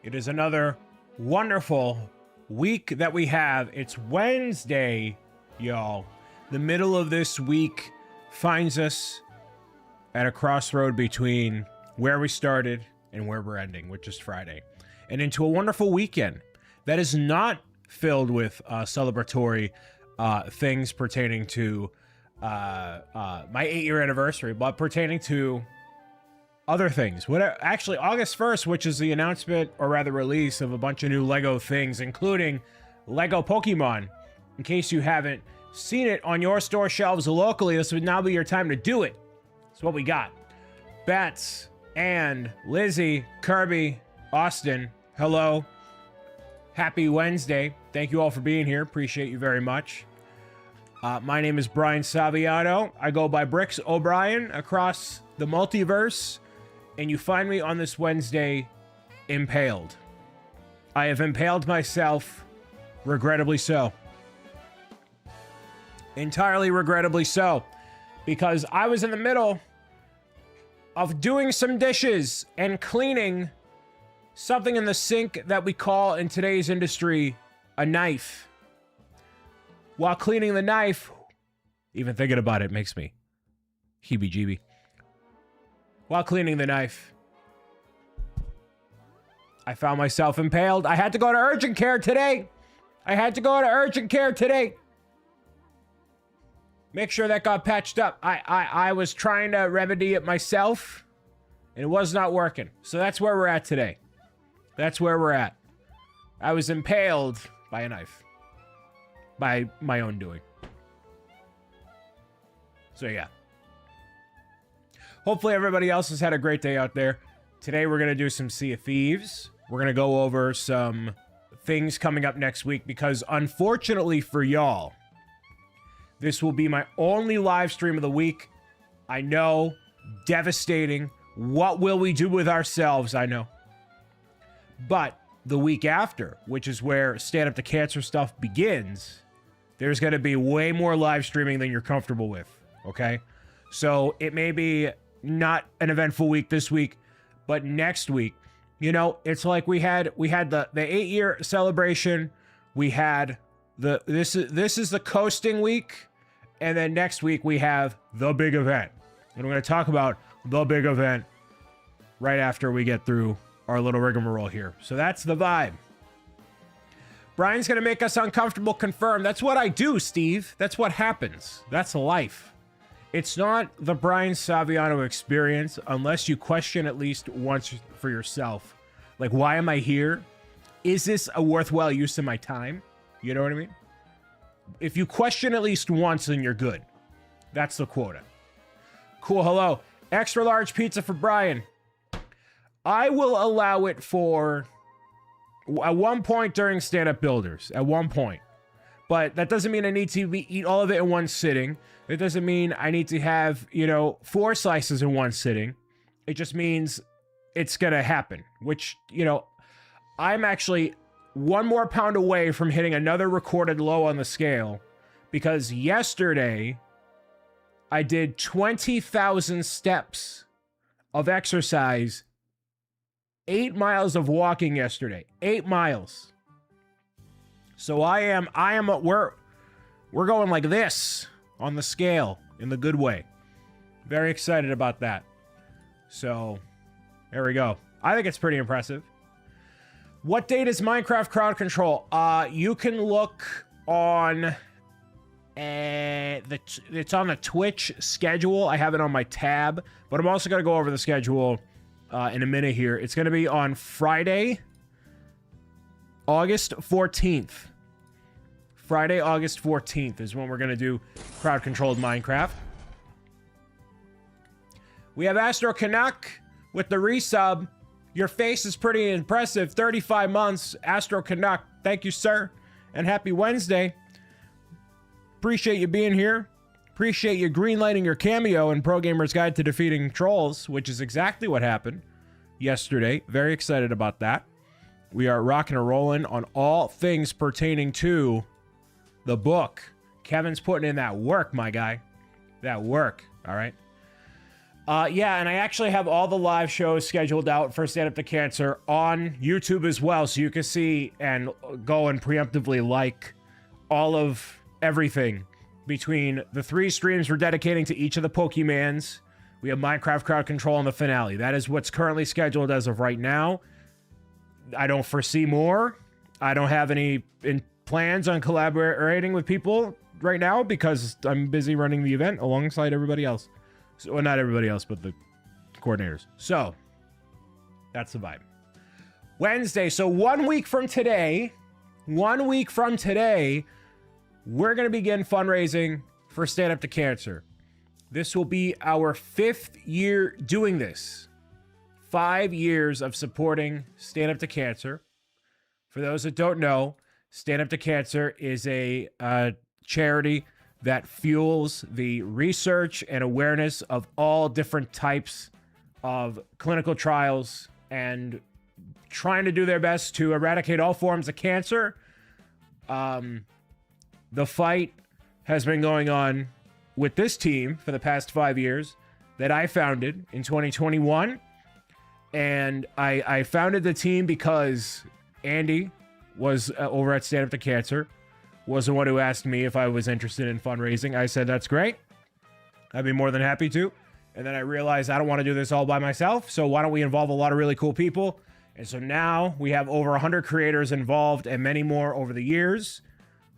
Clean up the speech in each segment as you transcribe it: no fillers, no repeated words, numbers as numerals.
It is another wonderful week that we have. It's Wednesday, y'all. The middle of this week finds us at a crossroad between where we started and where we're ending, which is Friday, and into a wonderful weekend that is not filled with celebratory things pertaining to my 8-year anniversary, but pertaining to other things. Actually, August 1st, which is the announcement, or rather release, of a bunch of new Lego things, including Lego Pokemon. In case you haven't seen it on your store shelves locally, this would now be your time to do it. That's what we got. Bats, and Lizzie, Kirby, Austin, hello. Happy Wednesday. Thank you all for being here. Appreciate you very much. My name is Brian Saviano. I go by Bricks O'Brien across the multiverse. And you find me on this Wednesday impaled. I have impaled myself, regrettably so. Entirely regrettably so. Because I was in the middle of doing some dishes and cleaning something in the sink that we call in today's industry a knife. While cleaning the knife, even thinking about it makes me heebie-jeebie. While cleaning the knife, I found myself impaled. I had to go to urgent care today. Make sure that got patched up. I was trying to remedy it myself, and it was not working. So that's where we're at today. That's where we're at. I was impaled by a knife. By my own doing. So yeah. Hopefully everybody else has had a great day out there. Today we're going to do some Sea of Thieves. We're going to go over some things coming up next week because unfortunately for y'all, this will be my only live stream of the week. I know, devastating. What will we do with ourselves? I know. But the week after, which is where Stand Up to Cancer stuff begins, there's going to be way more live streaming than you're comfortable with, okay? So it may be not an eventful week this week, but next week, you know, it's like we had the 8-year celebration. We had this is the coasting week, and then next week we have the big event. And we're going to talk about the big event right after we get through our little rigmarole here. So that's the vibe. Brian's going to make us uncomfortable, confirm. That's what I do, Steve. That's what happens. That's life. It's not the Brian Saviano experience unless you question at least once for yourself. Like, why am I here? Is this a worthwhile use of my time? You know what I mean? If you question at least once, then you're good. That's the quota. Cool, hello. Extra large pizza for Brian. I will allow it for at one point during stand-up builders. At one point. But that doesn't mean I need to eat all of it in one sitting. It doesn't mean I need to have, 4 slices in one sitting. It just means it's going to happen. Which, I'm actually 1 more pound away from hitting another recorded low on the scale. Because yesterday, I did 20,000 steps of exercise. 8 miles of walking yesterday. 8 miles. So we're going like this on the scale in the good way. Very excited about that. So there we go. I think it's pretty impressive. What date is Minecraft crowd control? You can look on it's on the Twitch schedule. I have it on my tab, but I'm also going to go over the schedule in a minute here. It's going to be on Friday, August 14th. Friday, August 14th is when we're going to do crowd-controlled Minecraft. We have Astro Canuck with the resub. Your face is pretty impressive. 35 months, Astro Canuck. Thank you, sir. And happy Wednesday. Appreciate you being here. Appreciate you greenlighting your cameo in Pro Gamer's Guide to Defeating Trolls, which is exactly what happened yesterday. Very excited about that. We are rocking and rolling on all things pertaining to the book. Kevin's putting in that work, my guy. That work, all right? Yeah, and I actually have all the live shows scheduled out for Stand Up to Cancer on YouTube as well, so you can see and go and preemptively like all of everything between the 3 streams we're dedicating to each of the Pokemans. We have Minecraft Crowd Control in the finale. That is what's currently scheduled as of right now. I don't foresee more. I don't have any plans on collaborating with people right now because I'm busy running the event alongside everybody else. So, well, not everybody else, but the coordinators. So, that's the vibe. Wednesday. So 1 week from today, we're going to begin fundraising for Stand Up to Cancer. This will be our 5th year doing this. 5 years of supporting Stand Up to Cancer. For those that don't know, Stand Up to Cancer is a charity that fuels the research and awareness of all different types of clinical trials and trying to do their best to eradicate all forms of cancer. The fight has been going on with this team for the past 5 years that I founded in 2021. And I founded the team because Andy was over at Stand Up to Cancer, was the one who asked me if I was interested in fundraising. I said, that's great. I'd be more than happy to. And then I realized I don't want to do this all by myself. So why don't we involve a lot of really cool people? And so now we have over 100 creators involved and many more over the years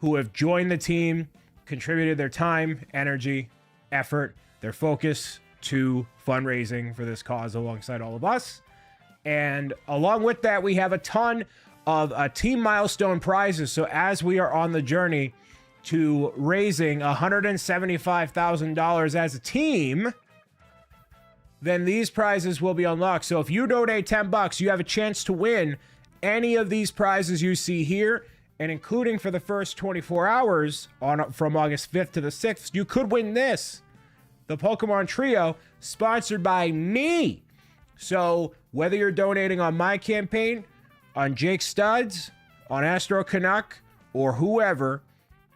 who have joined the team, contributed their time, energy, effort, their focus to fundraising for this cause alongside all of us. And along with that, we have a ton of team milestone prizes. So as we are on the journey to raising $175,000 as a team, then these prizes will be unlocked. So if you donate $10, you have a chance to win any of these prizes you see here, and including for the first 24 hours from August 5th to the 6th, you could win this, the Pokemon Trio, sponsored by me. So whether you're donating on my campaign, on Jake Studs, on Astro Canuck, or whoever,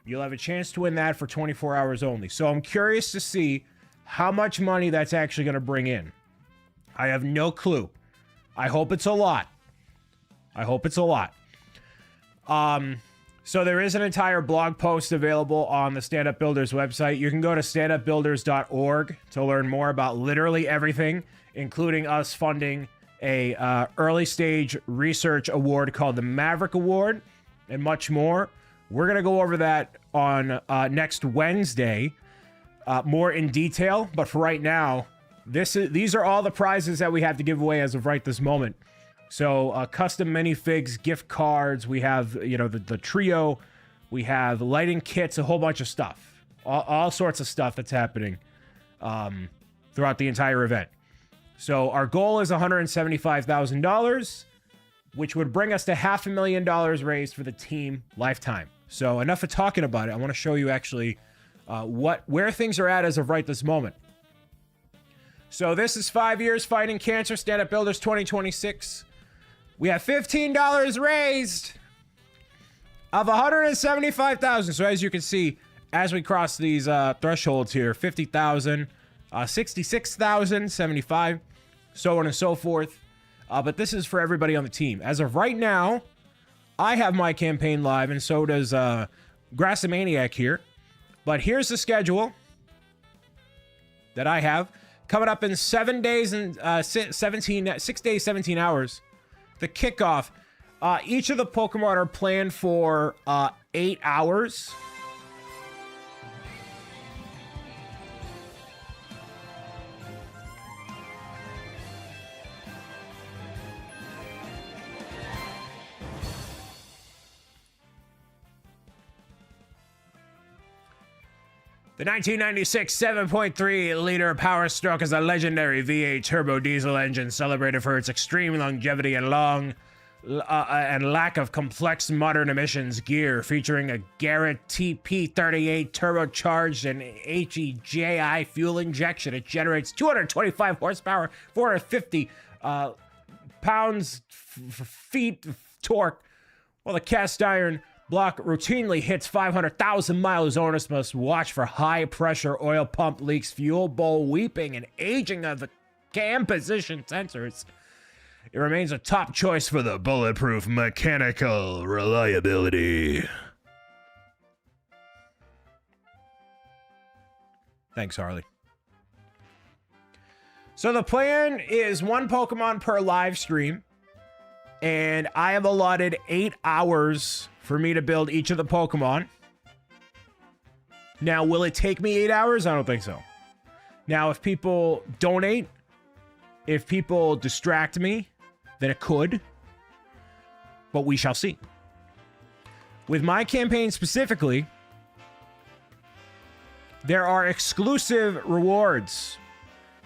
you'll have a chance to win that for 24 hours only. So I'm curious to see how much money that's actually going to bring in. I have no clue. I hope it's a lot. So there is an entire blog post available on the Stand Up Builders website. You can go to standupbuilders.org to learn more about literally everything, including us funding a early stage research award called the Maverick Award and much more. We're going to go over that on next Wednesday, more in detail. But for right now, these are all the prizes that we have to give away as of right this moment. So custom minifigs, gift cards, we have, the trio, we have lighting kits, a whole bunch of stuff, all sorts of stuff that's happening throughout the entire event. So our goal is $175,000, which would bring us to $500,000 raised for the team lifetime. So enough of talking about it. I want to show you actually where things are at as of right this moment. So this is 5 years fighting cancer, Stand Up Builders 2026. We have $15 raised of $175,000. So as you can see, as we cross these thresholds here, $50,000, $66,000, $75,000, so on and so forth. But this is for everybody on the team. As of right now, I have my campaign live, and so does Grassamaniac here. But here's the schedule that I have coming up in 7 days and 6 days, 17 hours. The kickoff. Each of the Pokemon are planned for 8 hours. The 1996 7.3 liter Power Stroke is a legendary V8 turbo diesel engine celebrated for its extreme longevity and lack of complex modern emissions gear, featuring a Garrett TP38 turbocharged and HEJI fuel injection. It generates 225 horsepower, 450 pounds-feet torque, while the cast iron block routinely hits 500,000 miles. Owners must watch for high-pressure oil pump leaks, fuel bowl weeping, and aging of the cam position sensors. It remains a top choice for the bulletproof mechanical reliability. Thanks, Harley. So the plan is 1 Pokemon per live stream, and I have allotted 8 hours for me to build each of the Pokemon. Now, will it take me 8 hours? I don't think so. Now, if people donate, if people distract me, then it could, but we shall see. With my campaign specifically, there are exclusive rewards,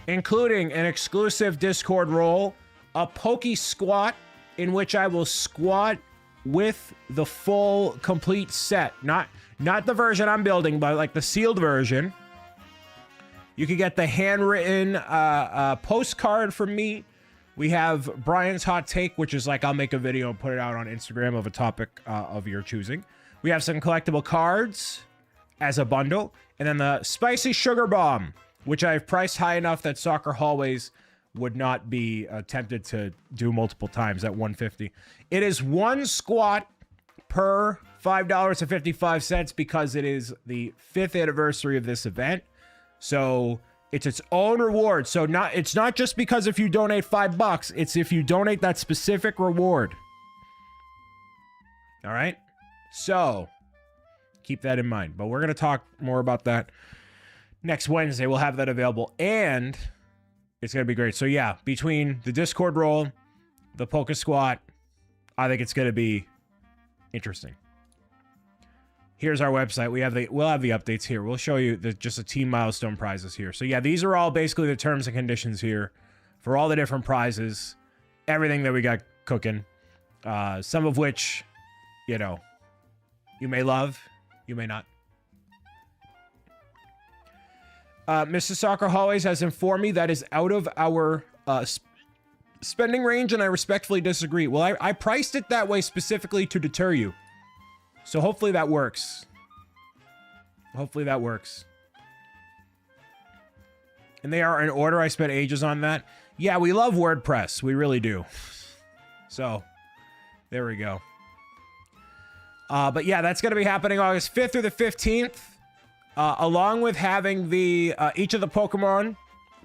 including an exclusive Discord role, a Poke Squat, in which I will squat with the full complete set. Not the version I'm building, but like the sealed version. You can get the handwritten postcard from me. We have Brian's hot take, which is like I'll make a video and put it out on Instagram of a topic of your choosing. We have some collectible cards as a bundle. And then the Spicy Sugar Bomb, which I've priced high enough that Soccer Hallways would not be tempted to do multiple times at $150. It is 1 squat per $5.55 because it is the 5th anniversary of this event. So it's its own reward. So it's not just because if you donate $5, it's if you donate that specific reward. All right. So keep that in mind. But we're going to talk more about that next Wednesday. We'll have that available, and it's going to be great. So yeah, between the Discord role, the Poke Squat, I think it's going to be interesting. Here's our website. We'll have the updates here. We'll show you just the team milestone prizes here. So yeah, these are all basically the terms and conditions here for all the different prizes, everything that we got cooking. Some of which, you know, you may love, you may not. Mr. Soccer Hallways has informed me that is out of our spending range, and I respectfully disagree. Well, I priced it that way specifically to deter you. So hopefully that works. Hopefully that works. And they are in order. I spent ages on that. Yeah, we love WordPress. We really do. So, there we go. But yeah, that's going to be happening August 5th through the 15th. Along with having the each of the Pokemon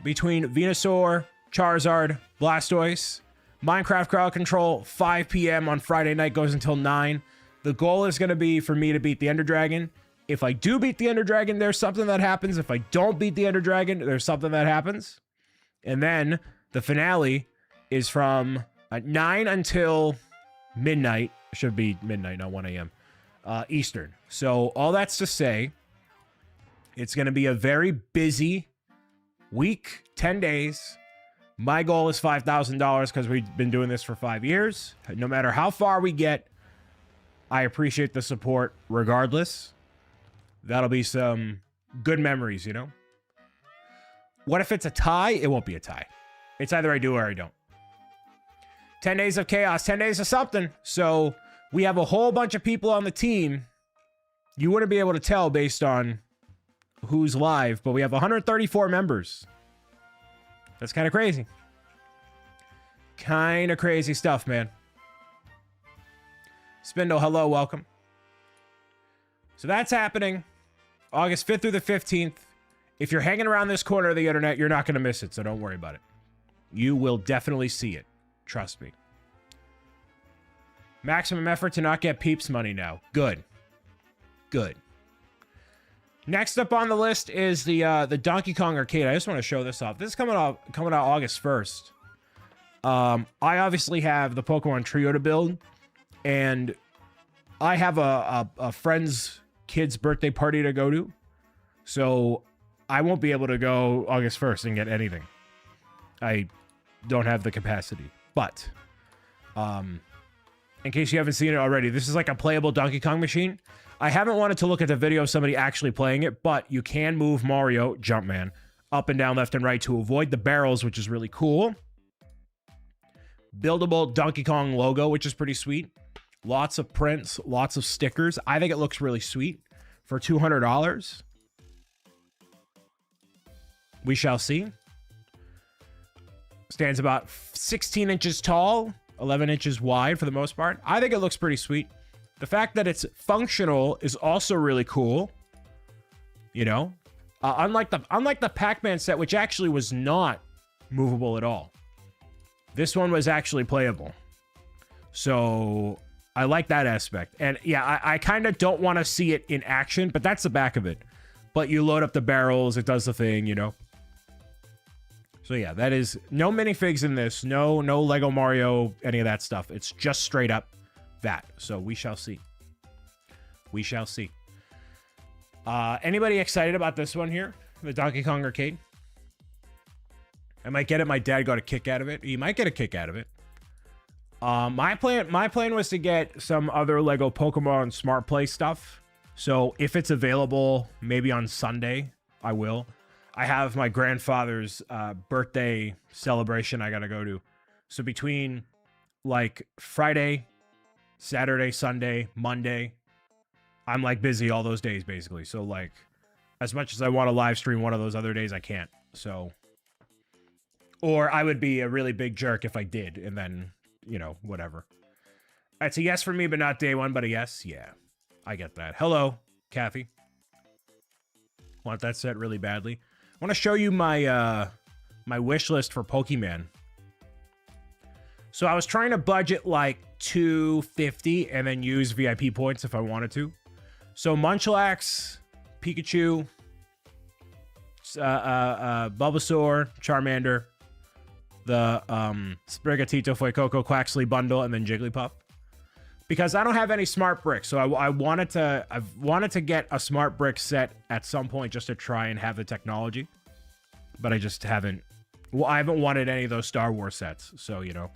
between Venusaur, Charizard, Blastoise, Minecraft Crowd Control, 5 p.m. on Friday night, goes until 9. The goal is going to be for me to beat the Ender Dragon. If I do beat the Ender Dragon, there's something that happens. If I don't beat the Ender Dragon, there's something that happens. And then the finale is from 9 until midnight. It should be midnight, not 1 a.m. Eastern. So all that's to say, it's going to be a very busy week, 10 days. My goal is $5,000 because we've been doing this for 5 years. No matter how far we get, I appreciate the support regardless. That'll be some good memories, you know? What if it's a tie? It won't be a tie. It's either I do or I don't. 10 days of chaos, 10 days of something. So we have a whole bunch of people on the team. You wouldn't be able to tell based on who's live, but we have 134 members. That's kind of crazy. Kind of crazy stuff, man. Spindle, hello, welcome. So that's happening August 5th through the 15th. If you're hanging around this corner of the internet, you're not going to miss it, so don't worry about it. You will definitely see it. Trust me. Maximum effort to not get Peeps money now. Good. Good. Next up on the list is the Donkey Kong Arcade. I just want to show this off. This is coming out August 1st. I obviously have the Pokemon Trio to build, and I have a friend's kid's birthday party to go to, so I won't be able to go August 1st and get anything. I don't have the capacity. But, in case you haven't seen it already, this is like a playable Donkey Kong machine. I haven't wanted to look at the video of somebody actually playing it, but you can move Mario, Jumpman, up and down, left and right to avoid the barrels, which is really cool. Buildable Donkey Kong logo, which is pretty sweet. Lots of prints, lots of stickers. I think it looks really sweet for $200. We shall see. Stands about 16 inches tall, 11 inches wide for the most part. I think it looks pretty sweet. The fact that it's functional is also really cool. You know, unlike the Pac-Man set, which actually was not movable at all. This one was actually playable. So I like that aspect. And yeah, I kind of don't want to see it in action, but that's the back of it. But you load up the barrels, it does the thing, you know. So yeah, that is no minifigs in this. No Lego Mario, any of that stuff. It's just straight up that. So we shall see. We shall see. Anybody excited about this one here? The Donkey Kong Arcade? I might get it. My dad got a kick out of it. He might get a kick out of it. My plan was to get some other Lego Pokemon Smart Play stuff. So if it's available, maybe on Sunday, I will. I have my grandfather's birthday celebration I gotta go to. So between like Friday, Saturday, Sunday, Monday, I'm like busy all those days basically. So like as much as I want to live stream one of those other days, I can't. So, or I would be a really big jerk if I did, and then, you know, whatever. It's a yes for me, but not day one, but a yes. Yeah, I get that. Hello, Kathy. Want that set really badly. I want to show you my my wish list for Pokemon. So I was trying to budget like $250 and then use VIP points if I wanted to. So Munchlax, Pikachu, Bulbasaur, Charmander, the Sprigatito, Fuecoco, Quaxley bundle, and then Jigglypuff. Because I don't have any smart bricks, so I've wanted to get a smart brick set at some point just to try and have the technology, but I just haven't. Well, I haven't wanted any of those Star Wars sets, so you know.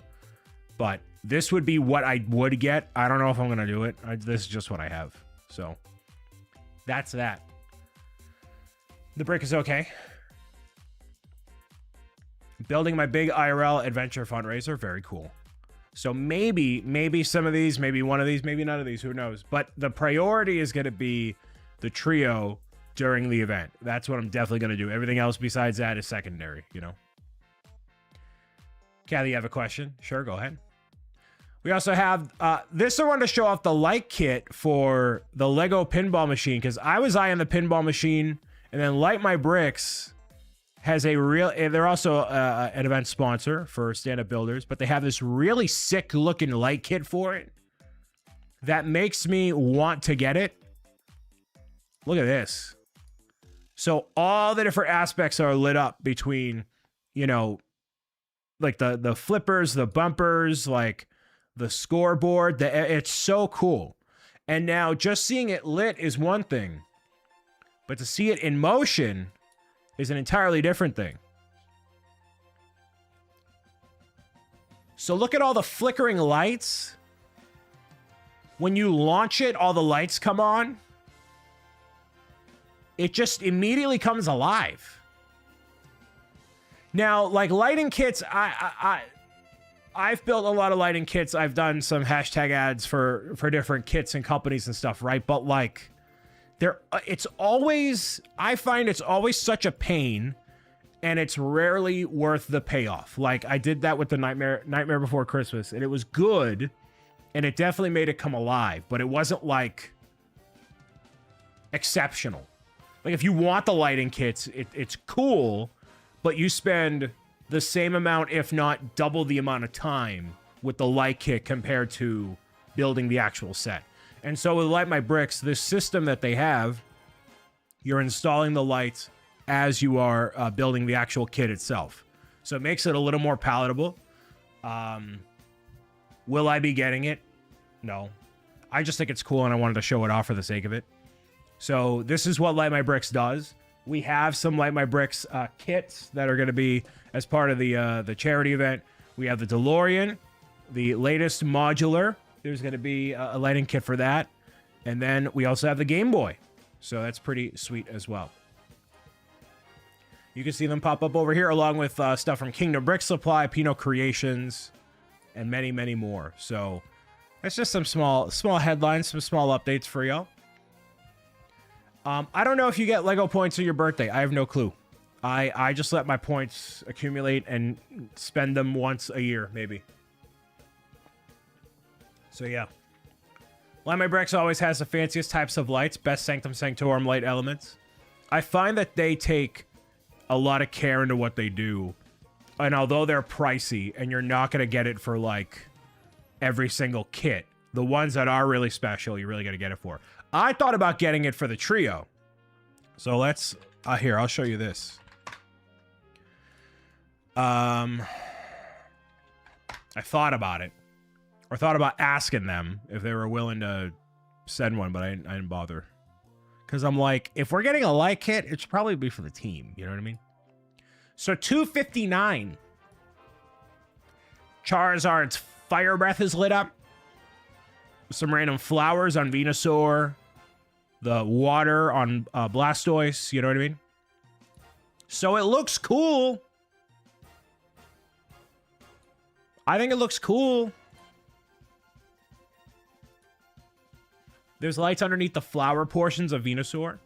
But this would be what I would get. I don't know if I'm gonna do it. This is just what I have, so that's that. The brick is okay. Building my big IRL adventure fundraiser, very cool. So maybe some of these, maybe one of these, maybe none of these, who knows? But the priority is going to be the trio during the event. That's what I'm definitely going to do. Everything else besides that is secondary, you know? Kathy, you have a question? Sure, go ahead. We also have, this I wanted to show off the light kit for the Lego pinball machine, because I was eyeing the pinball machine, and then Light My Bricks has a real, they're also an event sponsor for stand-up builders, but they have this really sick looking light kit for it that makes me want to get it. Look at this. So all the different aspects are lit up between, you know, like the flippers, the bumpers, like the scoreboard. It's so cool. And now just seeing it lit is one thing, but to see it in motion is an entirely different thing. So look at all the flickering lights. When you launch it, all the lights come on. It just immediately comes alive. Now, like lighting kits, I've built a lot of lighting kits. I've done some hashtag ads for different kits and companies and stuff, right? But like, it's always, I find it's always such a pain, and it's rarely worth the payoff. Like I did that with the Nightmare Before Christmas, and it was good, and it definitely made it come alive, but it wasn't like exceptional. Like if you want the lighting kits, it's cool, but you spend the same amount, if not double the amount of time with the light kit compared to building the actual set. And so with Light My Bricks, this system that they have, you're installing the lights as you are building the actual kit itself. So it makes it a little more palatable. Will I be getting it? No. I just think it's cool, and I wanted to show it off for the sake of it. So this is what Light My Bricks does. We have some Light My Bricks kits that are going to be as part of the charity event. We have the DeLorean, the latest modular. There's going to be a lighting kit for that. And then we also have the Game Boy. So that's pretty sweet as well. You can see them pop up over here along with stuff from Kingdom Brick Supply, Pinot Creations, and many, many more. So That's just some small headlines, some small updates for y'all. I don't know if you get Lego points on your birthday. I have no clue. I just let my points accumulate and spend them once a year, maybe. So yeah. Limey Bricks always has the fanciest types of lights, best Sanctum Sanctorum light elements. I find that they take a lot of care into what they do. And although they're pricey, and you're not going to get it for, like, every single kit, the ones that are really special, you really got to get it for. I thought about getting it for the trio. So let's... here, I'll show you this. I thought about it. Or thought about asking them if they were willing to send one, but I didn't bother. Because I'm like, if we're getting a light kit, it should probably be for the team. You know what I mean? So $2.59. Charizard's Fire Breath is lit up. Some random flowers on Venusaur. The water on Blastoise. You know what I mean? So it looks cool. I think it looks cool. There's lights underneath the flower portions of Venusaur.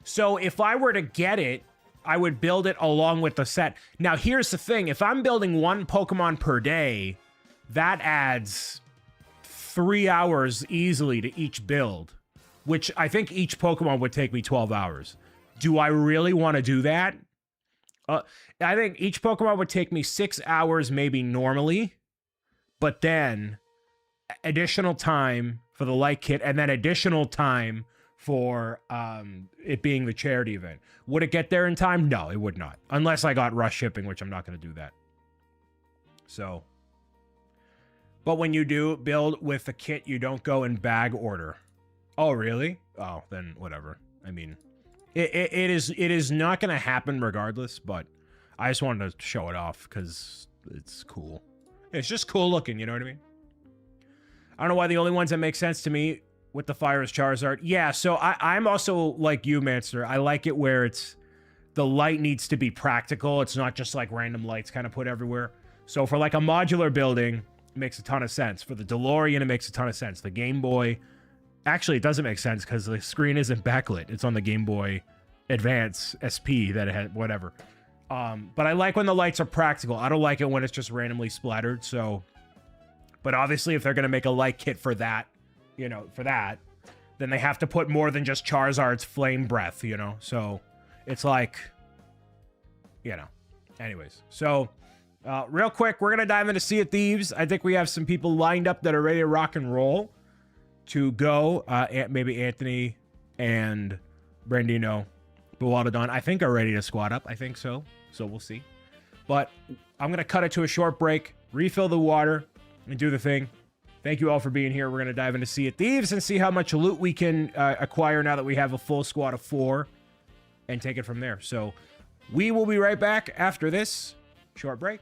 So if I were to get it, I would build it along with the set. Now, here's the thing. If I'm building one Pokemon per day, that adds 3 hours easily to each build, which I think each Pokemon would take me 12 hours. Do I really want to do that? I think each Pokemon would take me 6 hours maybe normally, but then additional time for the light kit and then additional time for it being the charity event. Would it get there in time? No, it would not. Unless I got rush shipping, which I'm not going to do that. So. But when you do build with the kit, you don't go in bag order. Oh, really? Oh, then whatever. I mean, it is not going to happen regardless, but I just wanted to show it off because it's cool. It's just cool looking, you know what I mean? I don't know why the only ones that make sense to me with the fire is Charizard. Yeah, so I'm also like you, Manster. I like it where it's the light needs to be practical. It's not just like random lights kind of put everywhere. So for like a modular building, it makes a ton of sense. For the DeLorean, it makes a ton of sense. The Game Boy, actually, it doesn't make sense because the screen isn't backlit. It's on the Game Boy Advance SP that it had, whatever. But I like when the lights are practical. I don't like it when it's just randomly splattered, so... But obviously, if they're going to make a light kit for that, you know, for that, then they have to put more than just Charizard's Flame Breath, you know? So, it's like, you know. Anyways, so, real quick, we're going to dive into Sea of Thieves. I think we have some people lined up that are ready to rock and roll to go. Maybe Anthony and Brandino, Buwaldon, I think are ready to squad up. I think so. So, we'll see. But I'm going to cut it to a short break, refill the water, and do the thing. Thank you all for being here. We're going to dive into Sea of Thieves and see how much loot we can acquire now that we have a full squad of 4 and take it from there. So we will be right back after this short break.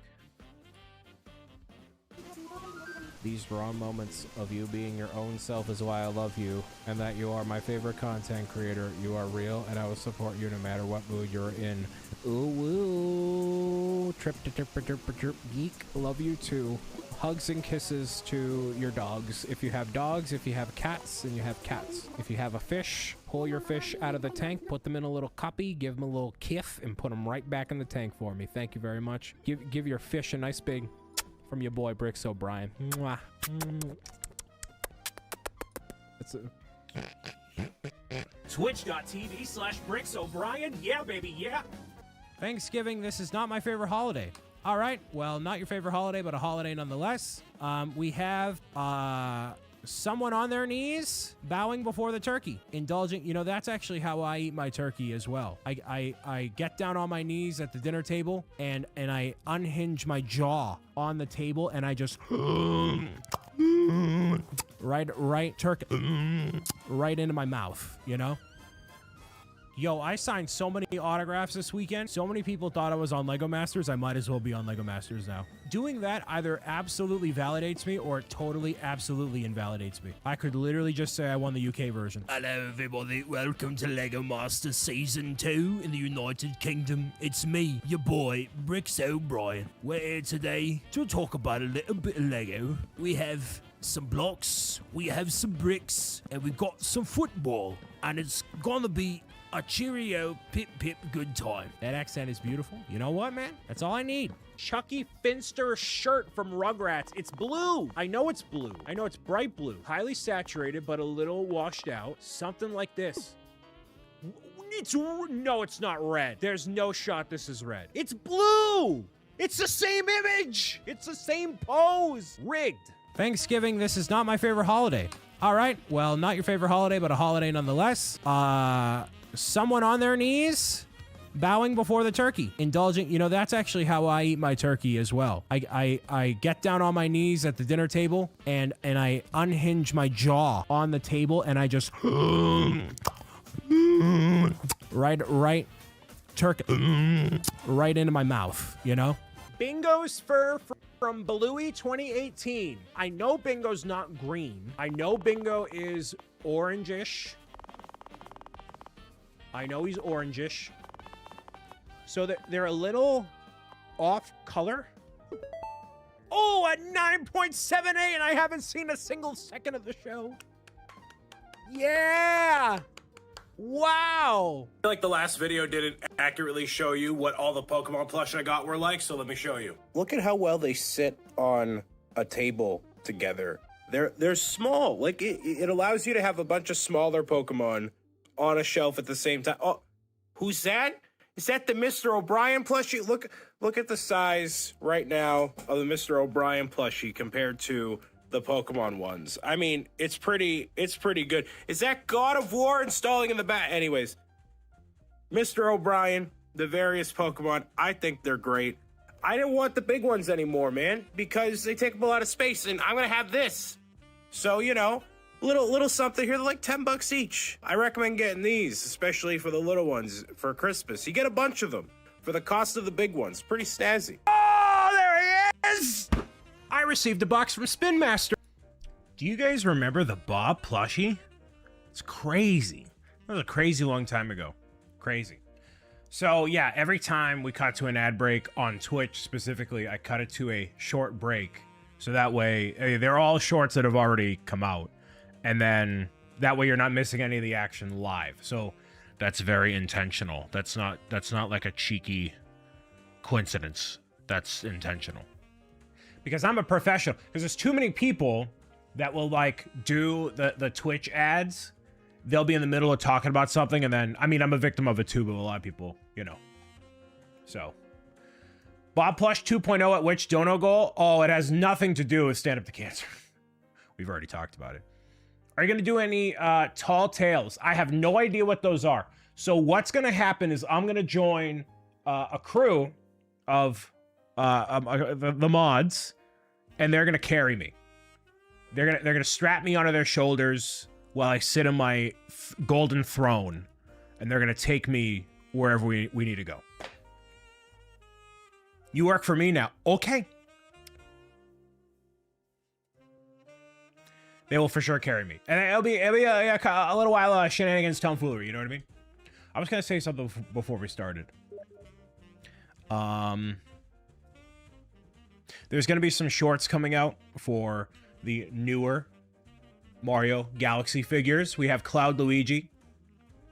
These raw moments of you being your own self is why I love you, and that you are my favorite content creator. You are real, and I will support you no matter what mood you're in. Ooh, woo. Trip, geek. Love you too. Hugs and kisses to your dogs. If you have dogs, if you have cats, then you have cats. If you have a fish, pull your fish out of the tank, put them in a little cuppy, give them a little kiff, and put them right back in the tank for me. Thank you very much. Give your fish a nice big... From your boy, Bricks O'Brien. Mwah. Twitch.tv/Bricks O'Brien. Yeah, baby, yeah. Thanksgiving, this is not my favorite holiday. All right, well, not your favorite holiday, but a holiday nonetheless. We have someone on their knees bowing before the turkey, indulging. You know, that's actually how I eat my turkey as well. I get down on my knees at the dinner table and I unhinge my jaw on the table and I just right turkey right into my mouth, you know? Yo, I signed so many autographs this weekend. So many people thought I was on Lego Masters. I might as well be on Lego Masters now. Doing that either absolutely validates me or it totally absolutely invalidates me. I could literally just say I won the UK version. Hello everybody, welcome to Lego Masters Season 2 in the United Kingdom. It's me, your boy, Bricks O'Brien. We're here today to talk about a little bit of Lego. We have some blocks, we have some bricks, and we've got some football. And it's gonna be a cheerio, pip pip good time. That accent is beautiful. You know what, man? That's all I need. Chucky Finster shirt from Rugrats. It's blue. I know it's blue. I know it's bright blue. Highly saturated, but a little washed out. Something like this. No, it's not red. There's no shot this is red. It's blue. It's the same image. It's the same pose. Rigged. Thanksgiving, this is not my favorite holiday. All right, well, not your favorite holiday, but a holiday nonetheless. Someone on their knees, bowing before the turkey, indulging. You know, that's actually how I eat my turkey as well. I get down on my knees at the dinner table and I unhinge my jaw on the table and I just right turkey right into my mouth, you know? Bingo's fur from Bluey 2018. I know Bingo's not green. I know Bingo is orangish. I know he's orangish. So they're a little off color. Oh, a 9.78, and I haven't seen a single second of the show. Yeah! Wow! I feel like the last video didn't accurately show you what all the Pokemon plush I got were like, so let me show you. Look at how well they sit on a table together. They're small. Like, it allows you to have a bunch of smaller Pokemon on a shelf at the same time. Oh, who's that? Is that the Mr. O'Brien plushie? Look at the size right now of the Mr. O'Brien plushie compared to the Pokemon ones. I mean, it's pretty good. Is that God of War installing in the back? Anyways, Mr. O'Brien, the various Pokemon, I think they're great. I didn't want the big ones anymore, man, because they take up a lot of space, and I'm gonna have this. So, you know, little something here. They're like $10 each. I recommend getting these, especially for the little ones for Christmas. You get a bunch of them for the cost of the big ones. Pretty snazzy. Oh, there he is! I received a box from Spin Master. Do you guys remember the Bob plushie? It's crazy. That was a crazy long time ago. Crazy. So yeah, every time we cut to an ad break on Twitch specifically, I cut it to a short break. So that way, they're all shorts that have already come out. And then that way you're not missing any of the action live. So that's very intentional. That's not like a cheeky coincidence. That's intentional. Because I'm a professional. Because there's too many people that will like do the Twitch ads. They'll be in the middle of talking about something and then, I mean, I'm a victim of it too, but a lot of people, you know. So, Bob Plush 2.0 at which dono goal? Oh, it has nothing to do with Stand Up to Cancer. We've already talked about it. Are you going to do any tall tales? I have no idea what those are. So what's going to happen is I'm going to join a crew of the mods, and they're gonna carry me. They're gonna strap me onto their shoulders while I sit on my golden throne, and they're gonna take me wherever we need to go. You work for me now, okay? They will for sure carry me, and it'll be a little while of shenanigans, tomfoolery. You know what I mean? I was gonna say something before we started. There's going to be some shorts coming out for the newer Mario Galaxy figures. We have Cloud Luigi.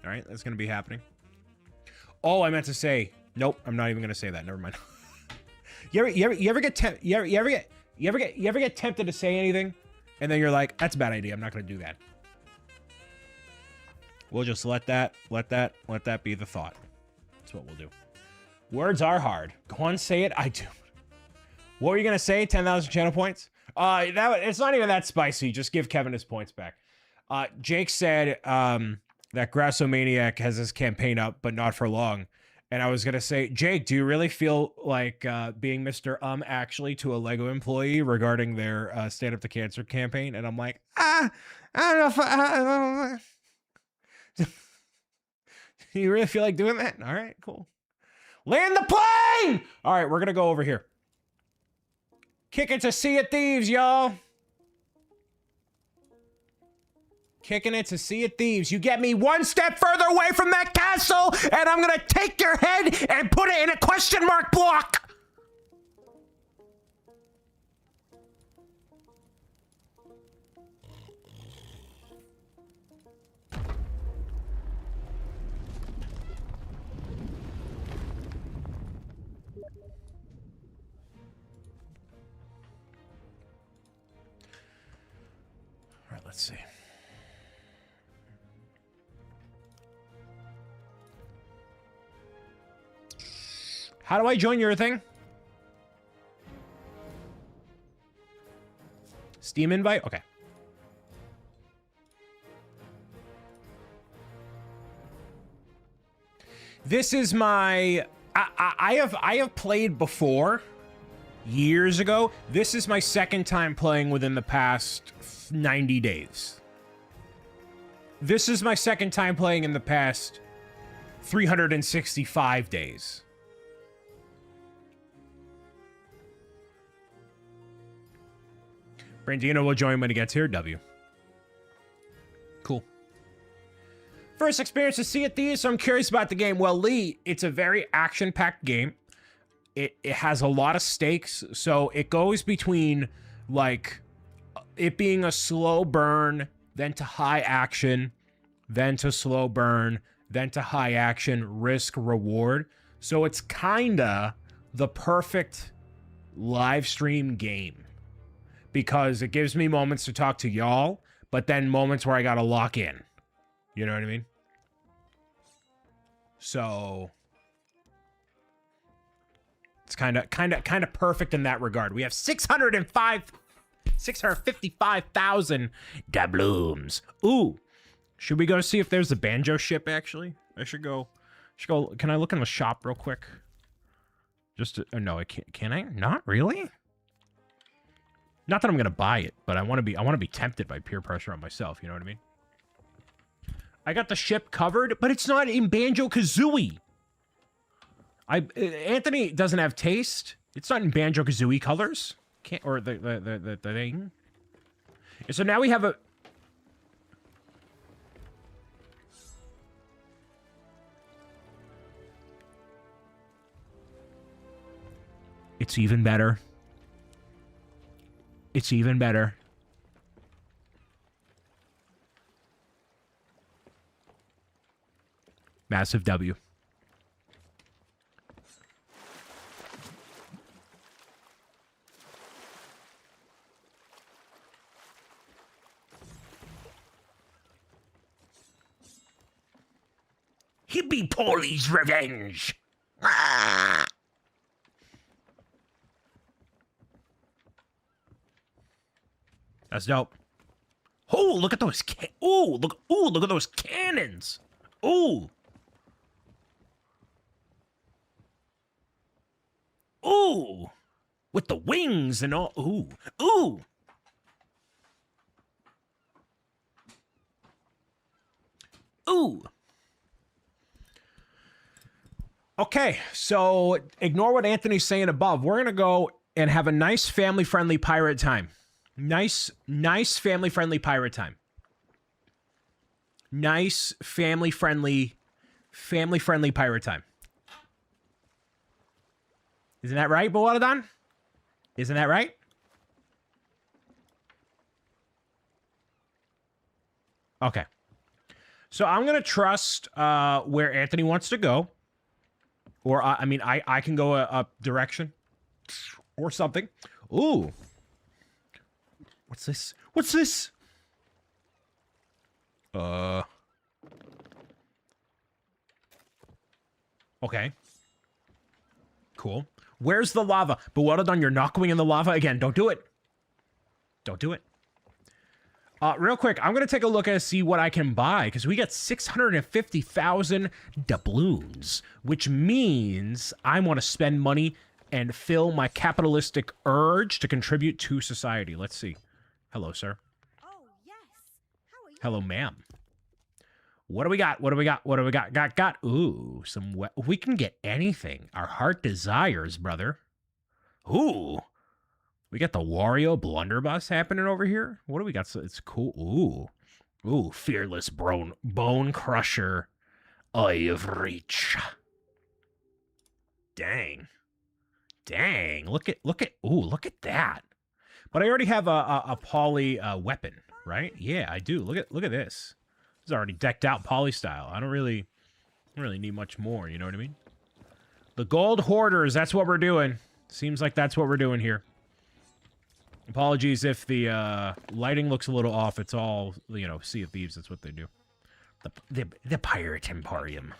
All right, that's going to be happening. Oh, I meant to say, nope, I'm not even going to say that. Never mind. you ever get tempted to say anything, and then you're like, that's a bad idea. I'm not going to do that. We'll just let that be the thought. That's what we'll do. Words are hard. Go on, say it. I do. What were you gonna say? 10,000 channel points? It's not even that spicy. Just give Kevin his points back. Jake said that Grassomaniac has his campaign up, but not for long. And I was gonna say, Jake, do you really feel like being Mr. Actually to a Lego employee regarding their Stand Up to Cancer campaign? And I'm like, I don't know if You really feel like doing that? All right, cool. Land the plane! All right, we're going to go over here. Kick it to Sea of Thieves, y'all. Kicking it to Sea of Thieves. You get me one step further away from that castle, and I'm going to take your head and put it in a question mark block. All right, let's see. How do I join your thing? Steam invite? Okay. This is my... I have played before, years ago. This is my second time playing within the past 90 days. This is my second time playing in the past 365 days. Brandino will join when he gets here. W. Cool. First experience to Sea of Thieves, so I'm curious about the game. Well, Lee, it's a very action-packed game. It has a lot of stakes, so it goes between, like, it being a slow burn, then to high action, then to slow burn, then to high action, risk, reward. So it's kinda the perfect live stream game. Because it gives me moments to talk to y'all, but then moments where I gotta lock in. You know what I mean? So it's kind of perfect in that regard. We have 655,000 doubloons. Ooh, should we go see if there's a banjo ship? Actually, I should go. Can I look in the shop real quick? Just to, oh, no, I can't. Can I? Not really. Not that I'm gonna buy it, but I want to be tempted by peer pressure on myself. You know what I mean? I got the ship covered, but it's not in Banjo-Kazooie. Anthony doesn't have taste. It's not in Banjo-Kazooie colors. Can't or the thing. So now we have a. It's even better. It's even better. Massive W. Hippie Paulie's revenge. Ah! That's dope. Oh, look at those look at those cannons. Ooh. Ooh. With the wings and all. Ooh. Ooh. Ooh. Okay, so ignore what Anthony's saying above. We're going to go and have a nice family-friendly pirate time. Nice family-friendly pirate time. Nice family-friendly pirate time. Isn't that right, Bowadadon? Isn't that right? Okay. So I'm going to trust where Anthony wants to go. Or, I mean, I can go a direction. Or something. Ooh. What's this? What's this? Okay. Cool. Where's the lava? But what done? You're not going in the lava again. Don't do it. Don't do it. Real quick, I'm going to take a look and see what I can buy, because we got 650,000 doubloons, which means I want to spend money and fill my capitalistic urge to contribute to society. Let's see. Hello, sir. Oh, yes. How are you? Hello, ma'am. What do we got? What do we got? What do we got? Got. Ooh, we can get anything. Our heart desires, brother. Ooh. We got the Wario blunderbuss happening over here. What do we got? So it's cool. Ooh, fearless bone crusher. Eye of reach. Dang. Look at that. But I already have a poly weapon, right? Yeah, I do. Look at this. It's already decked out poly style. I don't really need much more, you know what I mean? The gold hoarders, that's what we're doing. Seems like that's what we're doing here. Apologies if the lighting looks a little off. It's all, you know, Sea of Thieves. That's what they do. The Pirate Emporium.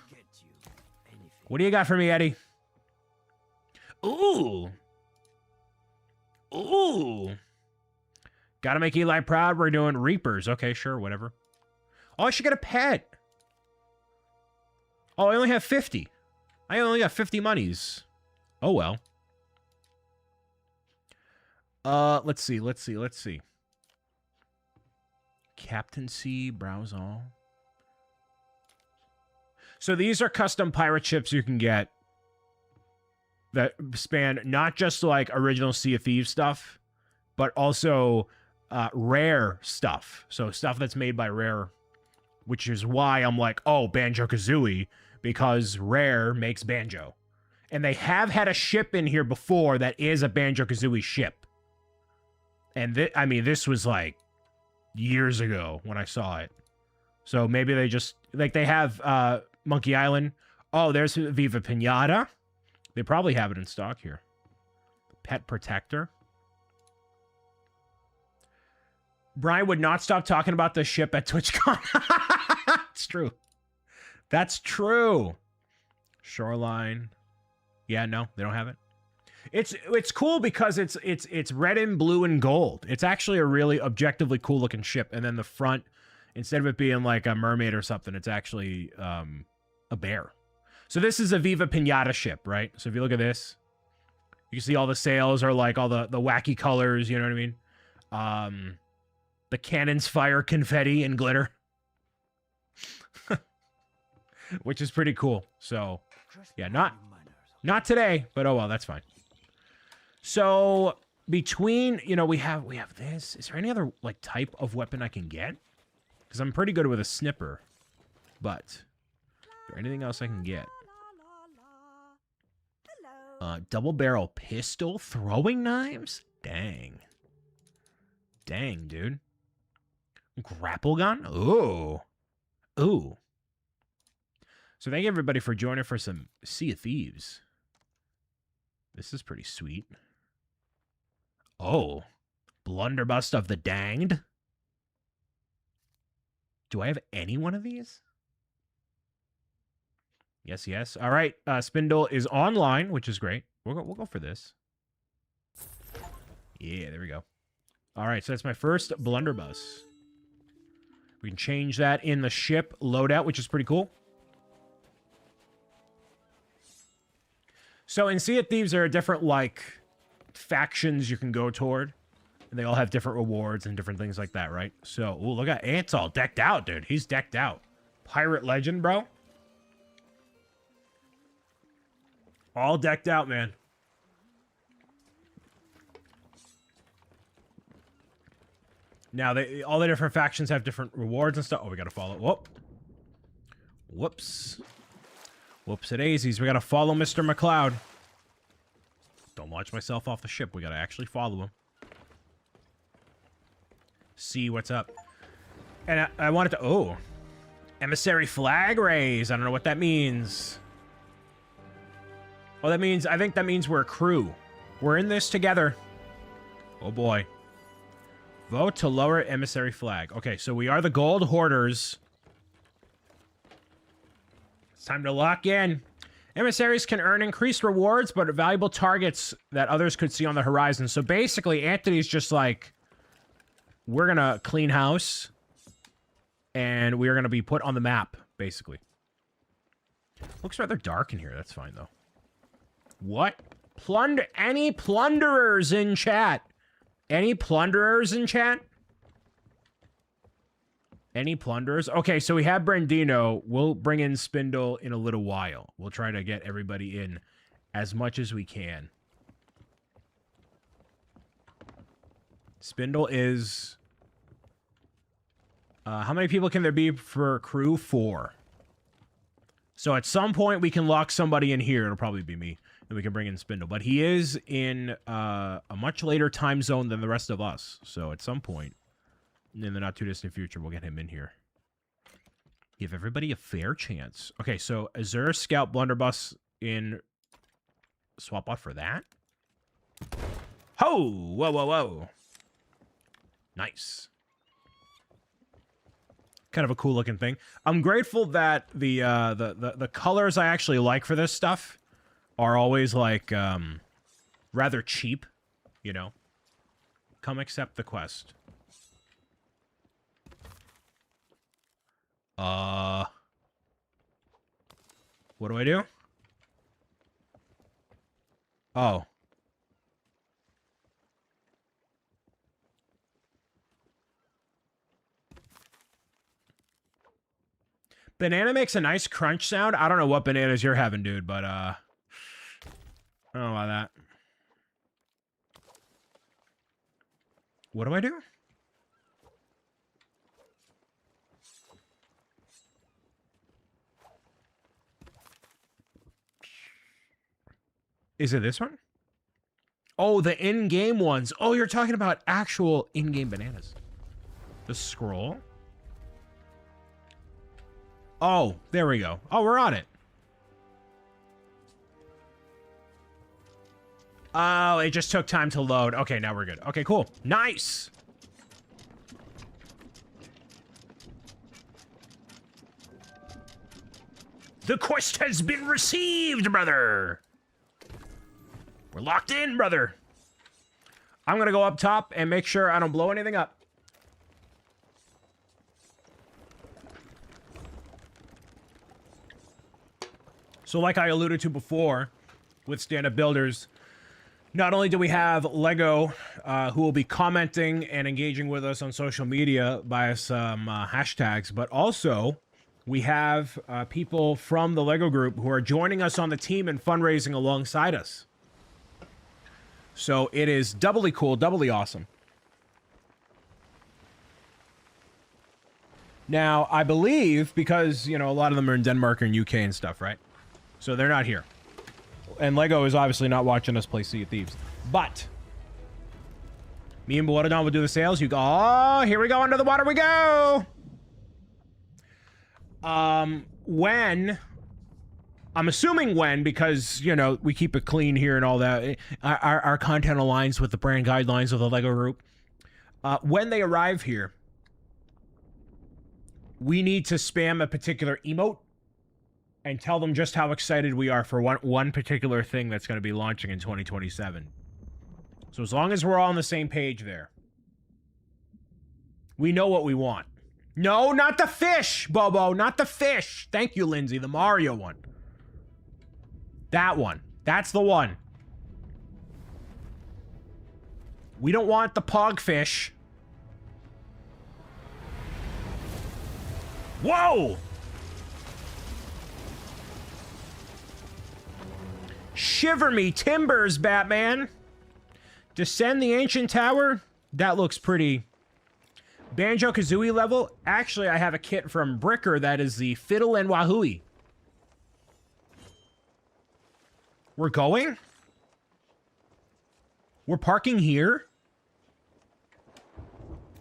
What do you got for me, Eddie? Ooh. Gotta make Eli proud. We're doing Reapers. Okay, sure, whatever. Oh, I should get a pet. Oh, I only have 50. I only got 50 monies. Oh, well. Let's see. Captaincy, browse all. So these are custom pirate ships you can get that span not just like original Sea of Thieves stuff, but also rare stuff. So stuff that's made by Rare, which is why I'm like, oh, Banjo-Kazooie, because Rare makes Banjo. And they have had a ship in here before that is a Banjo-Kazooie ship. And I mean, this was like years ago when I saw it. So maybe they just, like they have Monkey Island. Oh, there's Viva Pinata. They probably have it in stock here. Pet Protector. Brian would not stop talking about the ship at TwitchCon. It's true. That's true. Shoreline. Yeah, no, they don't have it. It's cool because it's red and blue and gold. It's actually a really objectively cool looking ship. And then the front, instead of it being like a mermaid or something, it's actually a bear. So this is a Viva Pinata ship, right? So if you look at this, you can see all the sails are like all the wacky colors, you know what I mean? The cannons fire confetti and glitter. Which is pretty cool. So, yeah, not today, but oh well, that's fine. So, between, you know, we have this. Is there any other, like, type of weapon I can get? Because I'm pretty good with a snipper. But, is there anything else I can get? Double barrel pistol throwing knives? Dang. Dang, dude. Grapple gun? Ooh. Ooh. So thank you everybody for joining for some Sea of Thieves. This is pretty sweet. Oh. Blunderbuss of the Danged. Do I have any one of these? Yes, yes. All right. Spindle is online, which is great. We'll go for this. Yeah, there we go. All right, so that's my first blunderbuss. We can change that in the ship loadout, which is pretty cool. So in Sea of Thieves, there are different, like, factions you can go toward. And they all have different rewards and different things like that, right? So, ooh, look at Ant's all decked out, dude. He's decked out. Pirate legend, bro. All decked out, man. Now, all the different factions have different rewards and stuff. Oh, we gotta follow. Whoop. Whoops. Whoops-a-daisies. We gotta follow Mr. McCloud. Don't launch myself off the ship. We gotta actually follow him. See what's up. And I wanted to... Oh. Emissary flag raise. I don't know what that means. Oh, that means... I think that means we're a crew. We're in this together. Oh, boy. Vote to lower emissary flag. Okay, so we are the gold hoarders. It's time to lock in. Emissaries can earn increased rewards, but are valuable targets that others could see on the horizon. So basically, Anthony's just like, we're going to clean house, and we are going to be put on the map, basically. Looks rather dark in here. That's fine, though. What? Any plunderers in chat? Any plunderers in chat? Any plunderers? Okay, so we have Brandino. We'll bring in Spindle in a little while. We'll try to get everybody in as much as we can. Spindle is... how many people can there be for crew? 4. So at some point we can lock somebody in here. It'll probably be me. And we can bring in Spindle. But he is in a much later time zone than the rest of us. So at some point, in the not too distant future, we'll get him in here. Give everybody a fair chance. Okay, so Azure Scout Blunderbuss in swap bot for that. Ho! Whoa, whoa, whoa. Nice. Kind of a cool looking thing. I'm grateful that the colors I actually like for this stuff are always like rather cheap, you know. Come accept the quest. What do I do? Oh. Banana makes a nice crunch sound. I don't know what bananas you're having, dude, but I don't know about that. What do I do? Is it this one? Oh, the in-game ones. Oh, you're talking about actual in-game bananas. The scroll? Oh, there we go. Oh, we're on it. Oh, it just took time to load. Okay, now we're good. Okay, cool. Nice! The quest has been received, brother! We're locked in, brother. I'm gonna go up top and make sure I don't blow anything up. So like I alluded to before, with stand-up builders, not only do we have Lego, who will be commenting and engaging with us on social media by some hashtags, but also we have people from the Lego group who are joining us on the team and fundraising alongside us. So it is doubly cool, doubly awesome. Now, I believe, because, you know, a lot of them are in Denmark and UK and stuff, right? So they're not here. And Lego is obviously not watching us play Sea of Thieves. But me and Bloodadon will do the sales. You go, oh, here we go, under the water we go. When... I'm assuming when, because, you know, we keep it clean here and all that. Our content aligns with the brand guidelines of the Lego group. When they arrive here, we need to spam a particular emote and tell them just how excited we are for one particular thing that's going to be launching in 2027. So as long as we're all on the same page there, we know what we want. No, not the fish, Bobo, not the fish. Thank you, Lindsay, the Mario one. That one. That's the one. We don't want the pogfish. Whoa! Shiver me timbers, Batman. Descend the ancient tower. That looks pretty. Banjo-Kazooie level. Actually, I have a kit from Bricker that is the Fiddle and Wahooey. We're going? We're parking here?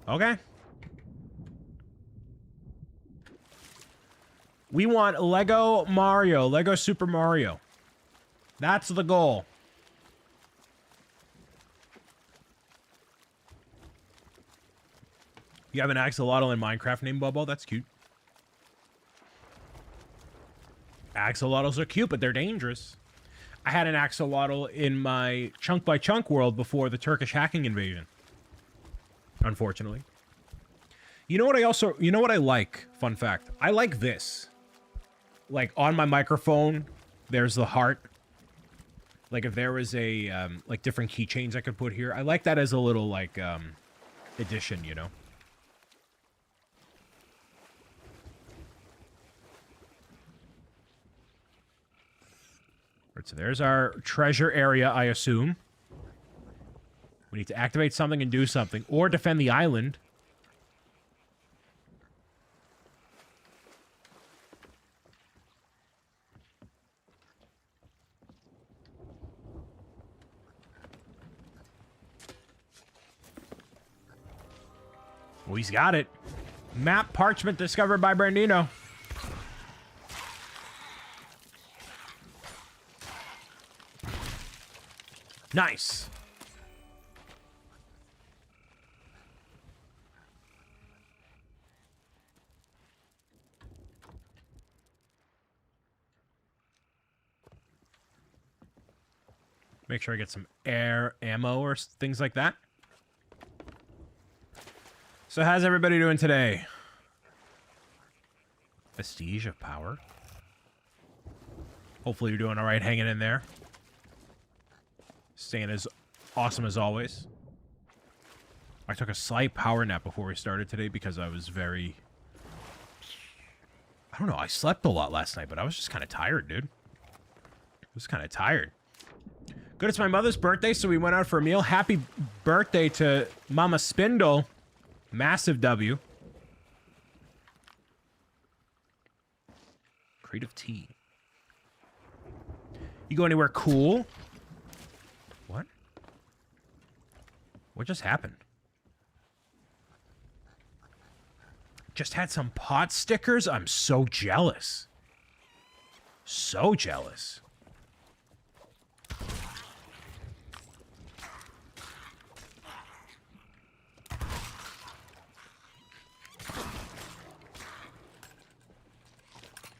Okay. We want Lego Mario, Lego Super Mario. That's the goal. You have an axolotl in Minecraft named Bobo? That's cute. Axolotls are cute, but they're dangerous. I had an axolotl in my chunk by chunk world before the Turkish hacking invasion. Unfortunately. You know what I like? Fun fact. I like this. Like on my microphone, there's the heart. Like if there was a, like different keychains I could put here. I like that as a little like, addition, you know? Alright, so there's our treasure area, I assume. We need to activate something and do something. Or defend the island. Oh, he's got it. Map parchment discovered by Brandino. Nice. Make sure I get some air ammo or things like that. So how's everybody doing today? Vestige of power. Hopefully you're doing all right hanging in there. Staying as awesome as always. I took a slight power nap before we started today because I was very... I don't know, I slept a lot last night, but I was just kind of tired, dude. I was kind of tired. Good, it's my mother's birthday, so we went out for a meal. Happy birthday to Mama Spindle. Massive W. Creative tea. You go anywhere cool? What? What just happened? Just had some pot stickers? I'm so jealous. So jealous.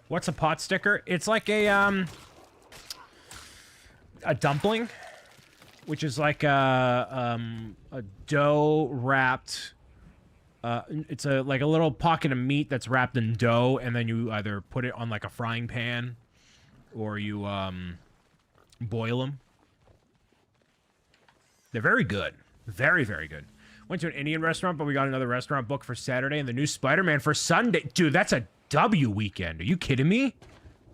What's a pot sticker? It's like a dumpling, which is like a dough wrapped. It's like a little pocket of meat that's wrapped in dough, and then you either put it on like a frying pan, or you boil them. They're very good, very very good. Went to an Indian restaurant, but we got another restaurant booked for Saturday, and the new Spider-Man for Sunday. Dude, that's a W weekend. Are you kidding me?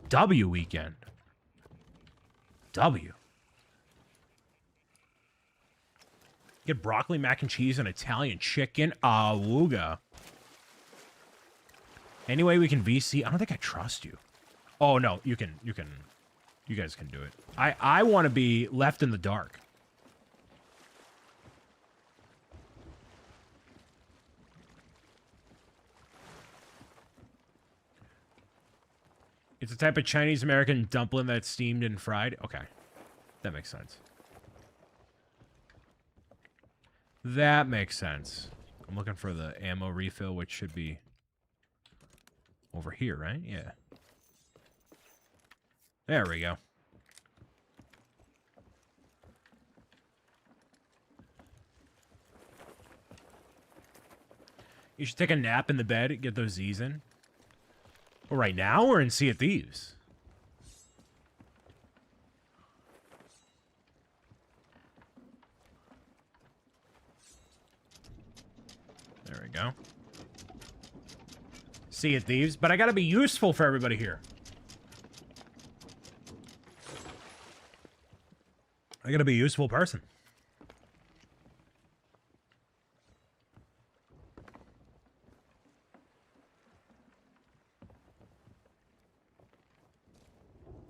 W weekend. W. Get broccoli, mac and cheese, and Italian chicken. Awooga. Anyway, we can VC. I don't think I trust you. Oh, no. You guys can do it. I want to be left in the dark. It's a type of Chinese-American dumpling that's steamed and fried. Okay. That makes sense. That makes sense. I'm looking for the ammo refill, which should be over here, right? Yeah. There we go. You should take a nap in the bed and get those Z's in. Well, right now, we're in Sea of Thieves. There we go. Sea of Thieves, but I gotta be useful for everybody here. I gotta be a useful person.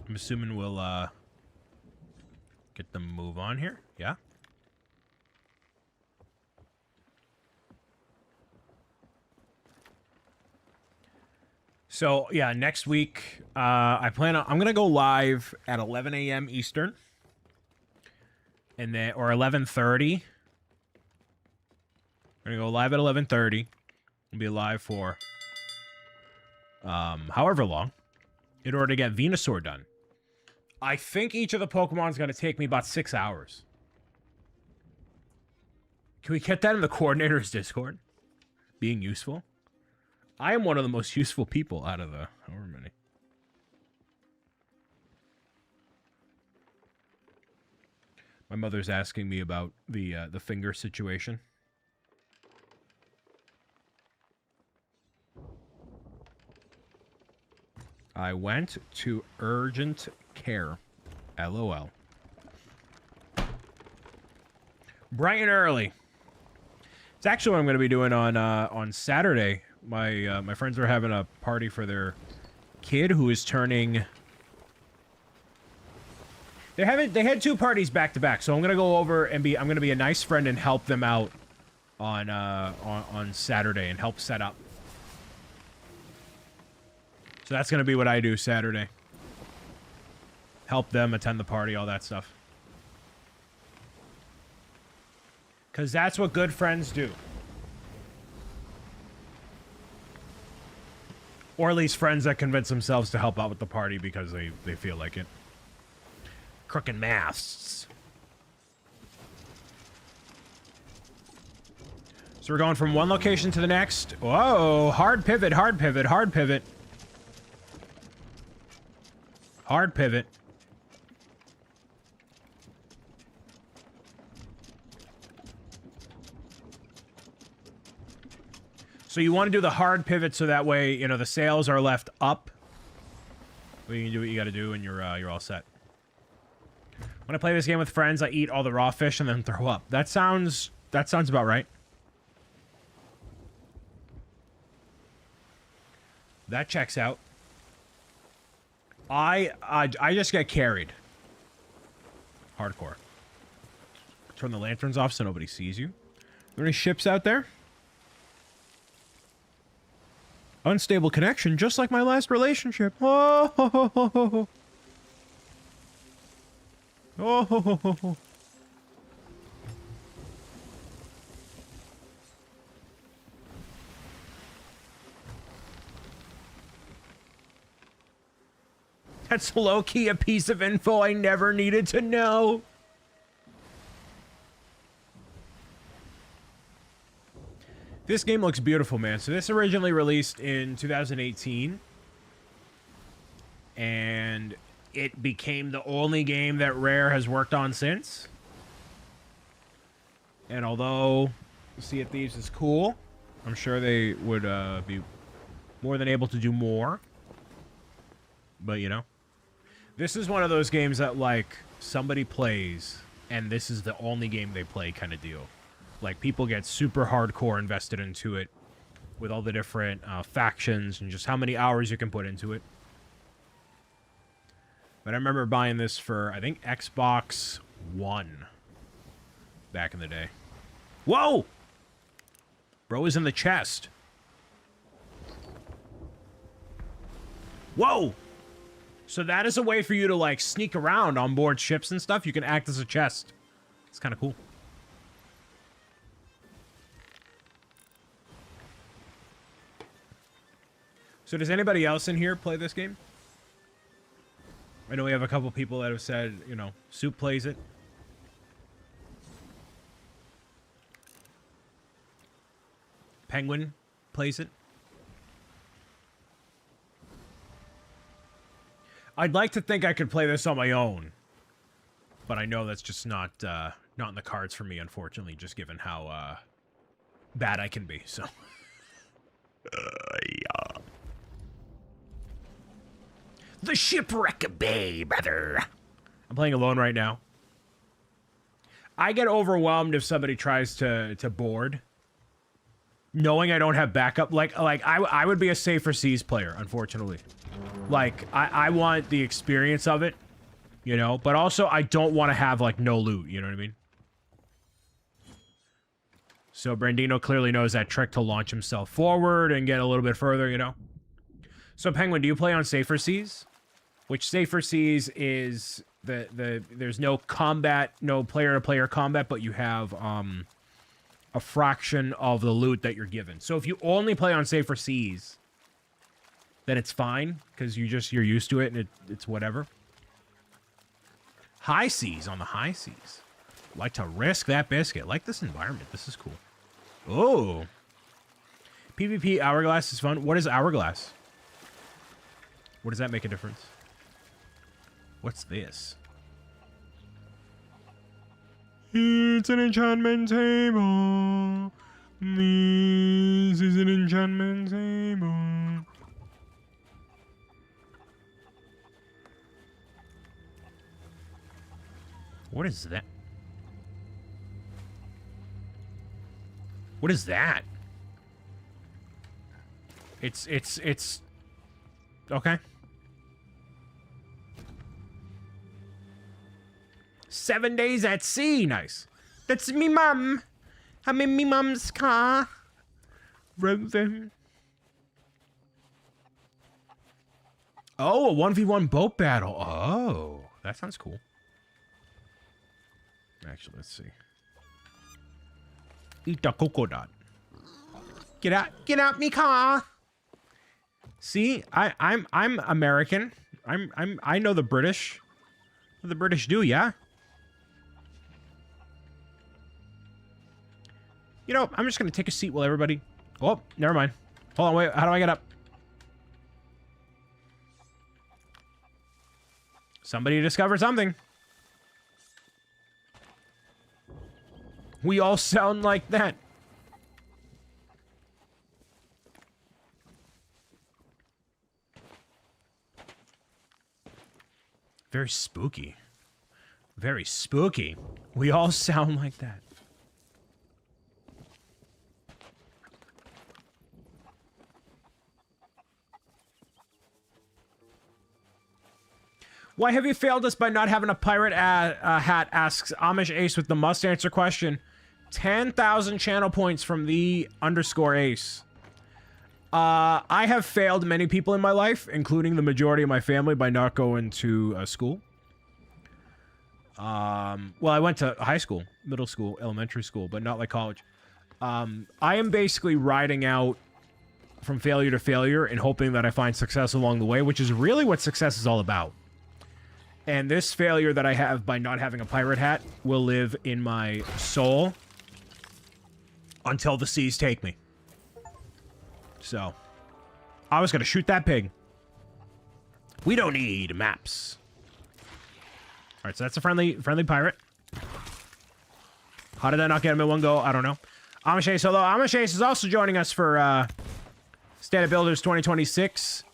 I'm assuming we'll get the move on here. Yeah. So yeah, next week I'm gonna go live at 11 a.m. Eastern, and then or 11:30. We're gonna go live at 11:30. We'll be live for however long in order to get Venusaur done. I think each of the Pokemon is gonna take me about 6 hours. Can we get that in the coordinator's Discord? Being useful. I am one of the most useful people out of the however many. My mother's asking me about the finger situation. I went to urgent care. LOL. Bright and early. It's actually what I'm going to be doing on Saturday. My friends are having a party for their kid who is turning. They had two parties back to back, so I'm gonna go over and I'm gonna be a nice friend and help them out on Saturday and help set up. So that's gonna be what I do Saturday. Help them attend the party, all that stuff. Cause that's what good friends do. Or at least friends that convince themselves to help out with the party because they feel like it. Crooked masts. So we're going from one location to the next. Whoa, hard pivot, hard pivot, hard pivot. Hard pivot. So you want to do the hard pivot so that way, you know, the sails are left up. Well, you can do what you got to do and you're all set. When I play this game with friends, I eat all the raw fish and then throw up. That sounds about right. That checks out. I just get carried. Hardcore. Turn the lanterns off so nobody sees you. Are there any ships out there? Unstable connection, just like my last relationship. Oh, ho, ho, ho, ho, ho. Oh, ho, ho, ho, ho. That's low-key a piece of info I never needed to know. This game looks beautiful, man. So this originally released in 2018. And it became the only game that Rare has worked on since. And although Sea of Thieves is cool, I'm sure they would be more than able to do more. But, you know. This is one of those games that, like, somebody plays, and this is the only game they play kind of deal. Like, people get super hardcore invested into it with all the different factions and just how many hours you can put into it. But I remember buying this for, I think, Xbox One back in the day. Whoa! Bro is in the chest. Whoa! So that is a way for you to, like, sneak around on board ships and stuff. You can act as a chest. It's kind of cool. So does anybody else in here play this game? I know we have a couple people that have said, you know, Soup plays it. Penguin plays it. I'd like to think I could play this on my own, but I know that's just not in the cards for me, unfortunately, just given how bad I can be. So, yeah. The Shipwreck Bay, brother. I'm playing alone right now. I get overwhelmed if somebody tries to board, knowing I don't have backup. Like I would be a safer seas player, unfortunately. Like, I want the experience of it, you know? But also, I don't want to have, like, no loot, you know what I mean? So, Brandino clearly knows that trick to launch himself forward and get a little bit further, you know? So, Penguin, do you play on Safer Seas? Which Safer Seas is there's no combat, no player-to-player combat, but you have, a fraction of the loot that you're given. So, if you only play on Safer Seas, then it's fine, because you're used to it, and it's whatever. High seas on the high seas. Like to risk that biscuit. Like this environment. This is cool. Oh. PvP Hourglass is fun. What is Hourglass? What does that make a difference? What's this? It's an enchantment table. This is an enchantment table. What is that? What is that? It's okay. 7 days at sea. Nice. That's me mum. I'm in me mum's car. Vroom, vroom. Oh, a 1v1 boat battle. Oh, that sounds cool. Actually, let's see. Eat a coconut. Get out me car. See, I'm American. I know the British. What the British do, yeah? You know, I'm just gonna take a seat while everybody... Oh, never mind. Hold on, wait, how do I get up? Somebody discovered something. We all sound like that. Very spooky. Very spooky. We all sound like that. Why have you failed us by not having a pirate hat, asks Amish Ace with the must answer question. 10,000 channel points from the _Ace. I have failed many people in my life, including the majority of my family, by not going to school. Well, I went to high school, middle school, elementary school, but not like college. I am basically riding out from failure to failure and hoping that I find success along the way, which is really what success is all about. And this failure that I have by not having a pirate hat will live in my soul until the seas take me. So, I was gonna shoot that pig. We don't need maps. Alright, so that's a friendly pirate. How did I not get him in one go? I don't know. Amish Ace, although Amish Ace is also joining us for State of Builders 2026.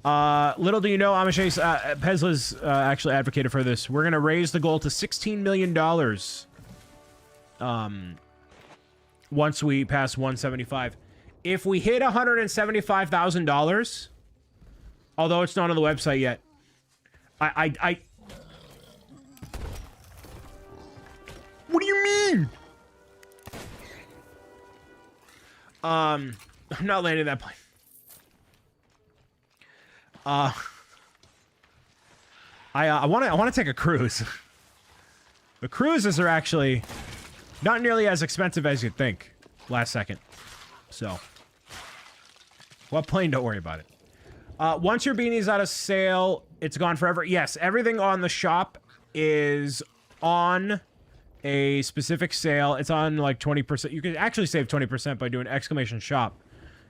Little do you know, Amish Ace, Pezla's actually advocated for this. We're gonna raise the goal to $16 million. Once we pass 175. If we hit $175,000, although it's not on the website yet, what do you mean? I'm not landing that plane. I want to take a cruise. The cruises are actually not nearly as expensive as you'd think. Last second. So, what plane? Don't worry about it. Once your beanie's out of sale, it's gone forever. Yes, everything on the shop is on a specific sale. It's on like 20%. You can actually save 20% by doing !shop.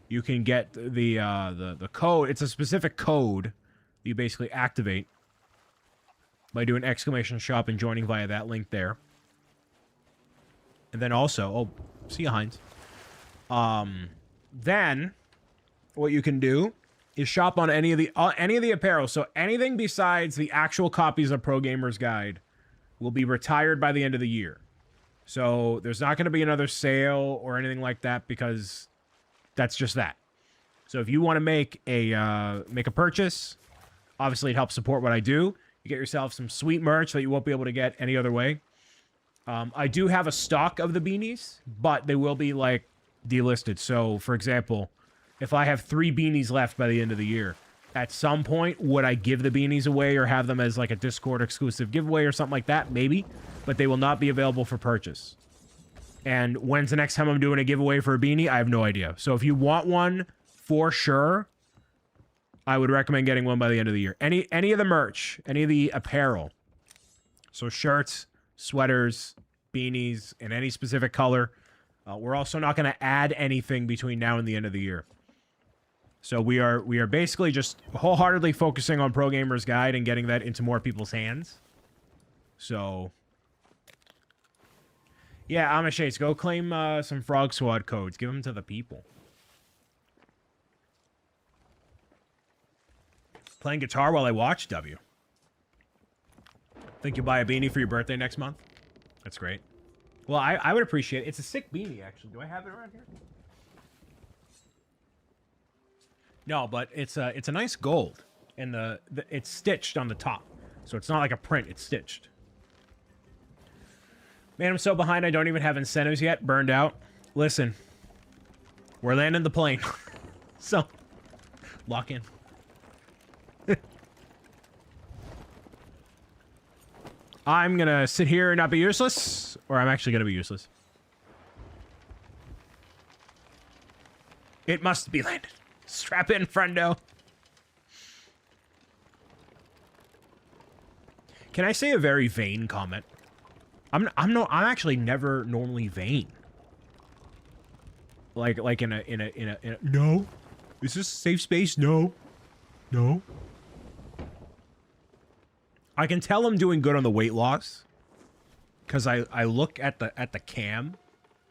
You can get the code. It's a specific code you basically activate by doing !shop and joining via that link there. And then also, oh, see you, Heinz. Then what you can do is shop on any of the apparel. So anything besides the actual copies of Pro Gamer's Guide will be retired by the end of the year. So there's not going to be another sale or anything like that because that's just that. So if you want to make a purchase, obviously it helps support what I do. You get yourself some sweet merch that you won't be able to get any other way. I do have a stock of the beanies, but they will be like delisted. So for example, if I have 3 beanies left by the end of the year, at some point, would I give the beanies away or have them as like a Discord exclusive giveaway or something like that? Maybe, but they will not be available for purchase. And when's the next time I'm doing a giveaway for a beanie? I have no idea. So if you want one for sure, I would recommend getting one by the end of the year. Any of the merch, any of the apparel. So shirts, sweaters, beanies, in any specific color. We're also not going to add anything between now and the end of the year. So we are basically just wholeheartedly focusing on Pro Gamer's Guide and getting that into more people's hands. So yeah, Amish Ace, go claim some Frog Squad codes. Give them to the people. Playing guitar while I watch W. Think you'll buy a beanie for your birthday next month? That's great. Well, I would appreciate it. It's a sick beanie, actually. Do I have it around here? No, but it's a nice gold. And it's stitched on the top. So it's not like a print, it's stitched. Man, I'm so behind I don't even have incentives yet. Burned out. Listen. We're landing the plane. So, lock in. I'm gonna sit here and not be useless, or I'm actually gonna be useless. It must be landed. Strap in, friendo. Can I say a very vain comment? I'm actually never normally vain. Like in a no. Is this a safe space? No. No. I can tell I'm doing good on the weight loss. Cause I look at the cam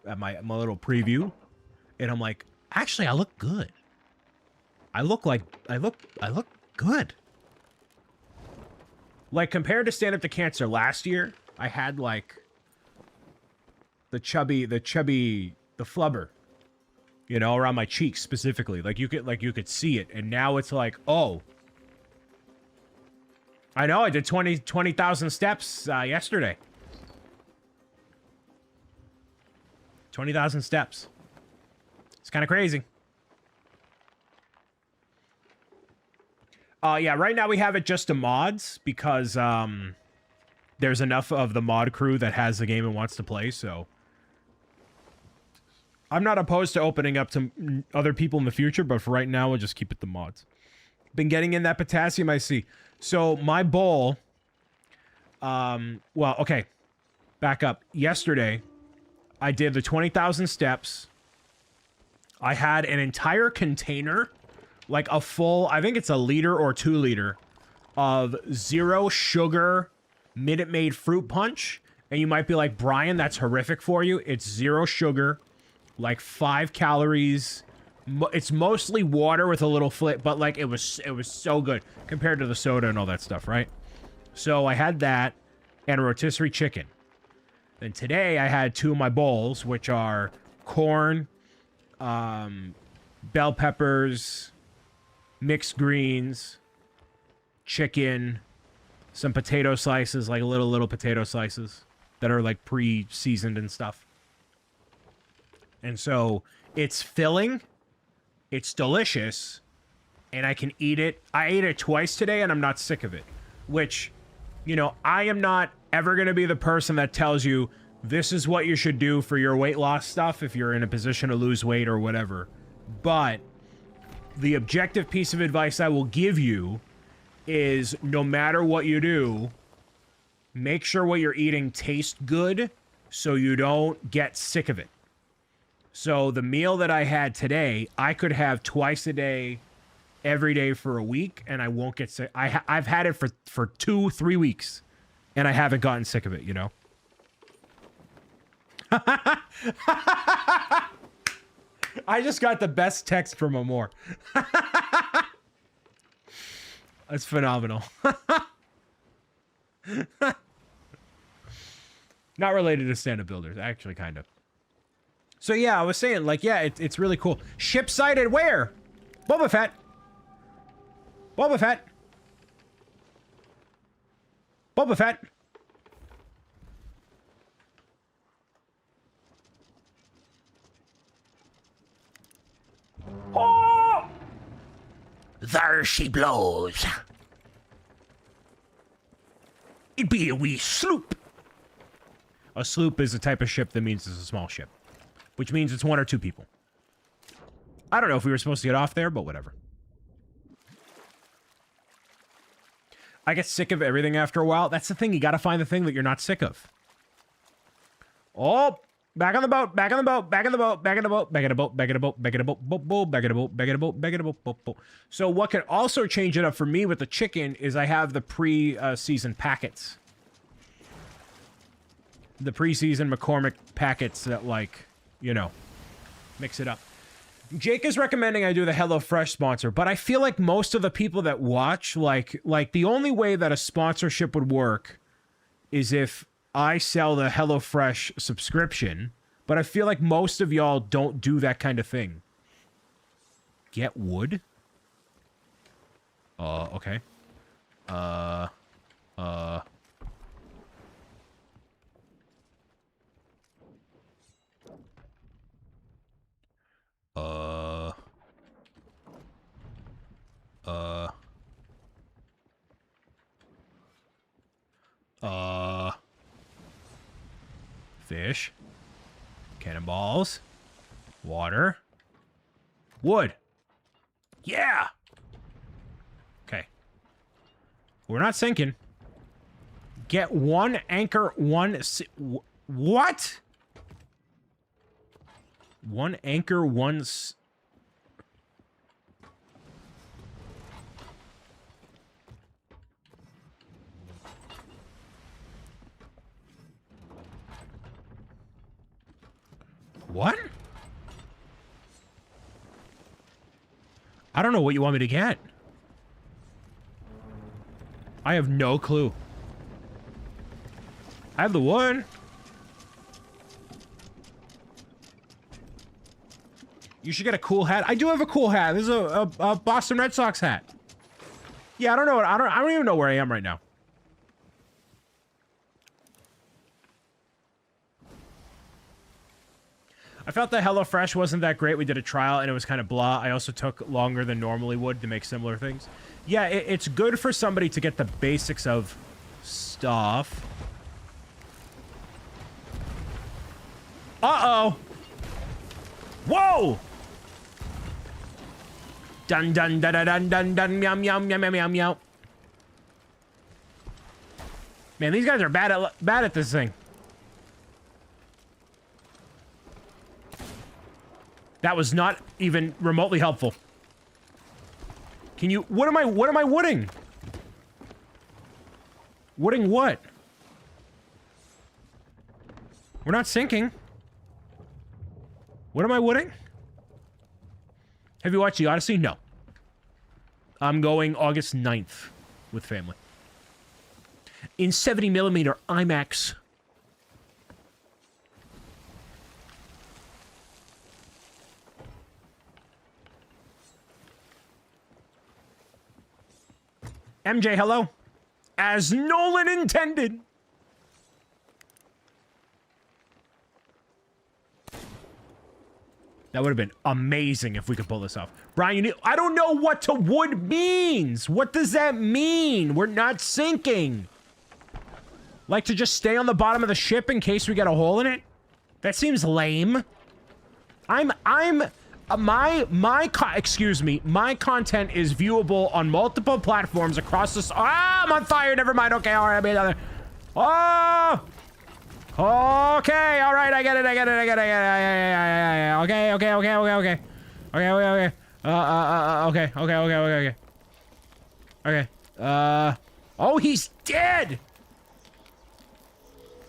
at my little preview and I'm like, actually I look good. I look good. Like compared to Stand Up to Cancer last year, I had like the flubber, you know, around my cheeks specifically. Like you could see it, and now it's like, oh, I know I did 20,000 steps yesterday. 20,000 steps. It's kind of crazy. Yeah, right now we have it just to mods because there's enough of the mod crew that has the game and wants to play, so I'm not opposed to opening up to other people in the future, but for right now, we'll just keep it the mods. Been getting in that potassium, I see. So my bowl, well, okay, back up. Yesterday, I did the 20,000 steps. I had an entire container, like a full, I think it's a liter or 2 liter, of 0 sugar Minute Maid fruit punch. And you might be like, Brian, that's horrific for you. It's 0 sugar, like 5 calories. It's mostly water with a little flip, but like it was so good compared to the soda and all that stuff, right? So I had that and a rotisserie chicken. Then today I had 2 of my bowls, which are corn, bell peppers, mixed greens, chicken, some potato slices, like little potato slices that are like pre-seasoned and stuff. And so it's filling, it's delicious, and I can eat it. I ate it twice today and I'm not sick of it, which, you know, I am not ever going to be the person that tells you this is what you should do for your weight loss stuff if you're in a position to lose weight or whatever. But the objective piece of advice I will give you is no matter what you do, make sure what you're eating tastes good so you don't get sick of it. So the meal that I had today, I could have twice a day, every day for a week, and I won't get sick. I've had it for 2-3 weeks, and I haven't gotten sick of it, you know? I just got the best text from Amor. That's phenomenal. Not related to stand-up builders, actually, kind of. So yeah, I was saying, like, yeah, it's really cool. Ship sighted where? Boba Fett. Boba Fett. Boba Fett. Oh! There she blows. It be a wee sloop. A sloop is a type of ship that means it's a small ship, which means it's 1 or 2 people. I don't know if we were supposed to get off there, but whatever. I get sick of everything after a while. That's the thing. You got to find the thing that you're not sick of. Oh, back on the boat, back on the boat, back on the boat, back on the boat, back on the boat, back on the boat, back on the boat, back on the boat, back on the boat, back on the boat, boat, boat. So what can also change it up for me with the chicken is I have the pre-season packets. The pre-season McCormick packets that, like, you know, mix it up. Jake is recommending I do the HelloFresh sponsor, but I feel like most of the people that watch, like the only way that a sponsorship would work is if I sell the HelloFresh subscription, but I feel like most of y'all don't do that kind of thing. Get wood? Okay. Fish. Cannonballs. Water. Wood. Yeah! Okay. We're not sinking. Get one anchor, what? One anchor, What? I don't know what you want me to get. I have no clue. I have the wood. You should get a cool hat. I do have a cool hat. This is a Boston Red Sox hat. Yeah, I don't know. I don't even know where I am right now. I felt that HelloFresh wasn't that great. We did a trial and it was kind of blah. I also took longer than normally would to make similar things. Yeah, it's good for somebody to get the basics of stuff. Uh-oh. Whoa! Dun dun dun dun dun dun dun meow meow meow meow meow meow. Man, these guys are bad at this thing. That was not even remotely helpful. Can you... What am I wooding? Wooding what? We're not sinking. What am I wooding? Have you watched The Odyssey? No. I'm going August 9th with family. In 70mm IMAX. MJ, hello. As Nolan intended. That would have been amazing if we could pull this off. Brian, you need... I don't know what to wood means. What does that mean? We're not sinking. Like to just stay on the bottom of the ship in case we get a hole in it? That seems lame. Excuse me, my content is viewable on multiple platforms across this. Ah, I'm on fire. Never mind. Okay, all right. I mean, oh, okay, all right. I get it. Okay. Oh, he's dead.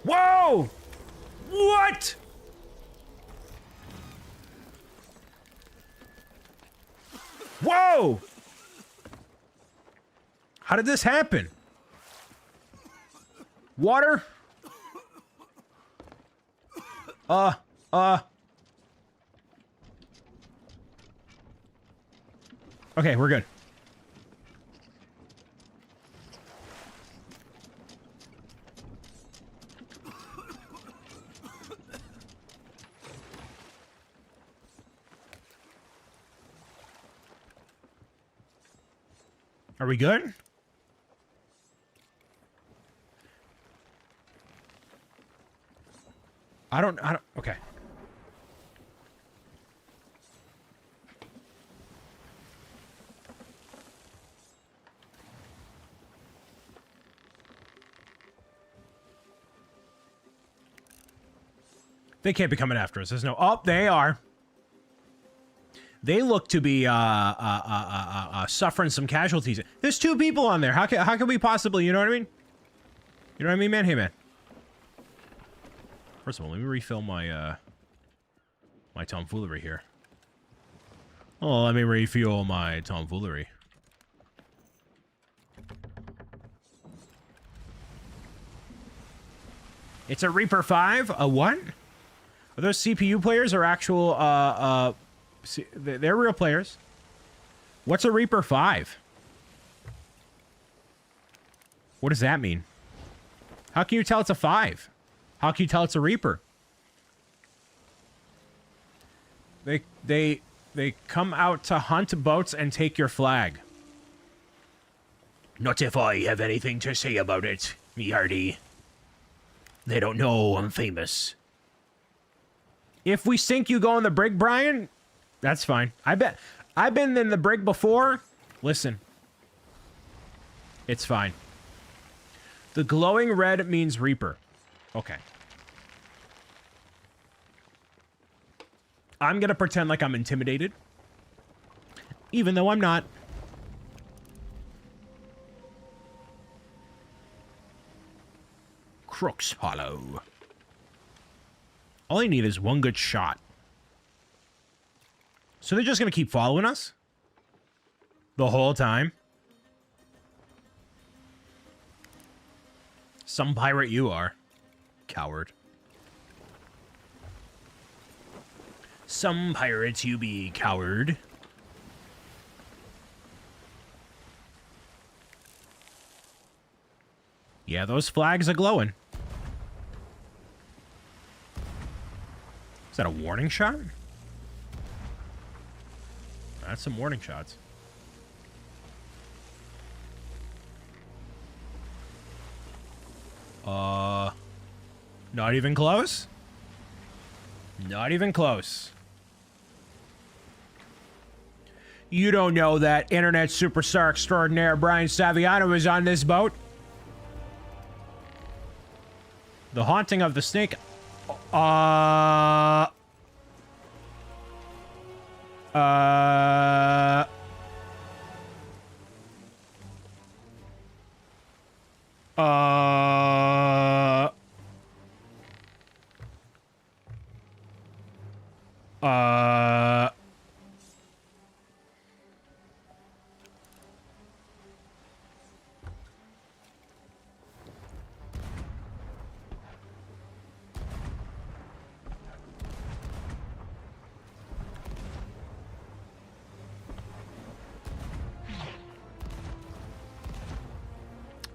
Whoa. What? Whoa! How did this happen? Water? Okay, we're good. Are we good? I don't, okay. They can't be coming after us. There's no, oh, they are. They look to be suffering some casualties. There's 2 people on there. How can we possibly, you know what I mean? You know what I mean, man? Hey, man. First of all, let me refill my my tomfoolery here. Oh, let me refuel my tomfoolery. It's a Reaper 5. A what? Are those CPU players or actual, they're real players. What's a Reaper 5? What does that mean? How can you tell it's a 5? How can you tell it's a Reaper? They come out to hunt boats and take your flag. Not if I have anything to say about it, me hearty. They don't know I'm famous. If we sink, you go in the brig, Brian? That's fine. I bet. I've been in the brig before. Listen. It's fine. The glowing red means Reaper. Okay. I'm gonna pretend like I'm intimidated. Even though I'm not. Crooks Hollow. All I need is one good shot. So they're just gonna keep following us? The whole time? Some pirate you are. Coward. Some pirates you be, coward. Yeah, those flags are glowing. Is that a warning shot? That's some warning shots. Not even close? Not even close. You don't know that internet superstar extraordinaire Brian Saviano is on this boat? The Haunting of the Snake.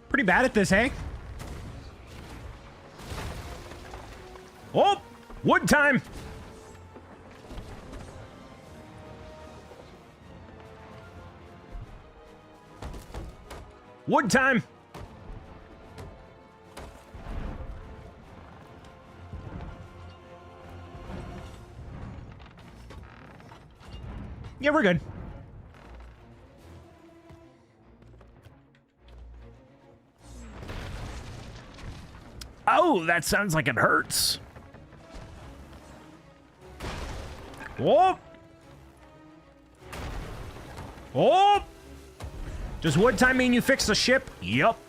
Pretty bad at this, hey? Oh! Wood time! Wood time! Yeah, we're good. Oh, that sounds like it hurts. Oh! Oh! Does wood time mean you fix the ship? Yup.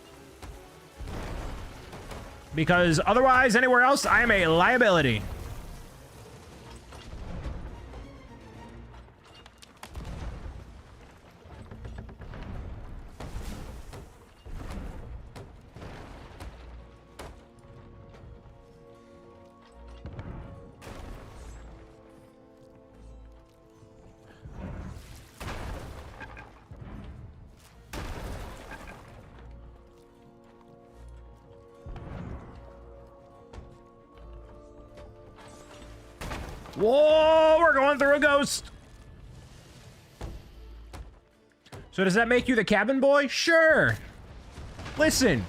Because otherwise, anywhere else, I am a liability. Whoa, we're going through a ghost. So does that make you the cabin boy? Sure. Listen,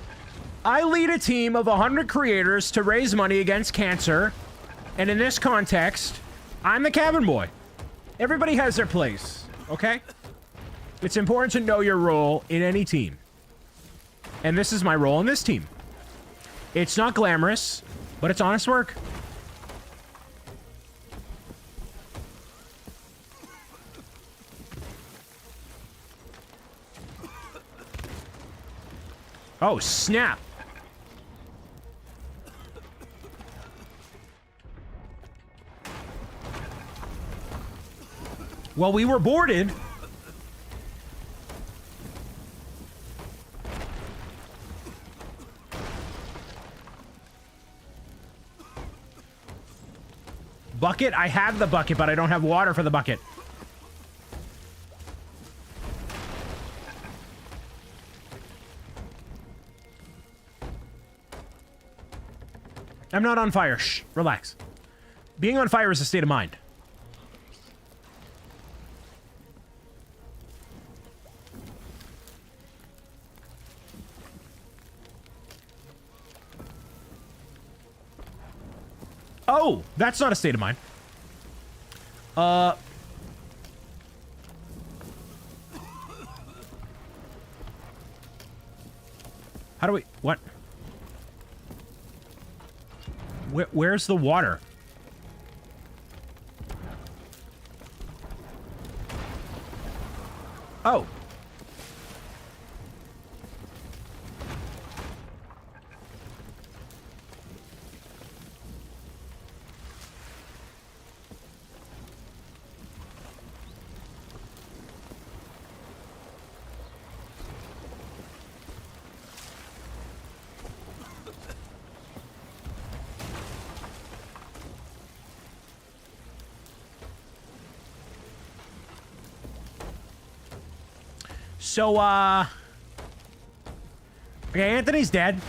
I lead a team of 100 creators to raise money against cancer. And in this context, I'm the cabin boy. Everybody has their place, okay? It's important to know your role in any team. And this is my role in this team. It's not glamorous, but it's honest work. Oh, snap. Well, we were boarded. bucket? I have the bucket, but I don't have water for the bucket. I'm not on fire. Shh, relax. Being on fire is a state of mind. Oh, that's not a state of mind. How do we... What? Where's the water? Oh. So, okay, Anthony's dead.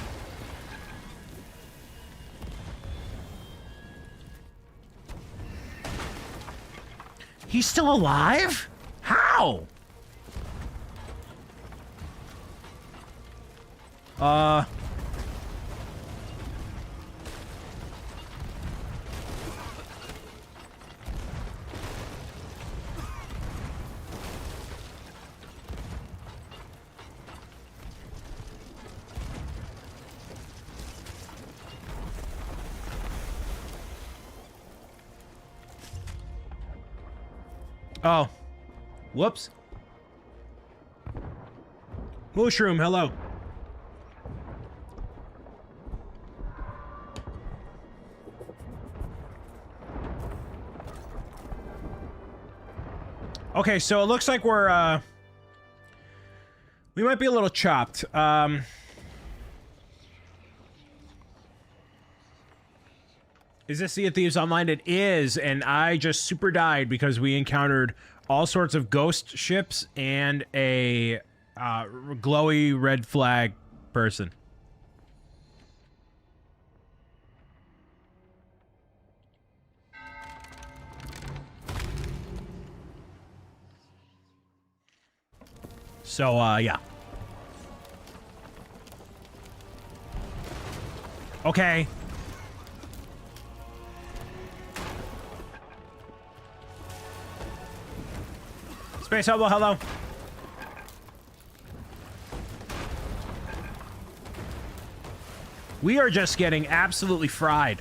He's still alive? How? Oh. Whoops. Mushroom, hello. Okay, so it looks like we're, we might be a little chopped. Is this Sea of Thieves Online? It is, and I just super died because we encountered all sorts of ghost ships and a glowy red flag person. So, yeah. Okay. Space Hobo, hello. We are just getting absolutely fried.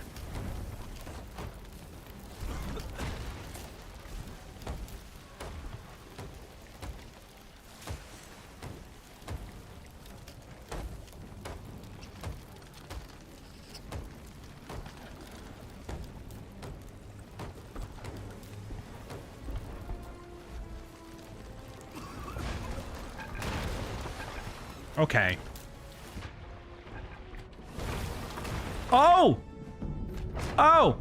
Okay. Oh! Oh!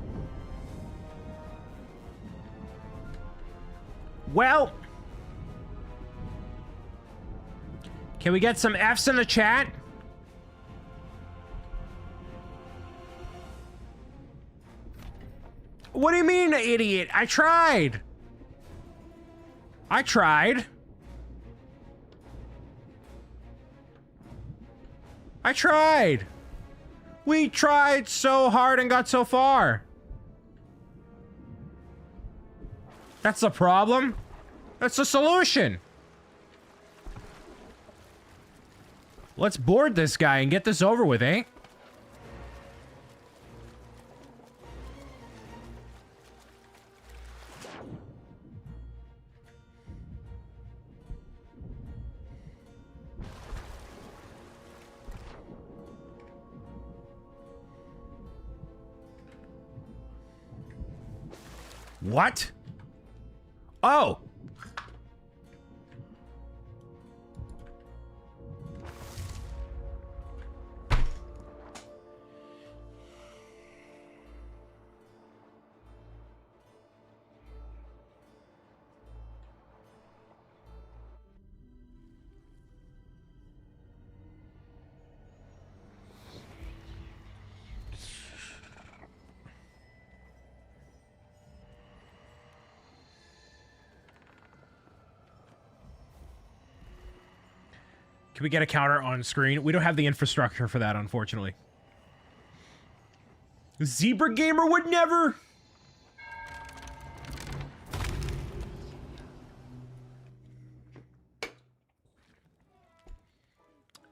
Well... Can we get some Fs in the chat? What do you mean, idiot? I tried! I tried. I tried. We tried so hard and got so far. That's the problem. That's the solution. Let's board this guy and get this over with, eh? What? Oh! Can we get a counter on screen? We don't have the infrastructure for that, unfortunately. Zebra Gamer would never.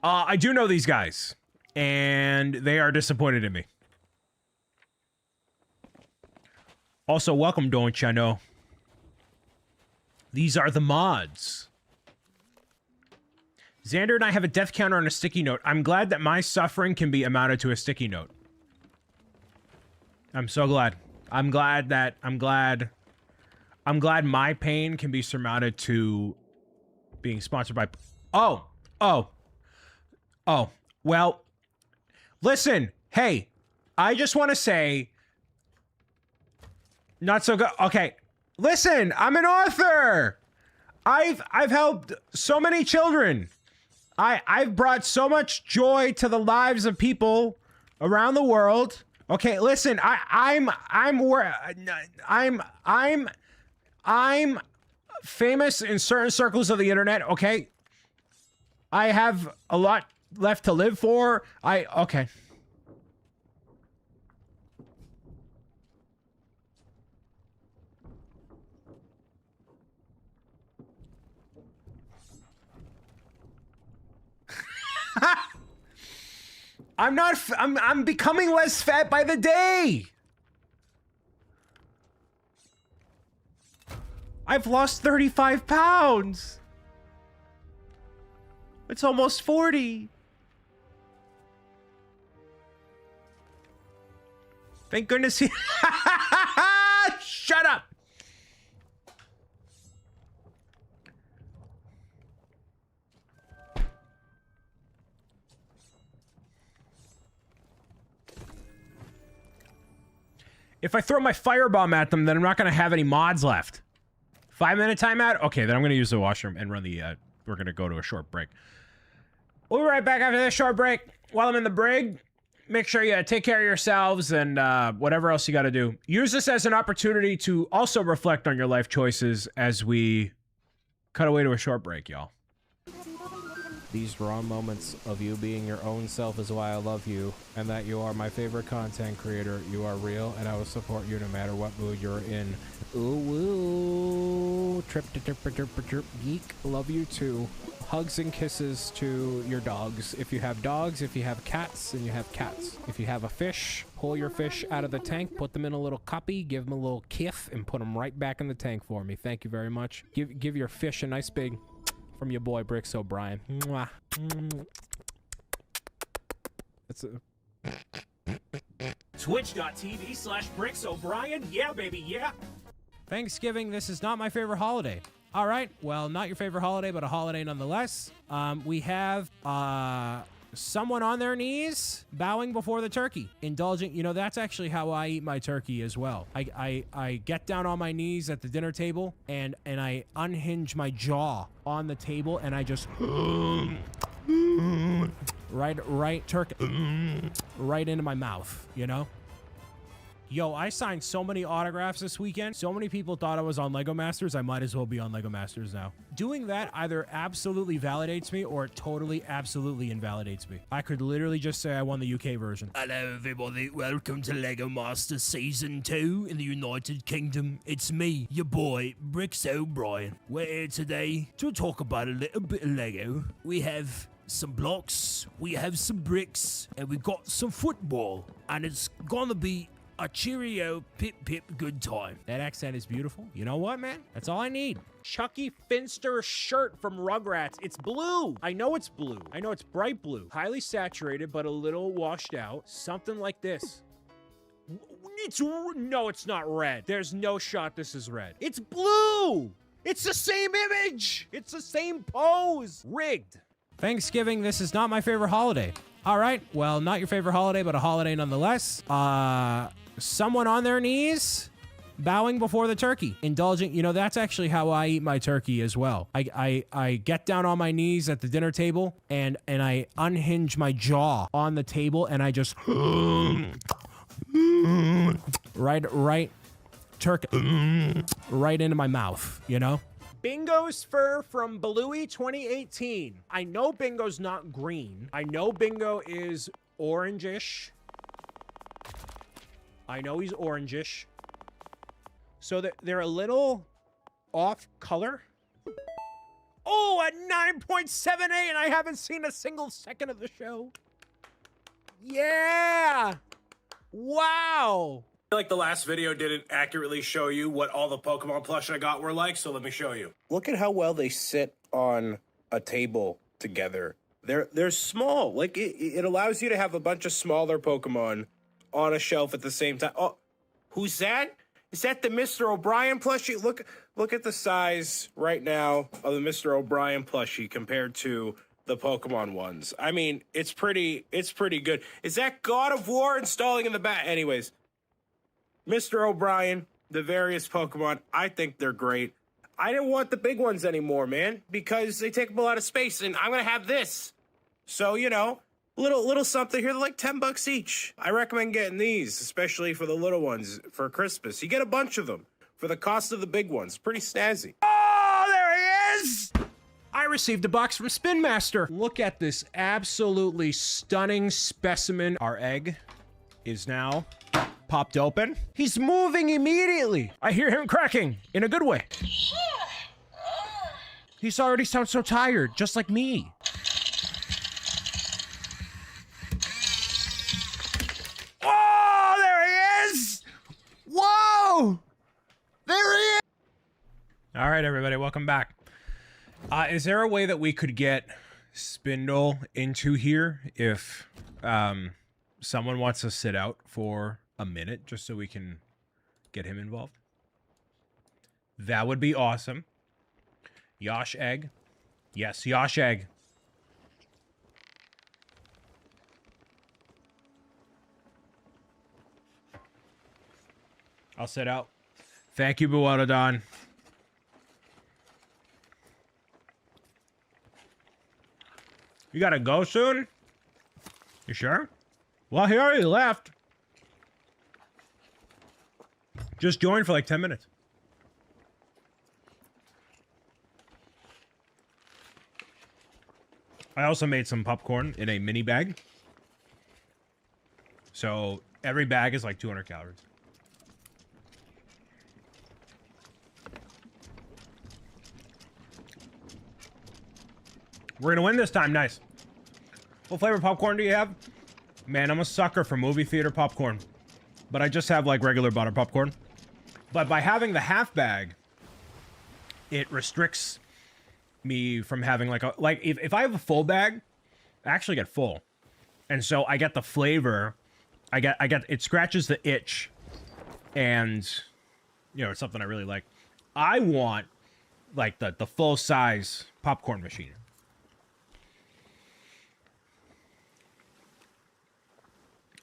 I do know these guys, and they are disappointed in me. Also, welcome, don't ya know? These are the mods. Xander and I have a death counter on a sticky note. I'm glad that my suffering can be amounted to a sticky note. I'm so glad. I'm glad my pain can be surmounted to being sponsored by... Oh. Well, listen. Hey, I just want to say... Not so good. Okay. Listen, I'm an author. I've helped so many children. I've brought so much joy to the lives of people around the world. Okay, listen, I'm famous in certain circles of the internet, okay? I have a lot left to live for. Okay. I'm becoming less fat by the day. I've lost 35 pounds. It's almost 40. Thank goodness he... Shut up. If I throw my firebomb at them, then I'm not going to have any mods left. 5-minute timeout? Okay, then I'm going to use the washroom and run the... we're going to go to a short break. We'll be right back after this short break. While I'm in the brig, make sure you take care of yourselves and whatever else you got to do. Use this as an opportunity to also reflect on your life choices as we cut away to a short break, y'all. These raw moments of you being your own self is why I love you, and that you are my favorite content creator. You are real, and I will support you no matter what mood you're in. Ooh, woo. Trip, geek. Love you too. Hugs and kisses to your dogs. If you have dogs, if you have cats, and you have cats. If you have a fish, pull your fish out of the tank, put them in a little cuppy, give them a little kiss, and put them right back in the tank for me. Thank you very much. Give your fish a nice big... From your boy, Bricks O'Brien. Mwah. That's a... Twitch.tv/Bricks O'Brien. Yeah, baby, yeah. Thanksgiving, this is not my favorite holiday. All right, well, not your favorite holiday, but a holiday nonetheless. We have someone on their knees bowing before the turkey, indulging. You know, that's actually how I eat my turkey as well. I get down on my knees at the dinner table and I unhinge my jaw on the table and I just right turkey right into my mouth, you know? Yo, I signed so many autographs this weekend. So many people thought I was on Lego Masters. I might as well be on Lego Masters now. Doing that either absolutely validates me or it totally, absolutely invalidates me. I could literally just say I won the UK version. Hello everybody, welcome to Lego Masters Season 2 in the United Kingdom. It's me, your boy, Bricks O'Brien. We're here today to talk about a little bit of Lego. We have some blocks, we have some bricks, and we got some football. And it's gonna be a cheerio, pip pip, good time. That accent is beautiful. You know what, man? That's all I need. Chucky Finster shirt from Rugrats. It's blue. I know it's blue. I know it's bright blue. Highly saturated, but a little washed out. Something like this. No, it's not red. There's no shot this is red. It's blue. It's the same image. It's the same pose. Rigged. Thanksgiving, this is not my favorite holiday. All right, well, not your favorite holiday, but a holiday nonetheless. Someone on their knees bowing before the turkey, indulging. You know, that's actually how I eat my turkey as well. I get down on my knees at the dinner table and I unhinge my jaw on the table and I just right turkey right into my mouth, you know? Bingo's fur from Bluey 2018. I know Bingo's not green. I know Bingo is orangish. I know he's orangish. So they're a little off color. Oh, at 9.78, and I haven't seen a single second of the show. Yeah! Wow! I feel like the last video didn't accurately show you what all the Pokemon plush I got were like, so let me show you. Look at how well they sit on a table together. They're small. Like, it allows you to have a bunch of smaller Pokemon on a shelf at the same time. Oh, who's that? Is that the Mr. O'Brien plushie? Look at the size right now of the Mr. O'Brien plushie compared to the Pokemon ones. I mean, it's pretty good. Is that God of War installing in the back? Anyways, Mr. O'Brien, the various Pokemon, I think they're great. I didn't want the big ones anymore, man, because they take up a lot of space, and I'm gonna have this. So, you know, little something here. They're like $10 each. I recommend getting these, especially for the little ones for Christmas. You get a bunch of them for the cost of the big ones. Pretty snazzy. Oh, there he is! I received a box from Spin Master. Look at this absolutely stunning specimen. Our egg is now popped open. He's moving immediately. I hear him cracking in a good way. He already sounds so tired, just like me. Oh, there he is! Whoa! There he is! All right, everybody, welcome back. Is there a way that we could get Spindle into here if someone wants to sit out for a minute just so we can get him involved? That would be awesome. Yosh Egg. Yes, Yosh Egg. I'll sit out. Thank you, Buwadadon. You gotta go soon? You sure? Well, he already left. Just joined for like 10 minutes. I also made some popcorn in a mini bag. So every bag is like 200 calories. We're gonna win this time. Nice. What flavor popcorn do you have? Man, I'm a sucker for movie theater popcorn. But I just have like regular butter popcorn. But by having the half bag, it restricts me from having like a... Like, if I have a full bag, I actually get full. And so I get the flavor. I get it scratches the itch. And, you know, it's something I really like. I want, like, the full-size popcorn machine.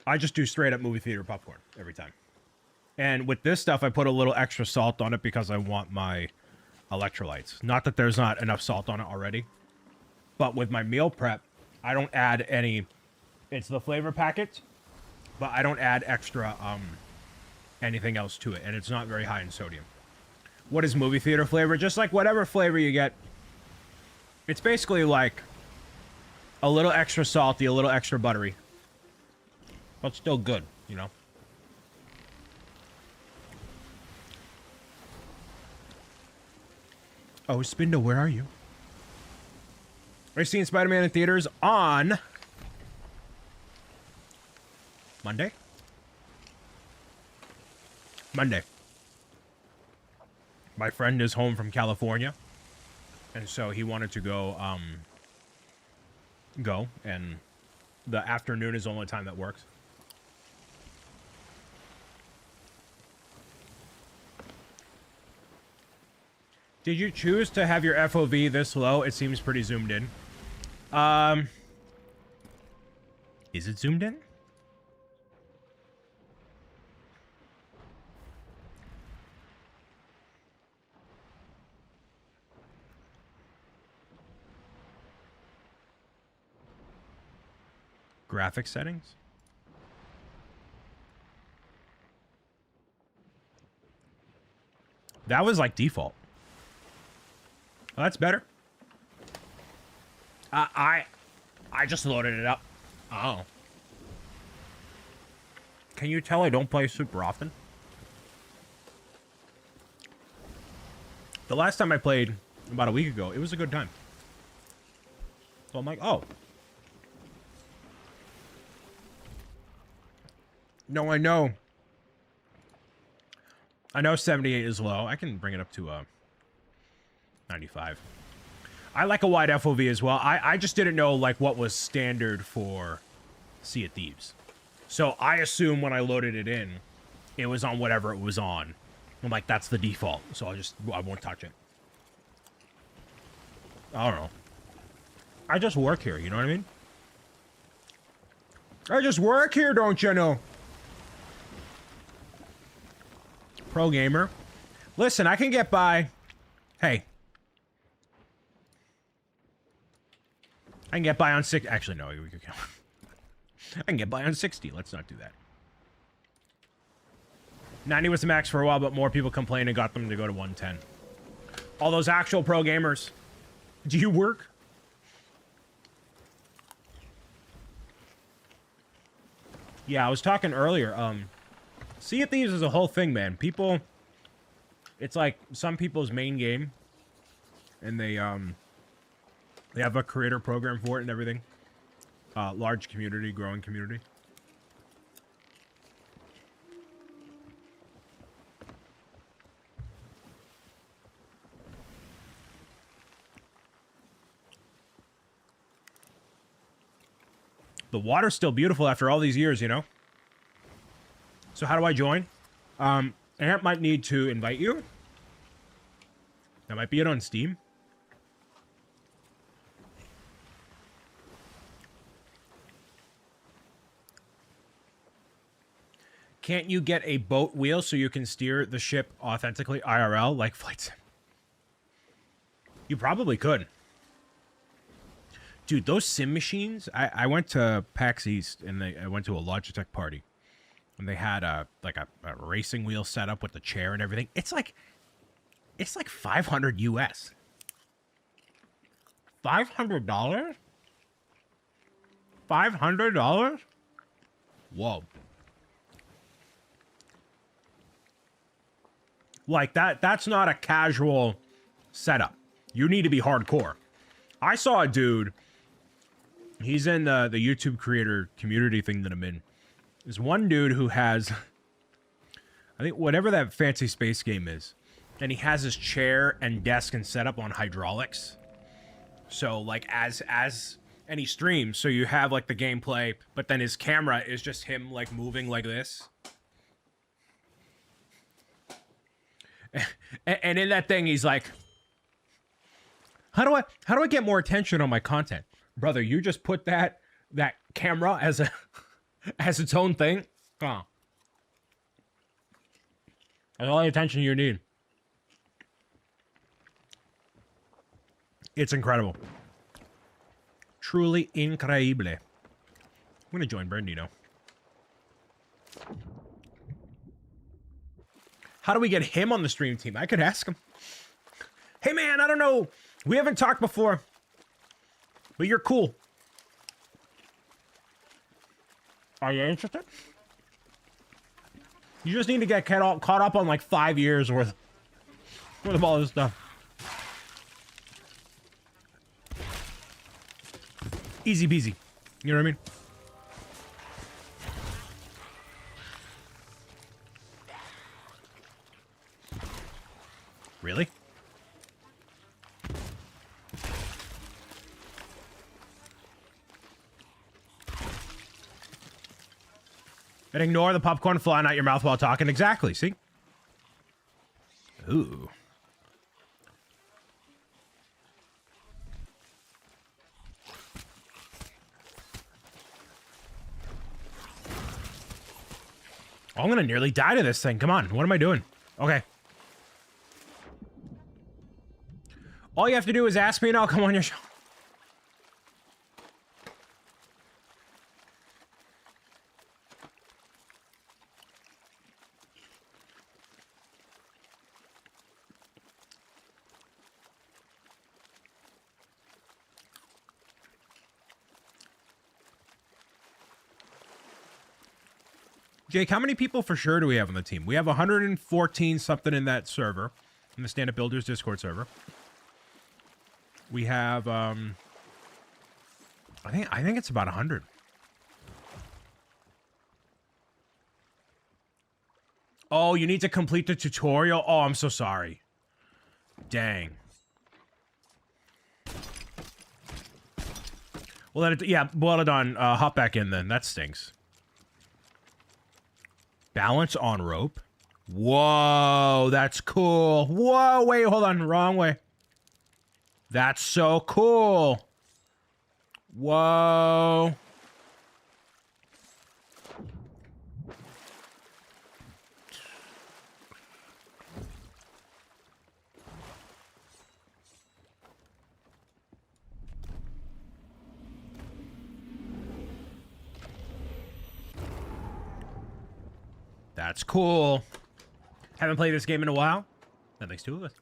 I just do straight up movie theater popcorn every time. And with this stuff, I put a little extra salt on it because I want my electrolytes. Not that there's not enough salt on it already. But with my meal prep, I don't add any... It's the flavor packet, but I don't add extra anything else to it. And it's not very high in sodium. What is movie theater flavor? Just like whatever flavor you get. It's basically like a little extra salty, a little extra buttery. But still good, you know? Oh, Spindle, where are you? Are you seeing Spider-Man in theaters on Monday? Monday. My friend is home from California. And so he wanted to go, and the afternoon is the only time that works. Did you choose to have your FOV this low? It seems pretty zoomed in. Is it zoomed in? Graphic settings? That was like default. Oh, that's better. I just loaded it up. Oh. Can you tell I don't play super often? The last time I played, about a week ago, it was a good time. So I'm like, oh. No, I know. I know 78 is low. I can bring it up to 95. I like a wide FOV as well. I just didn't know like what was standard for Sea of Thieves. So I assume when I loaded it in, it was on whatever it was on. I'm like, that's the default. So I won't touch it. I don't know. I just work here, you know what I mean? I just work here, don't you know? Pro gamer. Listen, I can get by. Hey. I can get by on 6. Actually, no. We could. I can get by on 60. Let's not do that. 90 was the max for a while, but more people complained and got them to go to 110. All those actual pro gamers. Do you work? Yeah, I was talking earlier. Sea of Thieves is a whole thing, man. People, it's like some people's main game, and they have a creator program for it and everything. Large community, growing community. The water's still beautiful after all these years, you know? So how do I join? Ant might need to invite you. That might be it on Steam. Can't you get a boat wheel so you can steer the ship authentically IRL like flights? You probably could. Dude, those sim machines, I went to PAX East and I went to a Logitech party. And they had a racing wheel set up with the chair and everything. It's like 500 US. $500? $500? Whoa. Like that's not a casual setup. You need to be hardcore. I saw a dude, he's in the YouTube creator community thing that I'm in. There's one dude who has, I think whatever that fancy space game is, and he has his chair and desk and setup on hydraulics. So like as and he streams, so you have like the gameplay, but then his camera is just him like moving like this. And in that thing, he's like, how do I get more attention on my content? Brother, you just put that camera as its own thing. Oh. That's all the attention you need. It's incredible. Truly increíble. I'm gonna join Brandino. How do we get him on the stream team? I could ask him. Hey man, I don't know. We haven't talked before, but you're cool. Are you interested? You just need to get caught up on like 5 years worth of all this stuff. Easy peasy. You know what I mean? Really? And ignore the popcorn flying out your mouth while talking. Exactly, see? Ooh. Oh, I'm gonna nearly die to this thing. Come on, what am I doing? Okay. All you have to do is ask me and I'll come on your show. Jake, how many people for sure do we have on the team? We have 114 something in that server, in the Stand Up Builders Discord server. We have, I think it's about 100. Oh, you need to complete the tutorial? Oh, I'm so sorry. Dang. Well, yeah, well done. Hop back in then. That stinks. Balance on rope. Whoa, that's cool. Whoa, wait, hold on. Wrong way. That's so cool. Whoa. That's cool. Haven't played this game in a while. That makes two of us.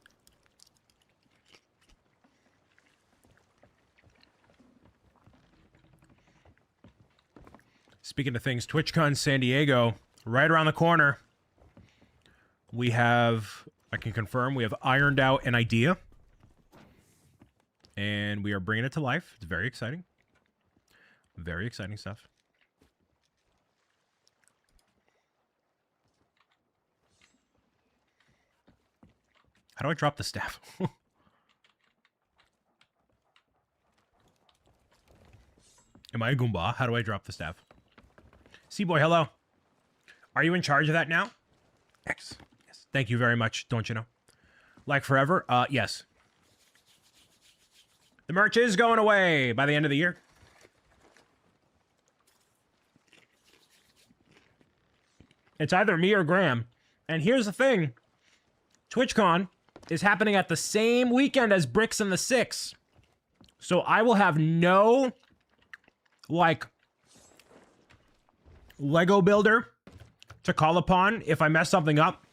Speaking of things, TwitchCon San Diego, right around the corner. We have, I can confirm, we have ironed out an idea. And we are bringing it to life. It's very exciting. Very exciting stuff. How do I drop the staff? Am I a Goomba? How do I drop the staff? Seaboy, hello. Are you in charge of that now? Yes. Yes. Thank you very much, don't you know? Like forever? Yes. The merch is going away by the end of the year. It's either me or Graham. And here's the thing. TwitchCon is happening at the same weekend as Bricks and the Six. So I will have no, like, Lego builder to call upon if I mess something up.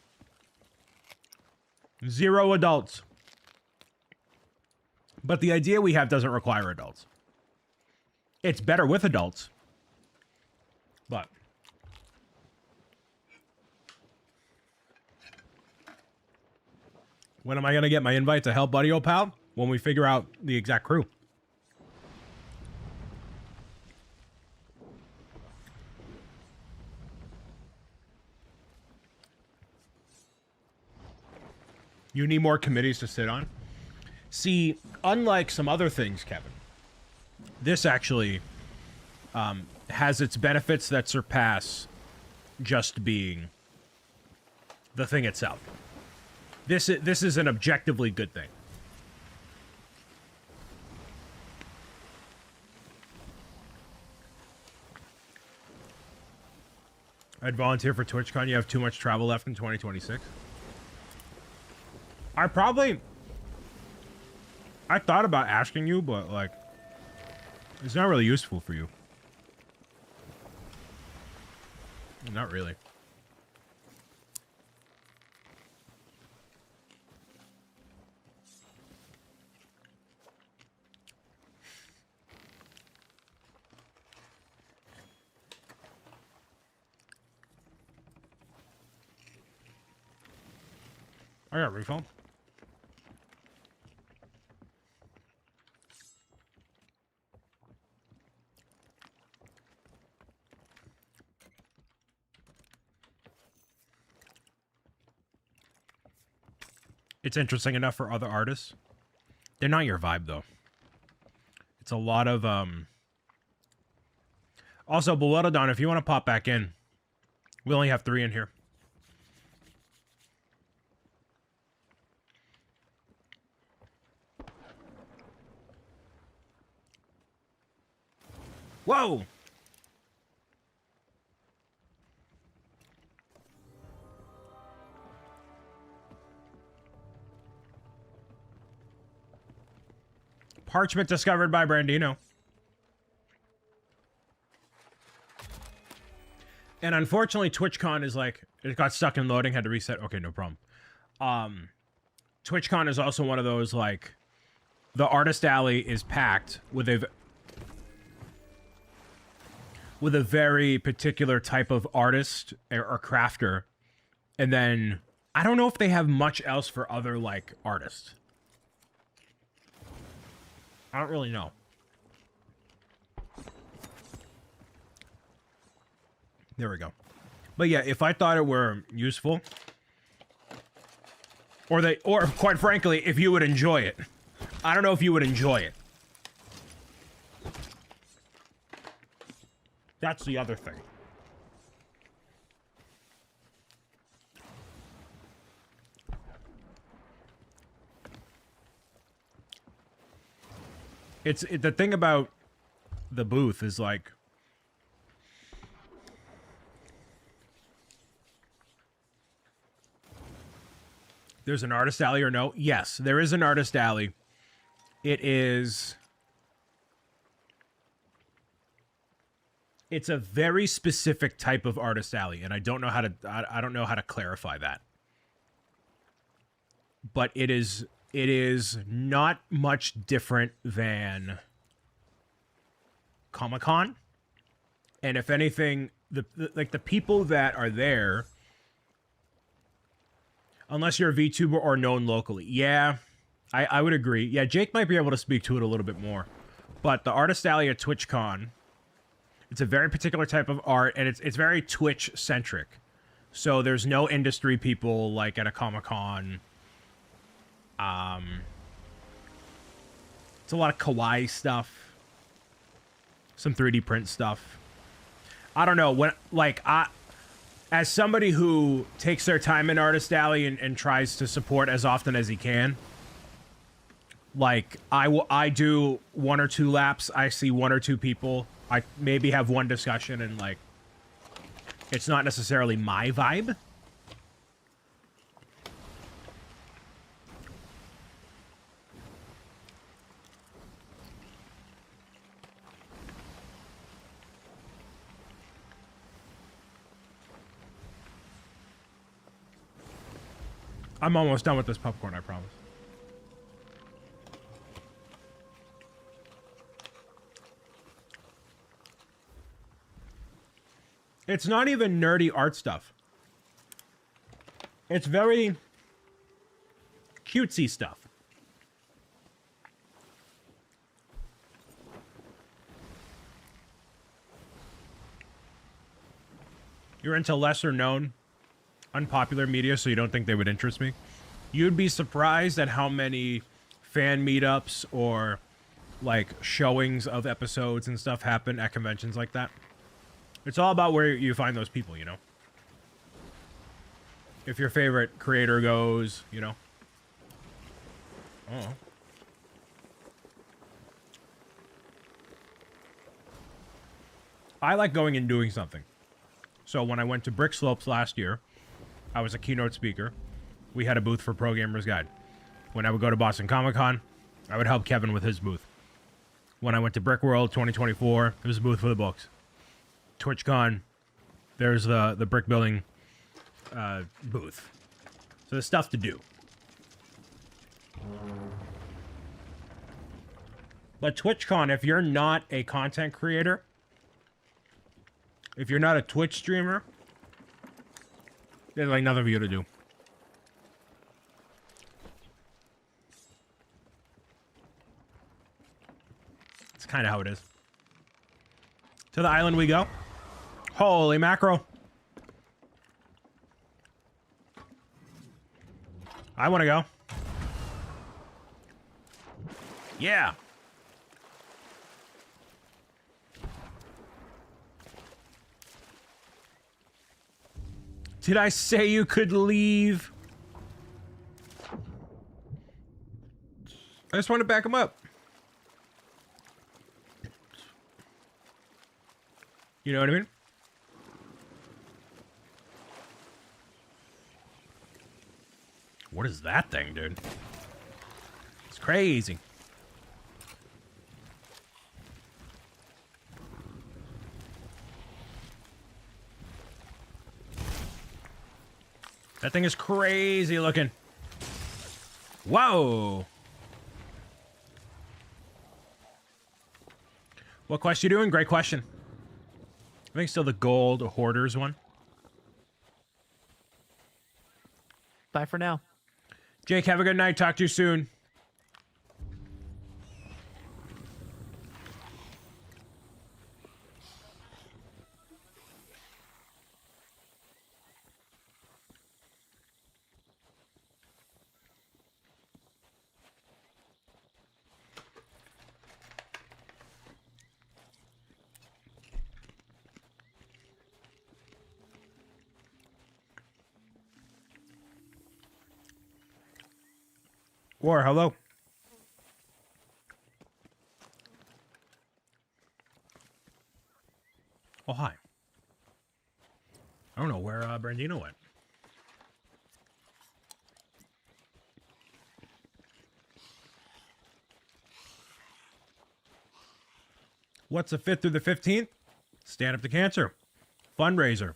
0 adults. But the idea we have doesn't require adults. It's better with adults. But when am I going to get my invite to help Buddy Old Pal? When we figure out the exact crew. You need more committees to sit on. See, unlike some other things, Kevin, this actually has its benefits that surpass just being the thing itself. This is an objectively good thing. I'd volunteer for TwitchCon. You have too much travel left in 2026. I thought about asking you, but, like, it's not really useful for you. Not really. I got refill. It's interesting enough for other artists. They're not your vibe, though. It's a lot of, Also, Bewilderdon, if you want to pop back in, we only have 3 in here. Whoa! Parchment discovered by Brandino. And unfortunately, TwitchCon is like, it got stuck in loading, had to reset. Okay, no problem. TwitchCon is also one of those, like, the artist alley is packed with with a very particular type of artist or crafter. And then I don't know if they have much else for other like artists. I don't really know. There we go. But yeah, if I thought it were useful, or quite frankly, if you would enjoy it. I don't know if you would enjoy it. That's the other thing. The thing about the booth is like, there's an artist alley or no? Yes, there is an artist alley. It's a very specific type of artist alley, and I don't know how to clarify that. But it is not much different than Comic-Con. And if anything, the people that are there, unless you're a VTuber or known locally, yeah, I would agree. Yeah, Jake might be able to speak to it a little bit more. But the artist alley at TwitchCon, it's a very particular type of art, and it's very Twitch-centric. So there's no industry people like at a Comic-Con. It's a lot of kawaii stuff. Some 3D print stuff. I don't know. As somebody who takes their time in Artist Alley and tries to support as often as he can, like, I do 1 or 2 laps, I see 1 or 2 people, I maybe have 1 discussion, and, like, it's not necessarily my vibe. I'm almost done with this popcorn, I promise. It's not even nerdy art stuff. It's very cutesy stuff. You're into lesser known, unpopular media, so you don't think they would interest me? You'd be surprised at how many fan meetups or like showings of episodes and stuff happen at conventions like that. It's all about where you find those people, you know? If your favorite creator goes, you know? Oh. I like going and doing something. So when I went to Brick Slopes last year, I was a keynote speaker. We had a booth for Pro Gamers Guide. When I would go to Boston Comic Con, I would help Kevin with his booth. When I went to Brick World 2024, there was a booth for the books. TwitchCon, there's the brick building booth. So there's stuff to do. But TwitchCon, if you're not a content creator, if you're not a Twitch streamer, there's like nothing for you to do. It's kind of how it is. To the island we go. Holy mackerel. I want to go. Yeah. Did I say you could leave? I just want to back him up. You know what I mean? What is that thing, dude? It's crazy. That thing is crazy looking. Whoa. What quest you doing? Great question. think still the gold hoarders one. Bye for now. Jake, have a good night. Talk to you soon. War, hello. Oh, hi. I don't know where Brandino went. What's the 5th through the 15th? Stand Up to Cancer fundraiser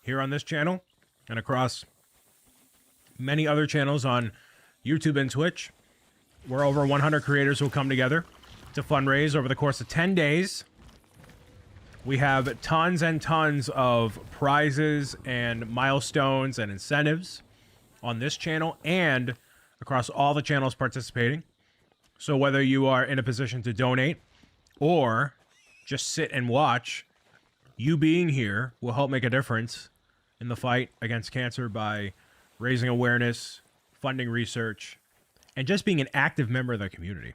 here on this channel and across many other channels on YouTube and Twitch, where over 100 creators will come together to fundraise over the course of 10 days. We have tons and tons of prizes and milestones and incentives on this channel and across all the channels participating. So whether you are in a position to donate or just sit and watch, you being here will help make a difference in the fight against cancer by raising awareness, funding research, and just being an active member of the community.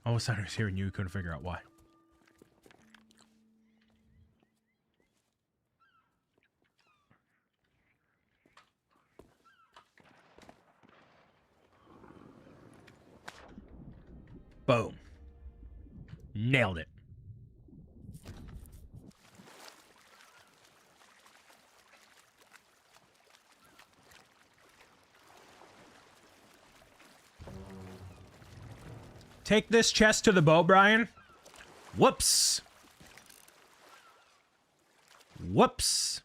All of a sudden I was hearing you, couldn't figure out why. Boom. Nailed it. Take this chest to the boat, Brian. Whoops. Whoops.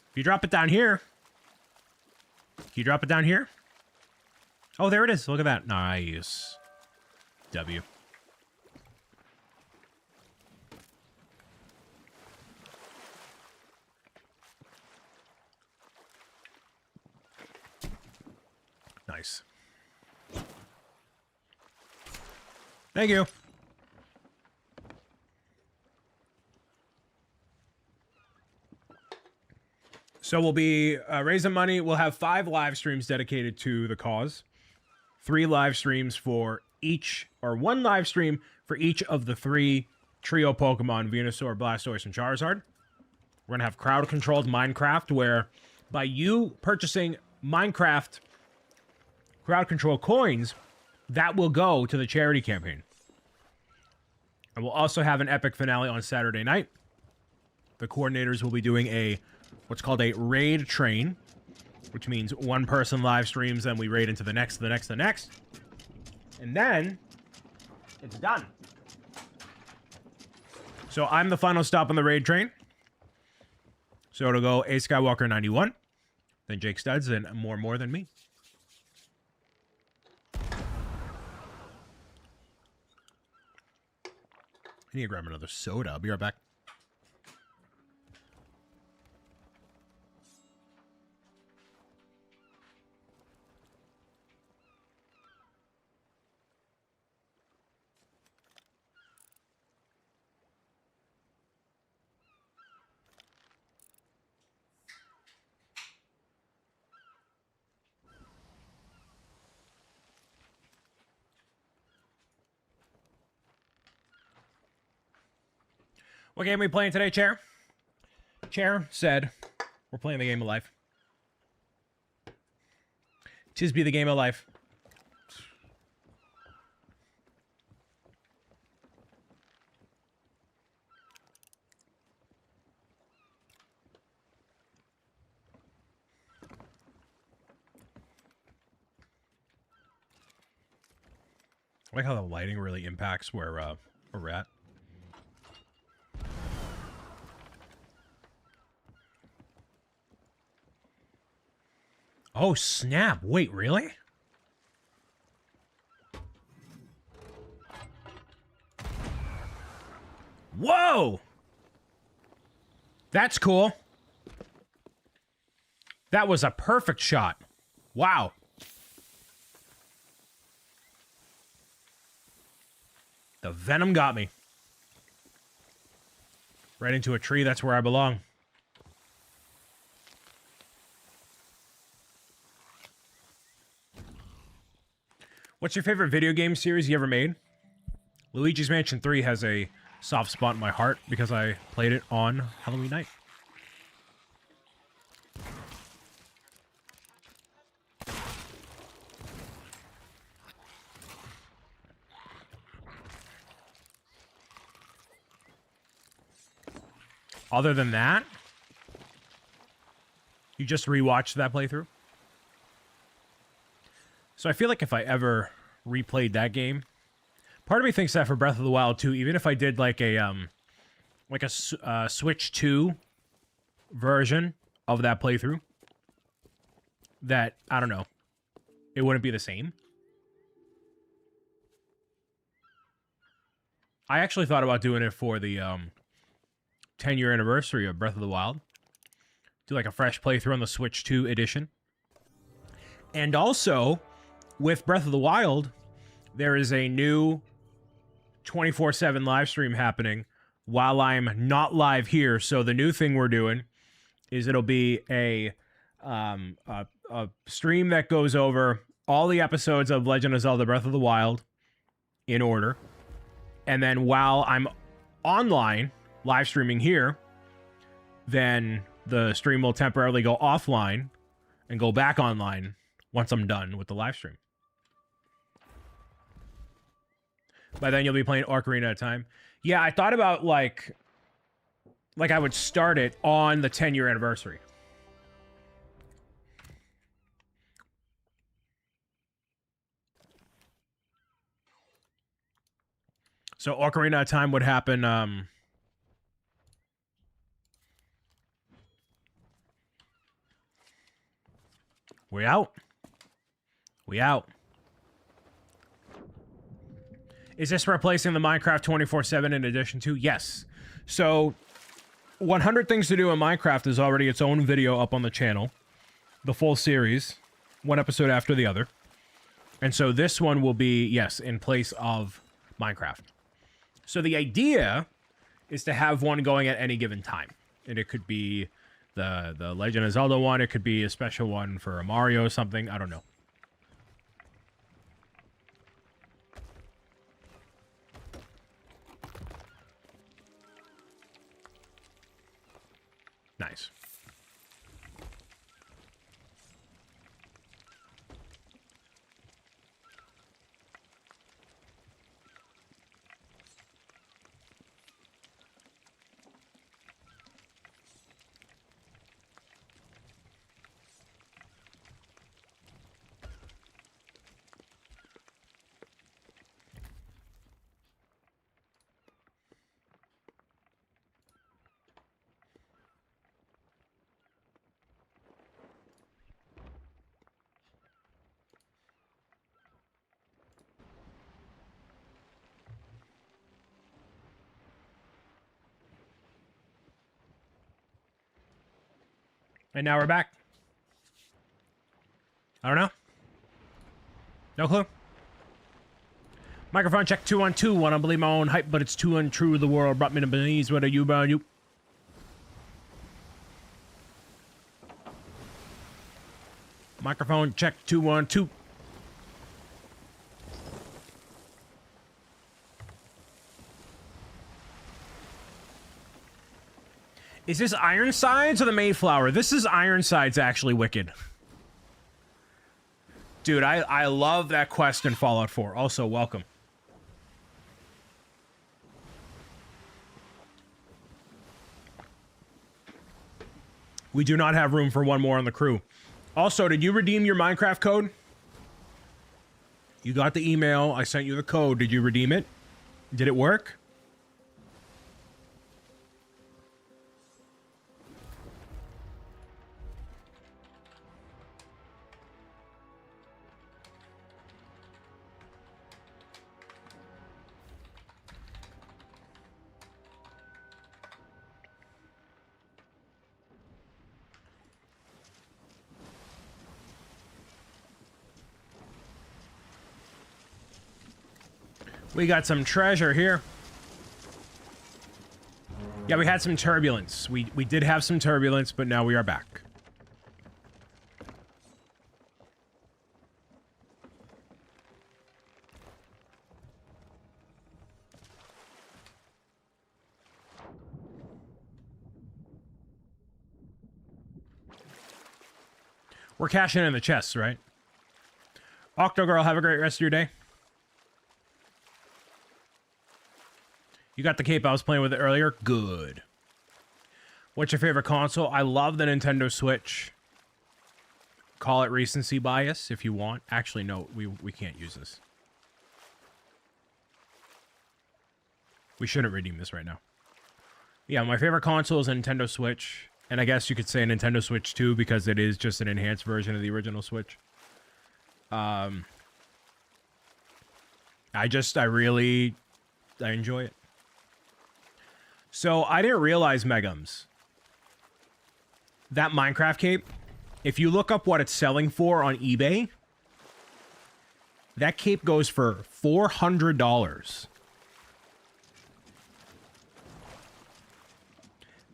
If you drop it down here. Can you drop it down here? Oh, there it is. Look at that. Nice. W. Nice. Thank you. So we'll be raising money. We'll have 5 live streams dedicated to the cause. 3 live streams for each, or 1 live stream for each of the 3 trio Pokemon, Venusaur, Blastoise, and Charizard. We're going to have crowd-controlled Minecraft, where by you purchasing Minecraft crowd-control coins, that will go to the charity campaign. And we'll also have an epic finale on Saturday night. The coordinators will be doing a what's called a raid train, which means 1 person live streams, then we raid into the next, the next, the next. And then it's done. So I'm the final stop on the raid train. So it'll go A Skywalker 91, then Jake Studs, and more than me. I need to grab another soda. I'll be right back. What game are we playing today, Chair? Chair said, we're playing the game of life. Tis be the game of life. I like how the lighting really impacts where we're at. Oh, snap. Wait, really? Whoa! That's cool. That was a perfect shot. Wow. The venom got me. Right into a tree, that's where I belong. What's your favorite video game series you ever made? Luigi's Mansion 3 has a soft spot in my heart because I played it on Halloween night. Other than that, you just rewatched that playthrough? So I feel like if I ever replayed that game, part of me thinks that for Breath of the Wild 2, even if I did like a Switch 2 version of that playthrough, that, I don't know, it wouldn't be the same. I actually thought about doing it for the 10-year anniversary of Breath of the Wild. Do like a fresh playthrough on the Switch 2 edition. And also, with Breath of the Wild, there is a new 24/7 live stream happening while I'm not live here. So the new thing we're doing is it'll be a stream that goes over all the episodes of Legend of Zelda Breath of the Wild in order. And then while I'm online, live streaming here, then the stream will temporarily go offline and go back online once I'm done with the live stream. By then you'll be playing Ocarina at a time. Yeah, I thought about like I would start it on the 10-year anniversary. So Ocarina of Time would happen we out. We out. Is this replacing the Minecraft 24/7 in addition to? Yes. So 100 Things to Do in Minecraft is already its own video up on the channel. The full series, one episode after the other. And so this one will be, yes, in place of Minecraft. So the idea is to have one going at any given time. And it could be the Legend of Zelda one. It could be a special one for a Mario or something. I don't know. Nice. And now we're back. I don't know. No clue. Microphone check 212. I don't believe my own hype, but it's too untrue. The world brought me to my knees. What are you about you? Microphone check 212. Is this Ironsides or the Mayflower? This is Ironsides, actually, Wicked. Dude, I love that quest in Fallout 4. Also, welcome. We do not have room for one more on the crew. Also, did you redeem your Minecraft code? You got the email. I sent you the code. Did you redeem it? Did it work? We got some treasure here. Yeah, we had some turbulence. We did have some turbulence, but now we are back. We're cashing in the chests, right? Octogirl, have a great rest of your day. You got the cape. I was playing with it earlier. Good. What's your favorite console? I love the Nintendo Switch. Call it recency bias if you want. Actually, no, we can't use this. We shouldn't redeem this right now. Yeah, my favorite console is a Nintendo Switch. And I guess you could say Nintendo Switch 2 because it is just an enhanced version of the original Switch. I enjoy it. So I didn't realize, Megums, that Minecraft cape, if you look up what it's selling for on eBay, that cape goes for $400.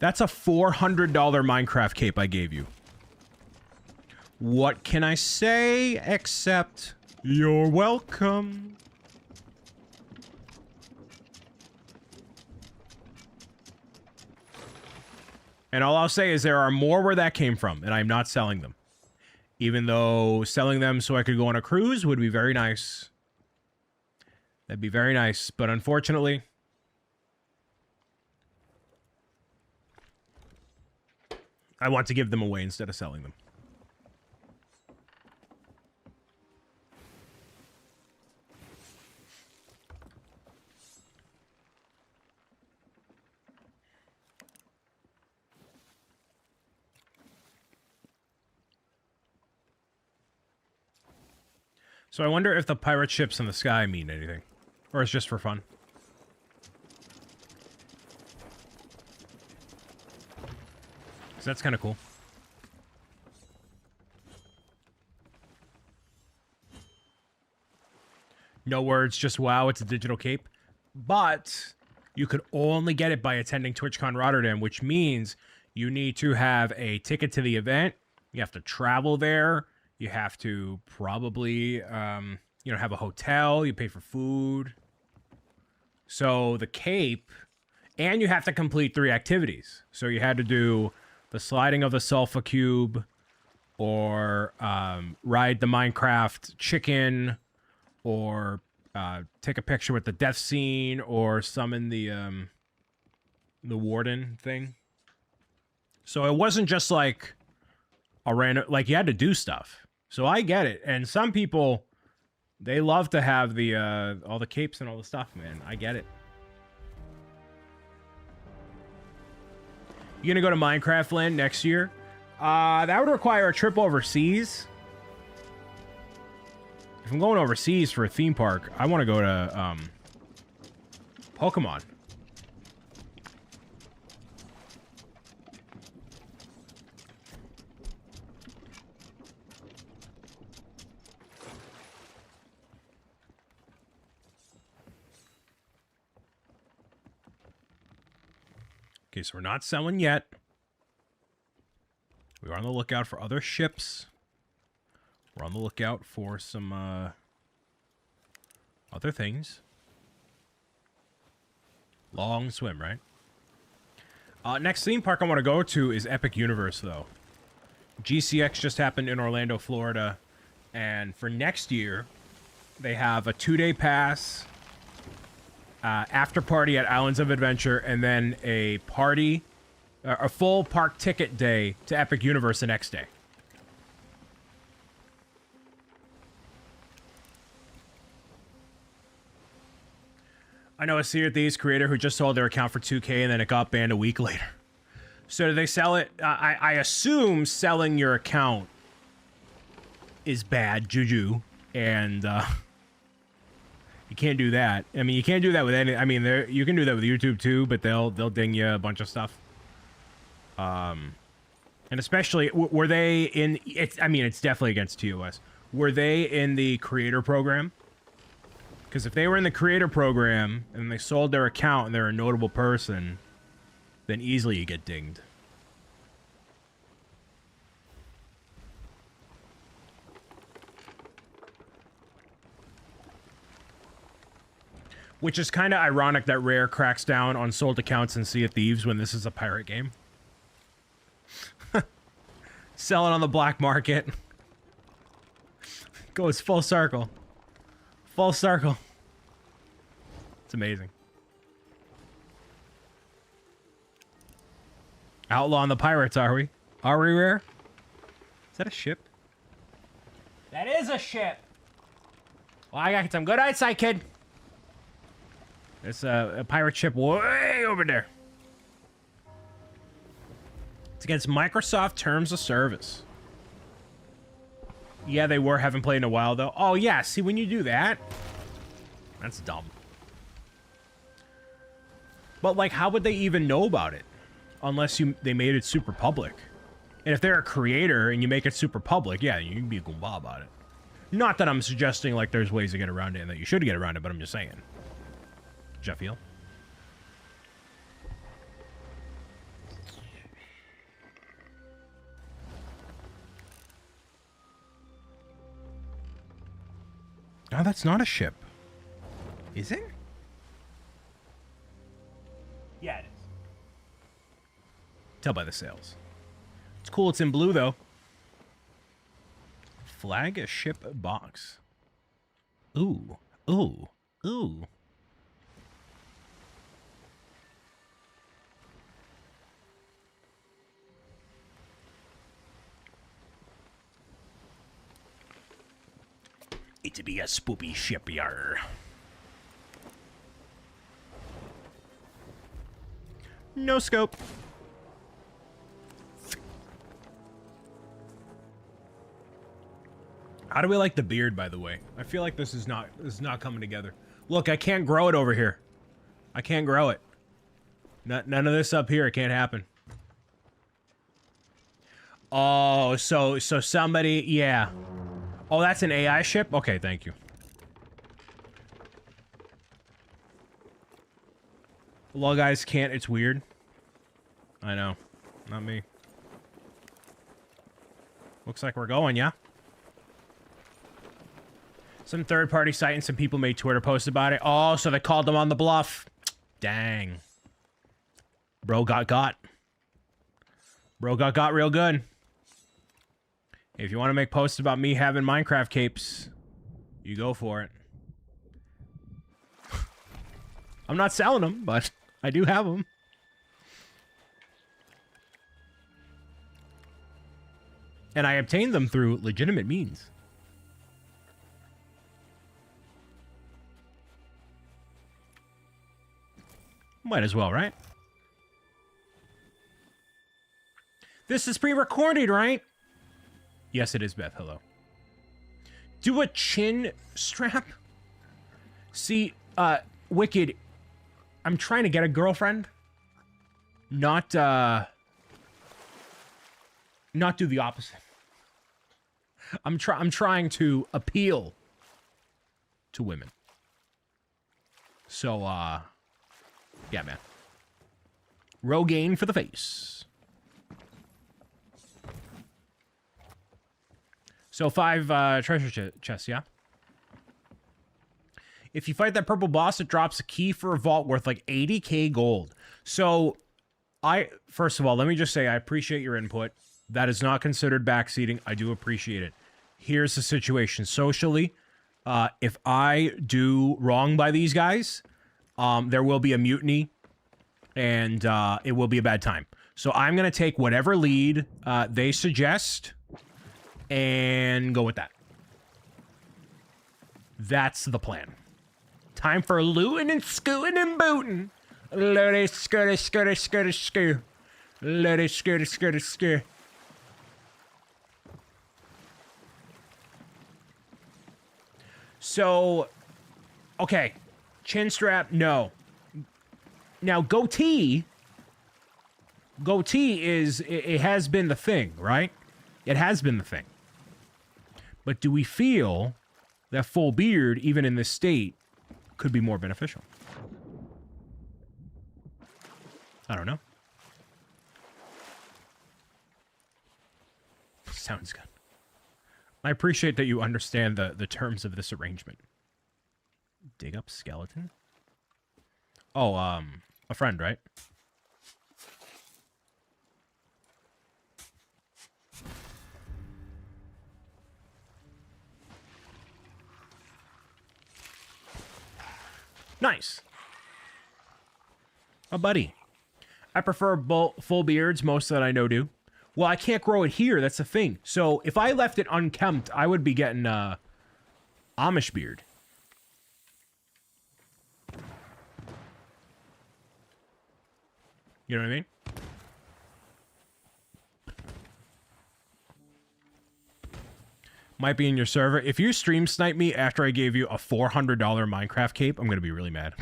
That's a $400 Minecraft cape I gave you. What can I say except you're welcome? And all I'll say is there are more where that came from, and I'm not selling them. Even though selling them so I could go on a cruise would be very nice. That'd be very nice, but unfortunately, I want to give them away instead of selling them. So I wonder if the pirate ships in the sky mean anything. Or it's just for fun. So that's kind of cool. No words, just wow, it's a digital cape. But you could only get it by attending TwitchCon Rotterdam, which means you need to have a ticket to the event. You have to travel there. You have to probably, have a hotel. You pay for food. So the cape, and you have to complete 3 activities. So you had to do the sliding of the sulfur cube, or ride the Minecraft chicken, or take a picture with the death scene, or summon the warden thing. So it wasn't just like a random, like you had to do stuff. So I get it. And some people, they love to have the all the capes and all the stuff, man. I get it. You gonna go to Minecraft Land next year? That would require a trip overseas. If I'm going overseas for a theme park, I want to go to Pokemon. Okay, so we're not selling yet. We're on the lookout for other ships. We're on the lookout for some other things. Long swim, right? Next theme park I want to go to is Epic Universe, though. GCX just happened in Orlando, Florida. And for next year, they have a 2-day pass, after party at Islands of Adventure, and then a party, a full park ticket day to Epic Universe the next day. I know a Sea of Thieves creator who just sold their account for $2K and then it got banned a week later. So do they sell it? I assume selling your account is bad juju, and you can't do that. I mean, you can't do that with any. I mean, you can do that with YouTube too, but they'll ding you a bunch of stuff. And especially, were they in? It's. I mean, it's definitely against TOS. Were they in the creator program? Because if they were in the creator program and they sold their account and they're a notable person, then easily you get dinged. Which is kind of ironic that Rare cracks down on sold accounts in Sea of Thieves when this is a pirate game. Selling on the black market. Goes full circle. Full circle. It's amazing. Outlawing the pirates, are we? Are we, Rare? Is that a ship? That is a ship! Well, I got some good eyesight, kid. There's a pirate ship way over there. It's against Microsoft Terms of Service. Yeah, they were. Haven't played in a while, though. Oh, yeah. See, when you do that, that's dumb. But, like, how would they even know about it? Unless they made it super public. And if they're a creator and you make it super public, yeah, you can be a goomba about it. Not that I'm suggesting, like, there's ways to get around it and that you should get around it, but I'm just saying. Jeff feel? Oh, that's not a ship. Is it? Yeah, it is. Tell by the sails. It's cool it's in blue, though. Flag a ship box. Ooh. Ooh. Ooh. It'd be a spoopy ship, yar. No scope. How do we like the beard, by the way? I feel like this is not coming together. Look, I can't grow it over here. I can't grow it. None of this up here. It can't happen. Oh, so somebody, yeah. Oh, that's an AI ship? Okay, thank you. Well, guys, can't. It's weird. I know. Not me. Looks like we're going, yeah? Some third-party site and some people made Twitter posts about it. Oh, so they called them on the bluff. Dang. Bro got. Bro got real good. If you want to make posts about me having Minecraft capes, you go for it. I'm not selling them, but I do have them. And I obtained them through legitimate means. Might as well, right? This is pre-recorded, right? Yes, it is, Beth. Hello. Do a chin strap? See, Wicked, I'm trying to get a girlfriend. Not do the opposite. I'm trying to appeal to women. So, yeah, man. Rogaine for the face. So 5 treasure chests, yeah? If you fight that purple boss, it drops a key for a vault worth like 80k gold. So, first of all, let me just say I appreciate your input. That is not considered backseating. I do appreciate it. Here's the situation. Socially, if I do wrong by these guys, there will be a mutiny, and it will be a bad time. So I'm going to take whatever lead they suggest and go with that. That's the plan. Time for looting and scooting and booting. Loot scooty, scooty, scooty, scoo. Loot scooty, scooty, scoo. So, okay. Chin strap, no. Now, goatee is, it has been the thing, right? It has been the thing. But do we feel that full beard, even in this state, could be more beneficial. I don't know. Sounds good. I appreciate that you understand the terms of this arrangement. Dig up skeleton? Oh, a friend, right? Nice. A buddy. I prefer full beards. Most that I know do. Well, I can't grow it here. That's the thing. So if I left it unkempt, I would be getting Amish beard. You know what I mean? Might be in your server. If you stream snipe me after I gave you a $400 Minecraft cape, I'm going to be really mad.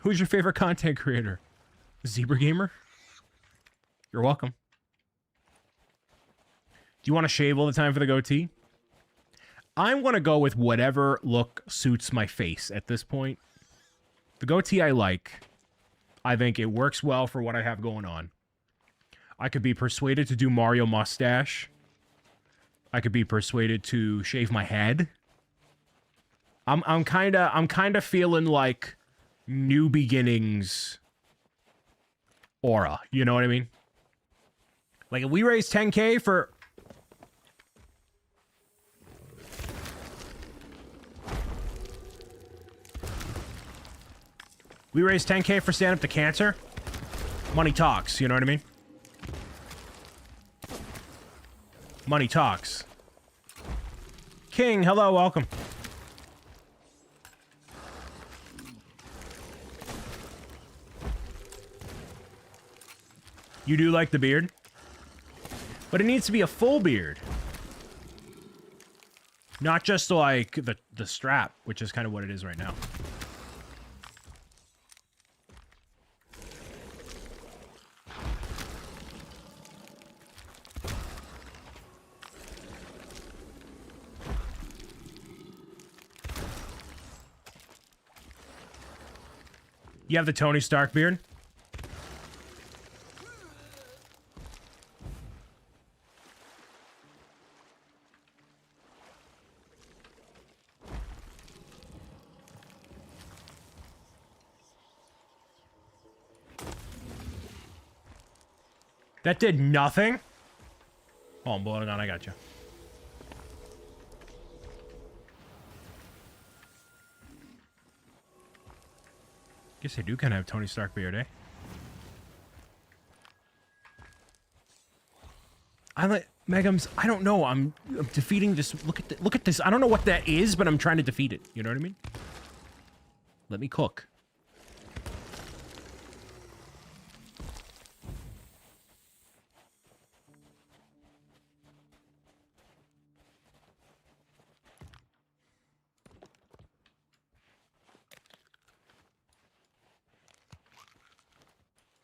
Who's your favorite content creator? Zebra Gamer? You're welcome. Do you want to shave all the time for the goatee? I'm going to go with whatever look suits my face at this point. The goatee I like. I think it works well for what I have going on. I could be persuaded to do Mario mustache. I could be persuaded to shave my head. I'm kind of feeling like New Beginnings aura. You know what I mean? Like if we raise 10K for... We raise 10K for stand up to cancer. Money talks, you know what I mean? Money talks. King, hello, welcome. You do like the beard? But it needs to be a full beard. Not just like the strap, which is kind of what it is right now. You have the Tony Stark beard? That did nothing? Oh, I'm blowing on. I got you. Guess I do kind of have Tony Stark beard, eh? I like Megums. I don't know. I'm defeating this. Look at this. I don't know what that is, but I'm trying to defeat it. You know what I mean? Let me cook.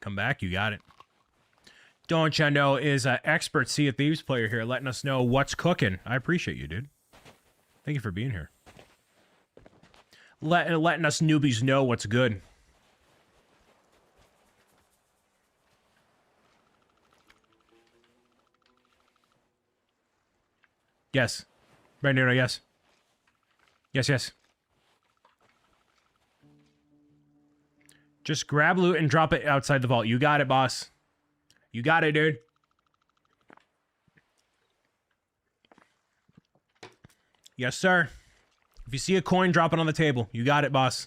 Come back, you got it. Don't ya know is an expert Sea of Thieves player here letting us know what's cooking. I appreciate you, dude. Thank you for being here. Letting us newbies know what's good. Yes. Brandon, yes. Yes, yes. Just grab loot and drop it outside the vault. You got it, boss. You got it, dude. Yes, sir. If you see a coin, drop it on the table. You got it, boss.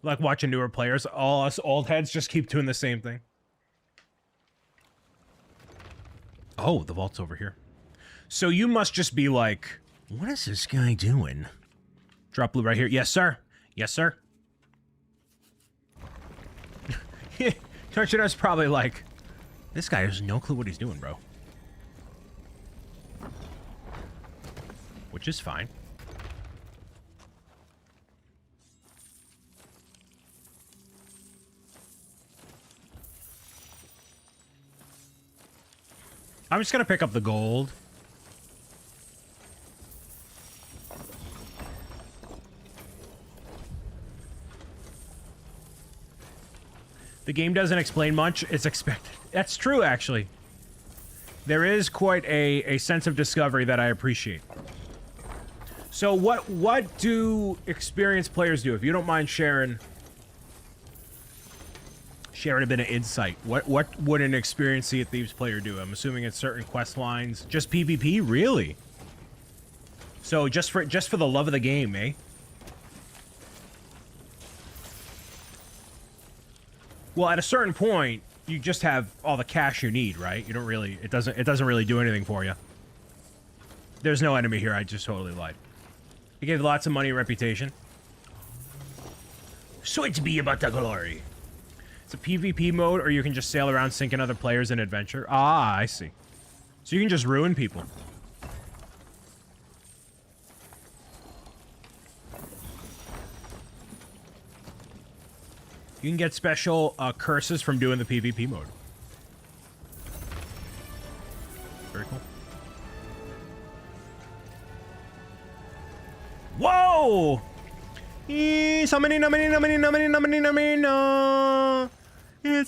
Like watching newer players. All us old heads just keep doing the same thing. Oh, the vault's over here. So you must just be like, what is this guy doing? Drop loot right here. Yes, sir. Yes, sir. Torchido's probably like, this guy has no clue what he's doing, bro. Which is fine. I'm just gonna pick up the gold. The game doesn't explain much. It's expected. That's true, actually. There is quite a sense of discovery that I appreciate. So what do experienced players do? If you don't mind sharing a bit of insight, what would an experienced Sea of Thieves player do? I'm assuming it's certain quest lines. Just PvP, really? So just for the love of the game, eh? Well, at a certain point, you just have all the cash you need, right? You don't really, it doesn't really do anything for you. There's no enemy here, I just totally lied. It gave lots of money and reputation. So it's be about the glory. It's a PvP mode, or you can just sail around sinking other players in adventure. Ah, I see. So you can just ruin people. You can get special curses from doing the PvP mode. Very cool. Whoa! It's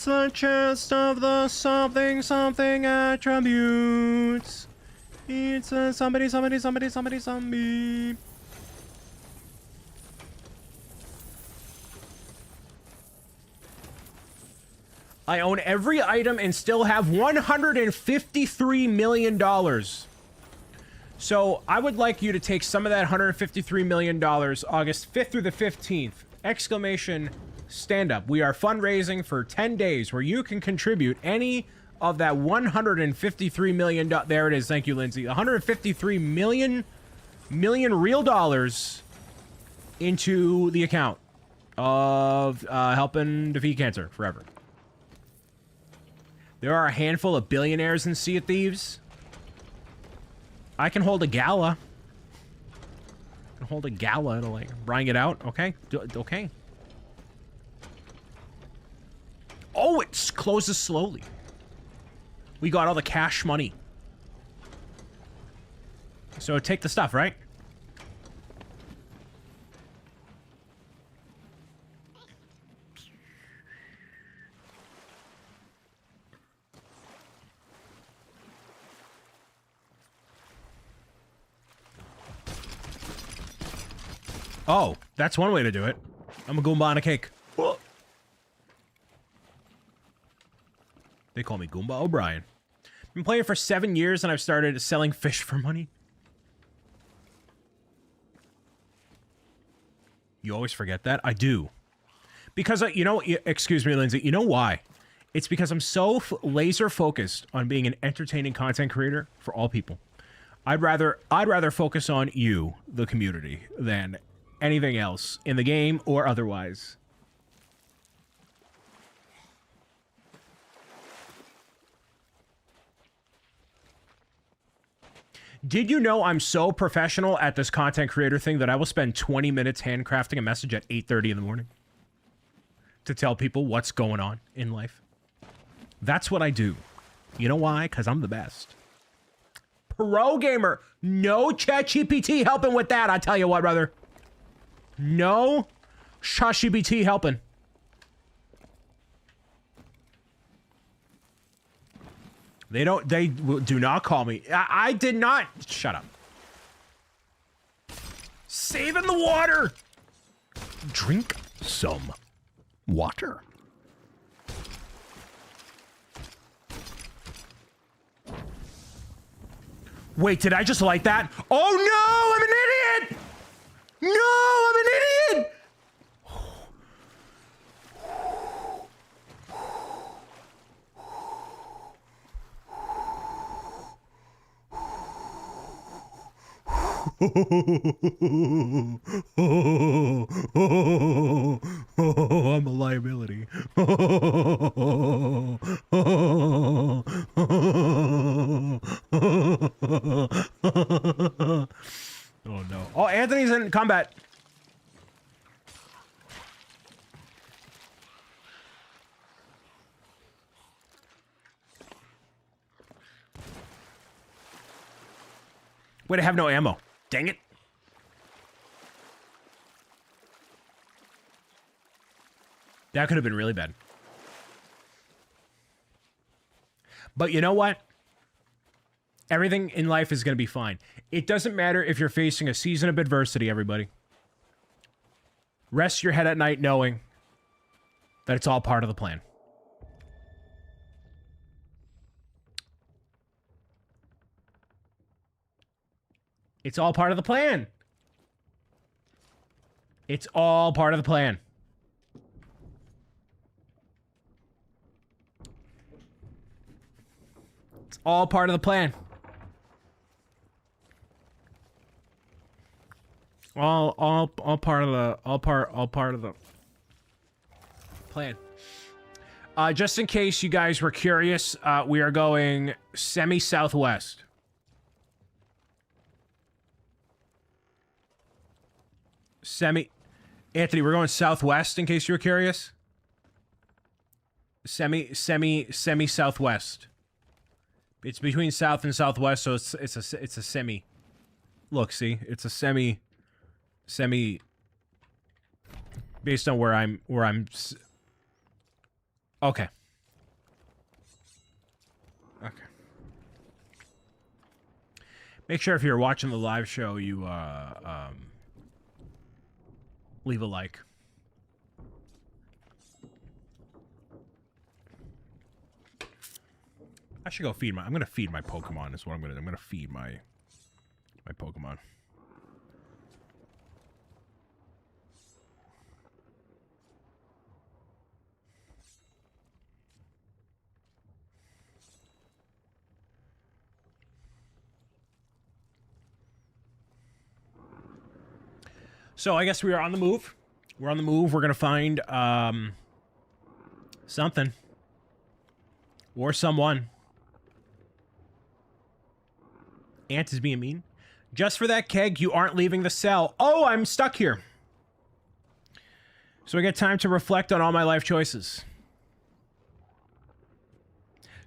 a chest of the something attributes. It's a somebody. I own every item and still have $153 million. So I would like you to take some of that $153 million August 5th through the 15th. Exclamation stand up. We are fundraising for 10 days where you can contribute any of that $153 million. There it is. Thank you, Lindsay. 153 million real dollars into the account of helping defeat cancer forever. There are a handful of billionaires in Sea of Thieves. I can hold a gala. I can hold a gala to, like, bring it out. Okay? Okay. Oh, it closes slowly. We got all the cash money. So take the stuff, right? Oh, that's one way to do it. I'm a Goomba on a cake. Whoa. They call me Goomba O'Brien. Been playing for 7 years and I've started selling fish for money. You always forget that? I do. Because, you know, excuse me, Lindsay, you know why? It's because I'm so laser focused on being an entertaining content creator for all people. I'd rather focus on you, the community, than anything else in the game or otherwise. Did you know I'm so professional at this content creator thing that I will spend 20 minutes handcrafting a message at 8:30 in the morning to tell people what's going on in life? That's what I do. You know why? Because I'm the best. Pro gamer. No ChatGPT helping with that, I tell you what, brother. No ChatGPT helping. They do not call me. I did not. Shut up. Saving the water. Drink some water. Wait, did I just light that? Oh no, I'm an idiot! No, I'm an idiot! I'm a liability. Oh no. Oh, Anthony's in combat. Wait, I have no ammo. Dang it. That could have been really bad. But you know what? Everything in life is going to be fine. It doesn't matter if you're facing a season of adversity, everybody. Rest your head at night knowing that it's all part of the plan. It's all part of the plan. It's all part of the plan. It's all part of the plan. All part of the plan. Just in case you guys were curious, we are going semi-southwest. Anthony, we're going southwest in case you were curious. Semi-southwest. It's between south and southwest, so it's a semi. Look, see, it's a semi based on where I'm okay. Okay. Make sure if you're watching the live show, you leave a like. I should go feed I'm gonna feed my Pokemon is what I'm gonna feed my Pokemon. So I guess we are on the move. We're on the move. We're gonna find something or someone. Ant is being mean. Just for that keg, you aren't leaving the cell. Oh, I'm stuck here. So I get time to reflect on all my life choices.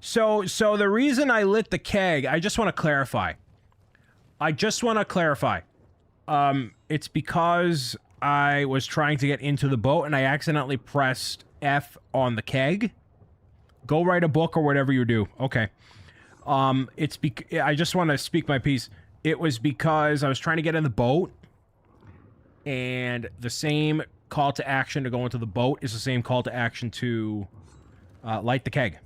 So the reason I lit the keg, I just want to clarify. It's because I was trying to get into the boat and I accidentally pressed F on the keg. Go write a book or whatever you do. Okay. I just want to speak my piece. It was because I was trying to get in the boat, and the same call to action to go into the boat is the same call to action to light the keg.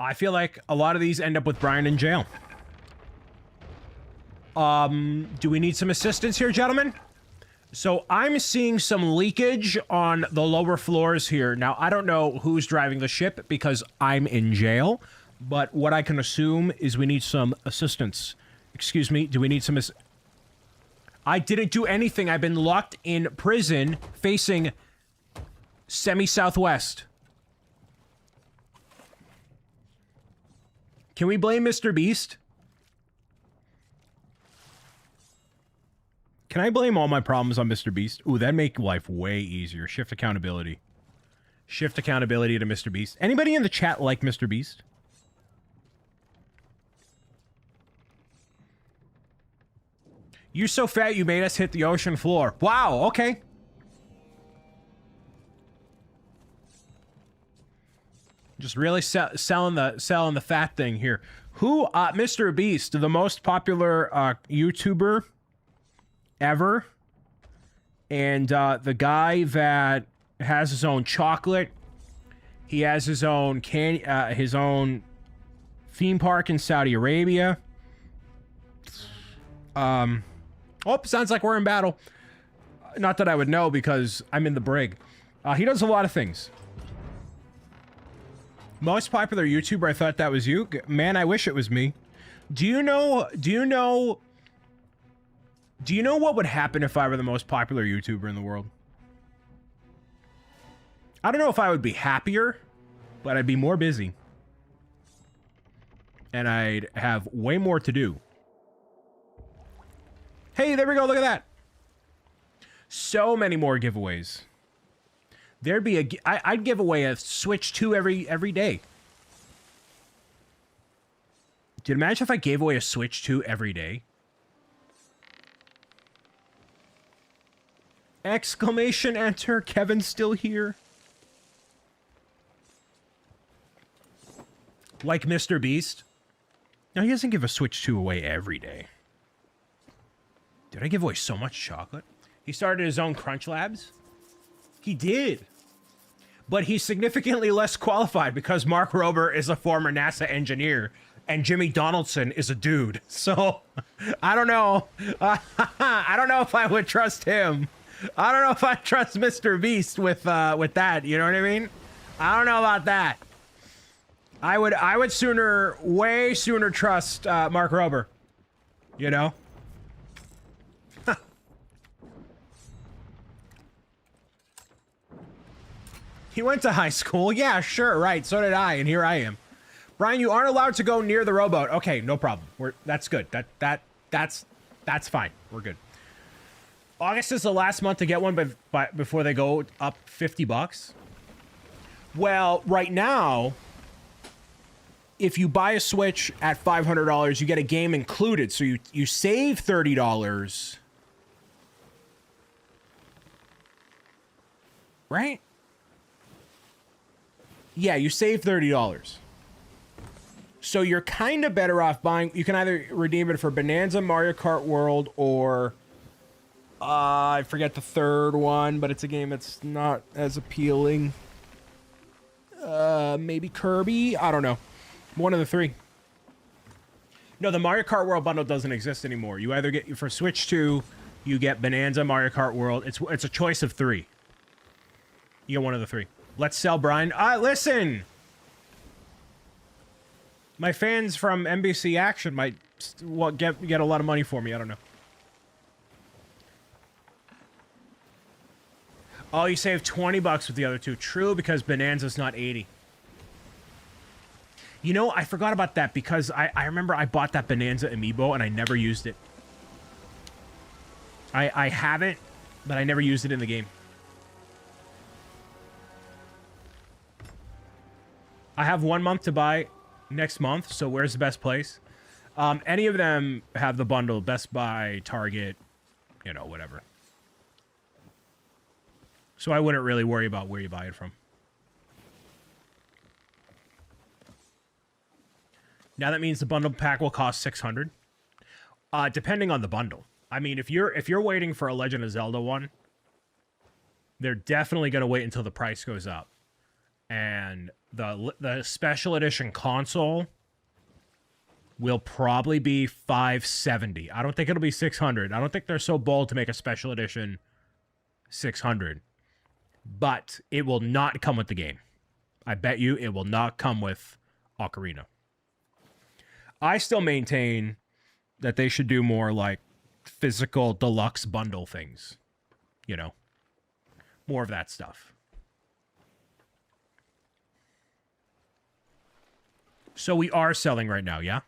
I feel like a lot of these end up with Brian in jail. Do we need some assistance here, gentlemen? So I'm seeing some leakage on the lower floors here. Now, I don't know who's driving the ship because I'm in jail, but what I can assume is we need some assistance. Excuse me, do we need some I didn't do anything. I've been locked in prison facing semi-southwest. Can we blame Mr. Beast? Can I blame all my problems on Mr. Beast? Ooh, that'd make life way easier. Shift accountability. Shift accountability to Mr. Beast. Anybody in the chat like Mr. Beast? You're so fat you made us hit the ocean floor. Wow, okay. Just really selling the fat thing here. Who, Mr. Beast, the most popular YouTuber ever, and the guy that has his own chocolate. He has his own his own theme park in Saudi Arabia. Oh, sounds like we're in battle. Not that I would know because I'm in the brig. He does a lot of things. Most popular YouTuber, I thought that was you. Man, I wish it was me. Do you know what would happen if I were the most popular YouTuber in the world? I don't know if I would be happier, but I'd be more busy. And I'd have way more to do. Hey, there we go. Look at that. So many more giveaways. There'd be a... I'd give away a Switch 2 every day. Dude, imagine if I gave away a Switch 2 every day. Exclamation enter. Kevin's still here. Like Mr. Beast. No, he doesn't give a Switch 2 away every day. Did I give away so much chocolate? He started his own Crunch Labs? He did. But he's significantly less qualified because Mark Rober is a former NASA engineer and Jimmy Donaldson is a dude. So, I don't know. I don't know if I would trust him. I don't know if I trust Mr. Beast with that. You know what I mean? I don't know about that. I would way sooner trust Mark Rober. You know? He went to high school. Yeah, sure, right. So did I, and here I am. Brian, you aren't allowed to go near the rowboat. Okay, no problem. That's good. That's fine. We're good. August is the last month to get one before they go up $50. Well, right now, if you buy a Switch at $500, you get a game included. So you save $30. Right? Yeah, you save $30. So you're kind of better off buying... You can either redeem it for Bonanza, Mario Kart World, or... I forget the third one, but it's a game that's not as appealing. Maybe Kirby? I don't know. One of the three. No, the Mario Kart World bundle doesn't exist anymore. You either get... For Switch 2, you get Bonanza, Mario Kart World. It's a choice of three. You get one of the three. Let's sell Brian. Listen! My fans from NBC Action might get a lot of money for me. I don't know. Oh, you saved $20 with the other two. True, because Bonanza's not 80. You know, I forgot about that because I remember I bought that Bonanza amiibo and I never used it. I have it, but I never used it in the game. I have 1 month to buy next month, so where's the best place? Any of them have the bundle. Best Buy, Target, you know, whatever. So I wouldn't really worry about where you buy it from. Now that means the bundle pack will cost $600. Depending on the bundle. I mean, if you're waiting for a Legend of Zelda one, they're definitely going to wait until the price goes up. And the special edition console will probably be $570. I don't think it'll be $600. I don't think they're so bold to make a special edition $600. But it will not come with the game. I bet you it will not come with Ocarina. I still maintain that they should do more like physical deluxe bundle things. You know, more of that stuff. So we are selling right now, yeah?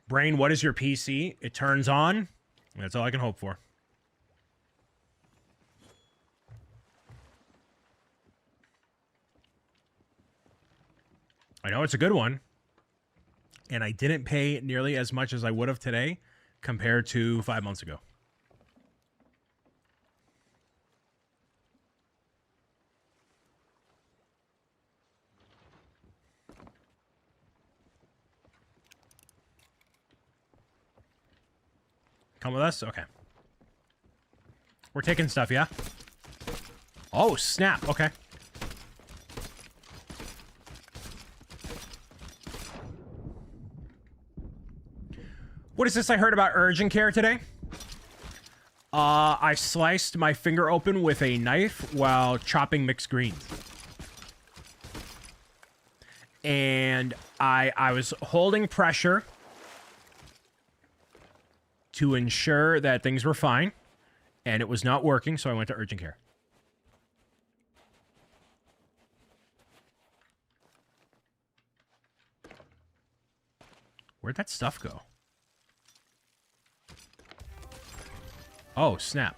Brain, what is your PC? It turns on. That's all I can hope for. I know it's a good one. And I didn't pay nearly as much as I would have today compared to 5 months ago. Come with us? Okay. We're taking stuff, yeah? Oh, snap. Okay. What is this I heard about urgent care today? I sliced my finger open with a knife while chopping mixed greens. And I was holding pressure to ensure that things were fine, and it was not working, so I went to urgent care. Where'd that stuff go? Oh, snap.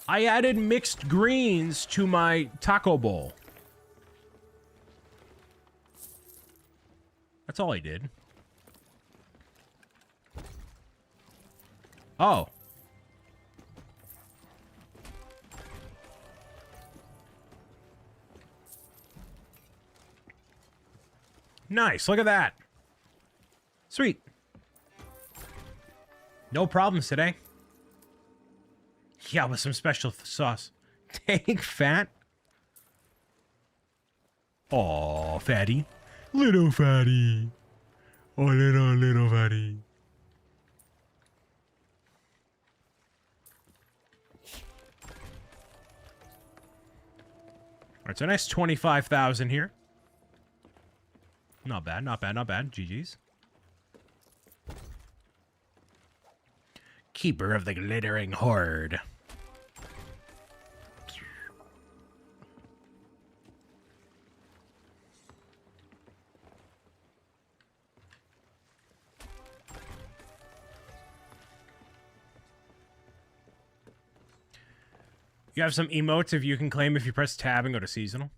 I added mixed greens to my taco bowl. That's all I did. Oh. Nice, look at that. Sweet. No problems today. Yeah, with some special sauce. Take fat. Oh, fatty. Little fatty. Oh, little fatty. Alright, so a nice 25,000 here. Not bad, not bad, not bad. GG's. Keeper of the glittering horde. You have some emotes if you can claim if you press tab and go to seasonal.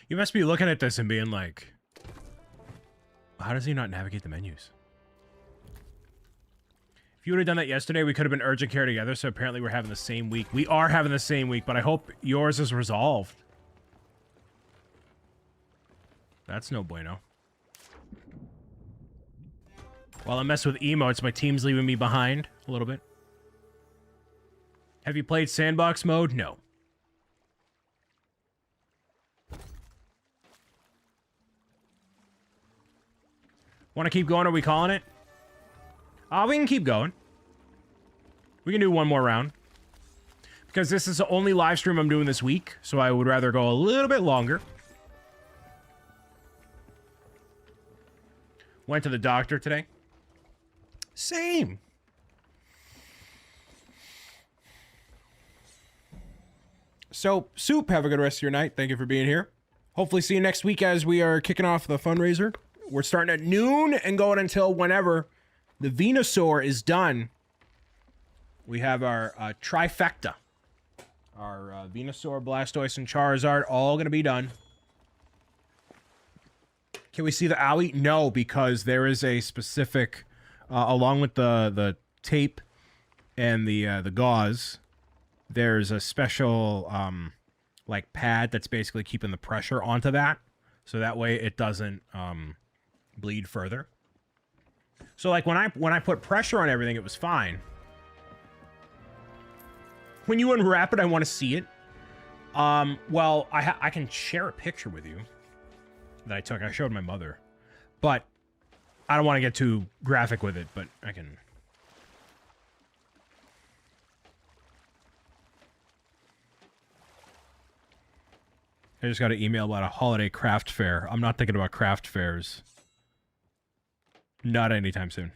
You must be looking at this and being like, how does he not navigate the menus? If you would have done that yesterday, we could have been urgent care together, so apparently we're having the same week. We are having the same week, but I hope yours is resolved. That's no bueno. While I mess with emotes, my team's leaving me behind a little bit. Have you played sandbox mode? No. Want to keep going? Are we calling it? We can keep going. We can do one more round. Because this is the only live stream I'm doing this week, so I would rather go a little bit longer. Went to the doctor today. Same. So, Soup, have a good rest of your night. Thank you for being here. Hopefully see you next week as we are kicking off the fundraiser. We're starting at noon and going until whenever the Venusaur is done. We have our trifecta. Our Venusaur, Blastoise, and Charizard all going to be done. Can we see the owie? No, because there is a specific, along with the tape and the gauze, there's a special like pad that's basically keeping the pressure onto that, so that way it doesn't bleed further. So like when I put pressure on everything, it was fine. When you unwrap it, I want to see it. Well, I can share a picture with you that I took. I showed my mother, but I don't want to get too graphic with it, but I can. I just got an email about a holiday craft fair. I'm not thinking about craft fairs. Not anytime soon.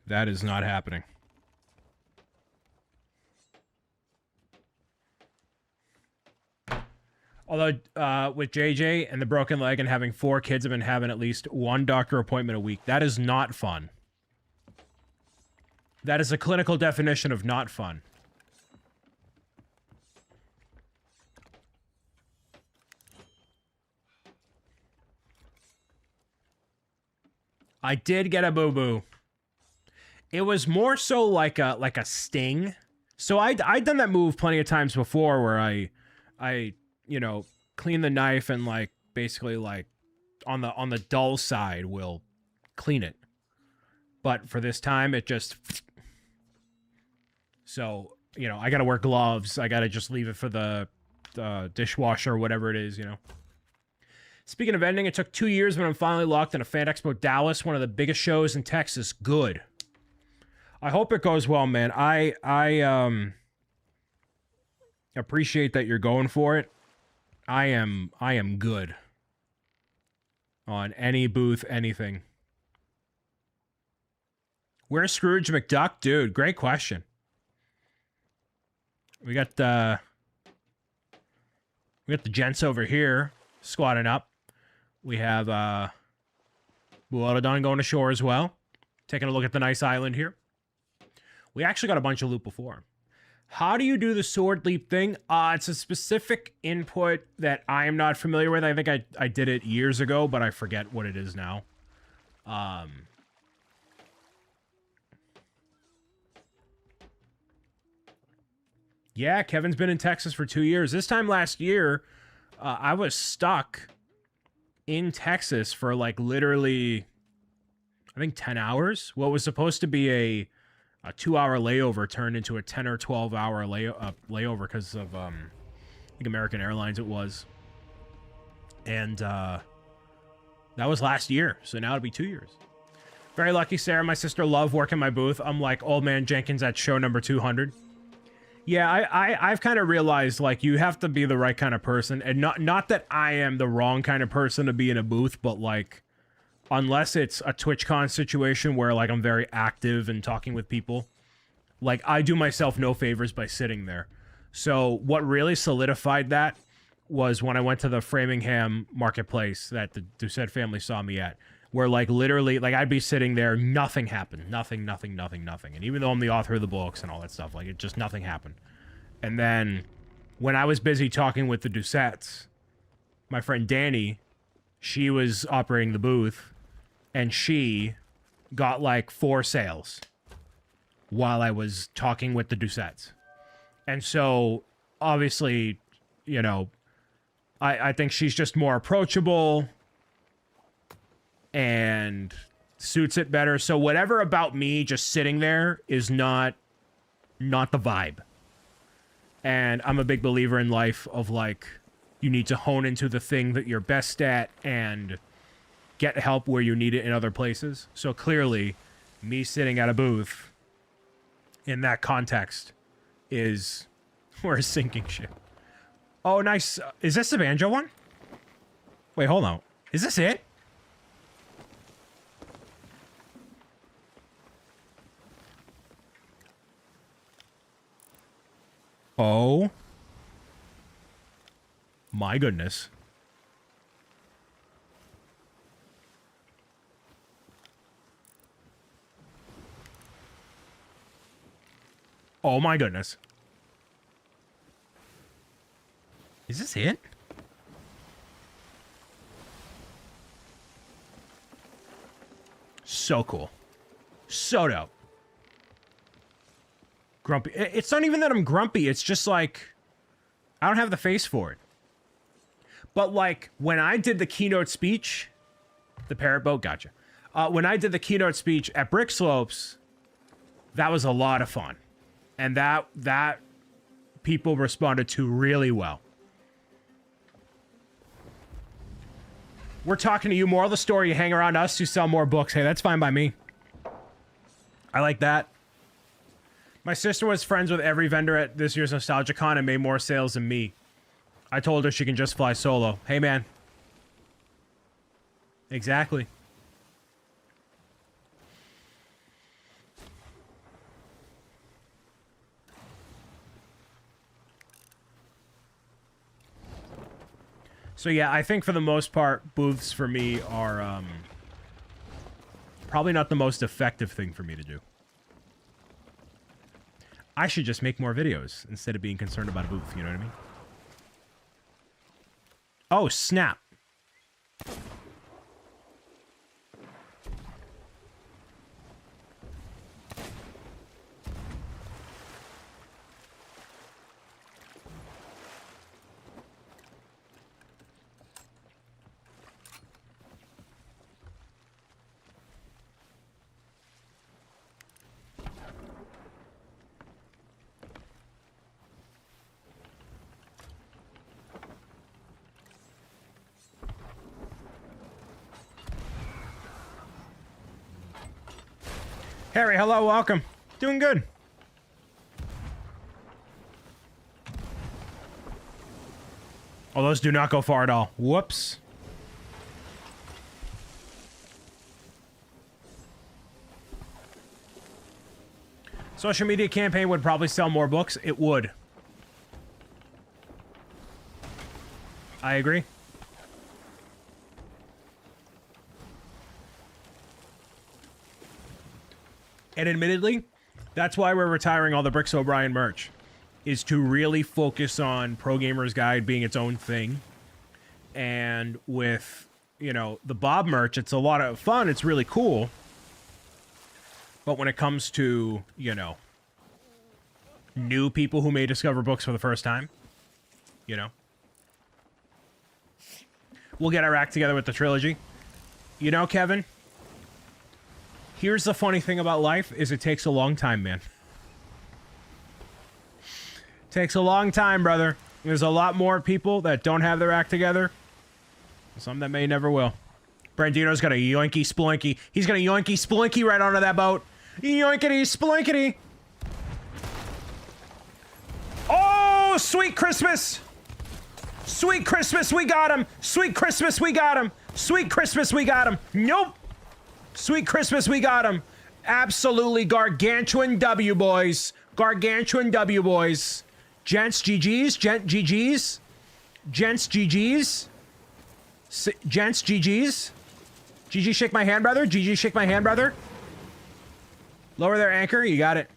That is not happening. Although, with JJ and the broken leg and having 4 kids, I've been having at least 1 doctor appointment a week. That is not fun. That is a clinical definition of not fun. I did get a boo-boo. It was more so like a sting. So I'd done that move plenty of times before where I you know, clean the knife and like basically like on the dull side will clean it. But for this time it just, so, you know, I got to wear gloves. I got to just leave it for the dishwasher or whatever it is, you know. Speaking of ending, it took 2 years, but I'm finally locked in a Fan Expo Dallas, one of the biggest shows in Texas. Good. I hope it goes well, man. I appreciate that you're going for it. I am good on any booth, anything. Where's Scrooge McDuck? Dude, great question. We got the gents over here squatting up. We have Lootin going ashore as well. Taking a look at the nice island here. We actually got a bunch of loot before. How do you do the sword leap thing? It's a specific input that I am not familiar with. I think I did it years ago, but I forget what it is now. Yeah, Kevin's been in Texas for 2 years. This time last year, I was stuck in Texas for like literally, I think 10 hours. What was supposed to be a 2-hour layover turned into a 10 or 12-hour layover because of, I think American Airlines it was. And that was last year, so now it'll be 2 years. Very lucky, Sarah. My sister loved working my booth. I'm like Old Man Jenkins at show number 200. Yeah, I've kind of realized, like, you have to be the right kind of person. And not that I am the wrong kind of person to be in a booth, but, like, unless it's a TwitchCon situation where, like, I'm very active and talking with people, like, I do myself no favors by sitting there. So what really solidified that was when I went to the Framingham marketplace that the Doucette family saw me at, where, like, literally, like, I'd be sitting there, nothing happened. Nothing. And even though I'm the author of the books and all that stuff, like, it just, nothing happened. And then, when I was busy talking with the Doucettes, my friend Danny, she was operating the booth, and she got, like, 4 sales while I was talking with the Doucettes. And so, obviously, you know, I think she's just more approachable and suits it better. So whatever about me just sitting there is not the vibe. And I'm a big believer in life of, like, you need to hone into the thing that you're best at and get help where you need it in other places. So clearly, me sitting at a booth in that context is we're a sinking ship. Oh, nice. Is this the banjo one? Wait, hold on. Is this it? Oh. My goodness. Oh my goodness. Is this it? So cool. So dope. Grumpy. It's not even that I'm grumpy. It's just like, I don't have the face for it. But like, when I did the keynote speech, the parrot boat, gotcha. When I did the keynote speech at Brick Slopes, that was a lot of fun. And that people responded to really well. We're talking to you. Moral of the story, you hang around us, you sell more books. Hey, that's fine by me. I like that. My sister was friends with every vendor at this year's NostalgiaCon and made more sales than me. I told her she can just fly solo. Hey, man. Exactly. So yeah, I think for the most part, booths for me are probably not the most effective thing for me to do. I should just make more videos instead of being concerned about a booth, you know what I mean? Oh, snap. Harry, hello, welcome. Doing good. Oh, those do not go far at all. Whoops. Social media campaign would probably sell more books. It would. I agree. And admittedly, that's why we're retiring all the Bricks O'Brien merch, is to really focus on Pro Gamer's Guide being its own thing. And with, you know, the Bob merch, it's a lot of fun. It's really cool. But when it comes to, you know, new people who may discover books for the first time, you know, we'll get our act together with the trilogy. You know, Kevin, here's the funny thing about life is it takes a long time, man. Takes a long time, brother. There's a lot more people that don't have their act together. Some that may never will. Brandino's got a yoinky sploinky. He's got a yoinky sploinky right onto that boat. Yoinkity sploinkity. Oh, sweet Christmas. Sweet Christmas, we got him. Sweet Christmas, we got him. Sweet Christmas, we got him. Nope. Sweet Christmas, we got him. Absolutely gargantuan W, boys. Gargantuan W, boys. Gents, GG's. Gent, GG's. Gents, GG's. Gents, GG's. GG, shake my hand, brother. GG, shake my hand, brother. Lower their anchor. You got it.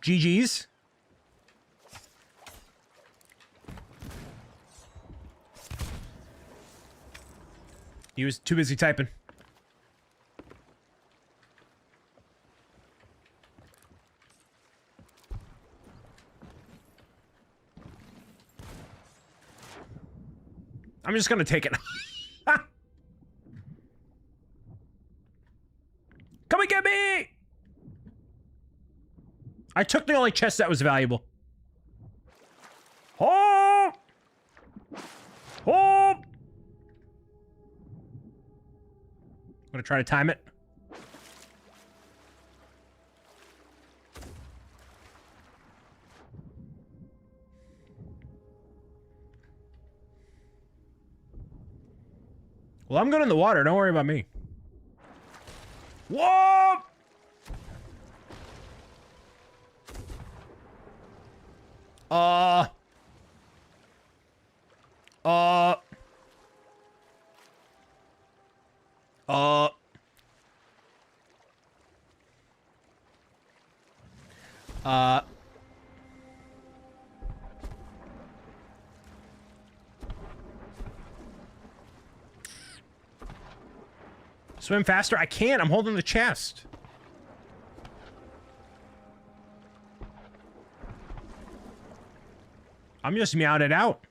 GG's. He was too busy typing. I'm just gonna take it. Come and get me! I took the only chest that was valuable. Oh! Oh! I'm gonna try to time it. Well, I'm good in the water. Don't worry about me. Whoa! Uh. Swim faster? I can't. I'm holding the chest. I'm just meowed it out.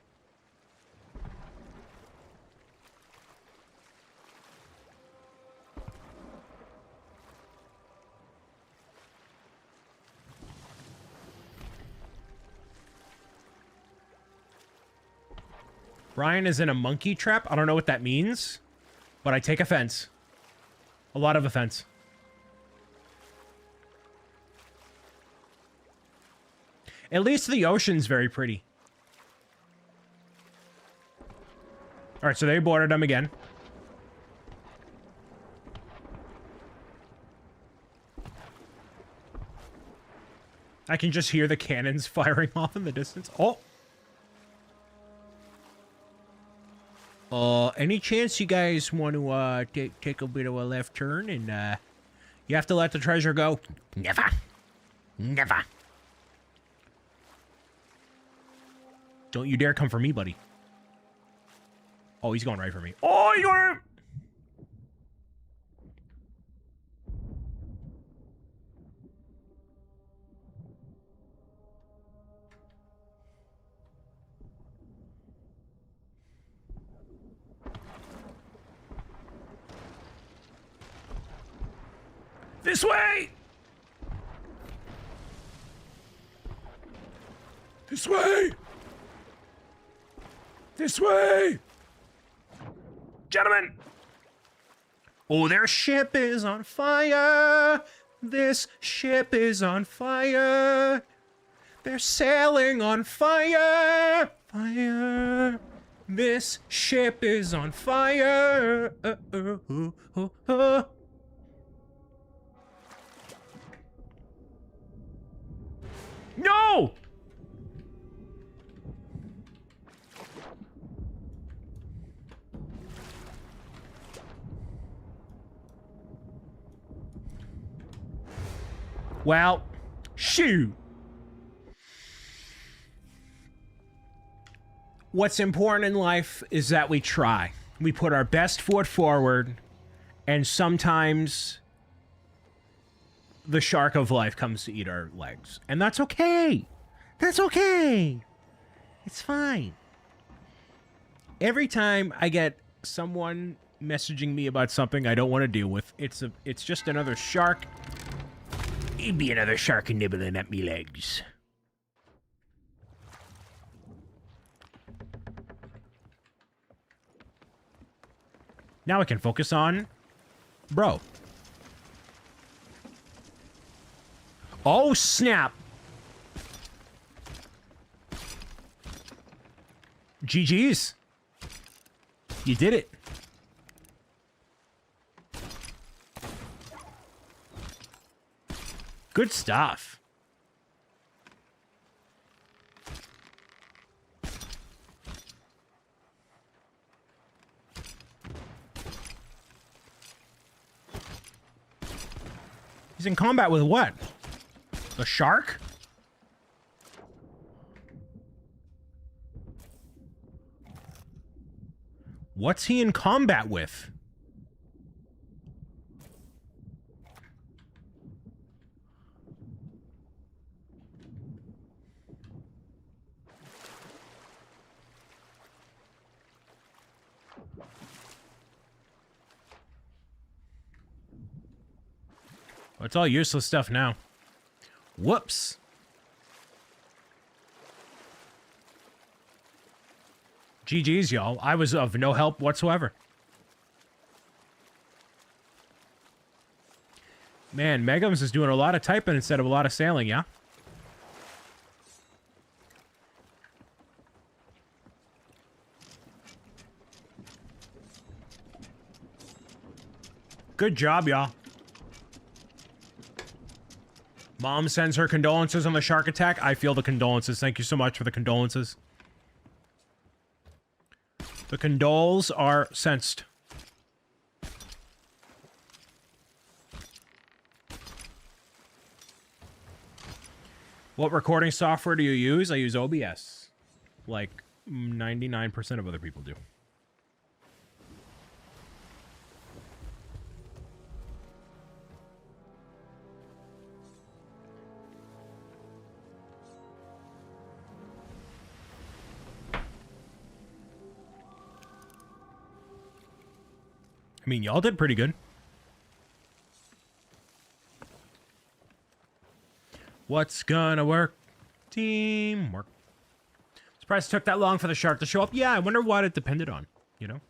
Brian is in a monkey trap. I don't know what that means, but I take offense. A lot of offense. At least the ocean's very pretty. All right, so they boarded them again. I can just hear the cannons firing off in the distance. Oh. Any chance you guys want to take a bit of a left turn and you have to let the treasure go? Never. Never. Don't you dare come for me, buddy. Oh, he's going right for me. Oh, he's going... This way! This way! This way! Gentlemen! Oh, their ship is on fire! This ship is on fire! They're sailing on fire! Fire! This ship is on fire! No! Well, shoot. What's important in life is that we try. We put our best foot forward, and sometimes the shark of life comes to eat our legs. And that's okay. That's okay. It's fine. Every time I get someone messaging me about something I don't want to deal with, it's just another shark. It'd be another shark nibbling at me legs. Now I can focus on bro. Oh, snap. GG's. You did it. Good stuff. He's in combat with what? The shark? What's he in combat with? Well, it's all useless stuff now. Whoops. GG's, y'all. I was of no help whatsoever. Man, Megums is doing a lot of typing instead of a lot of sailing, yeah? Good job, y'all. Mom sends her condolences on the shark attack. I feel the condolences. Thank you so much for the condolences. The condoles are sensed. What recording software do you use? I use OBS. Like 99% of other people do. I mean, y'all did pretty good. What's gonna work? Teamwork. Surprised it took that long for the shark to show up. Yeah, I wonder what it depended on, you know?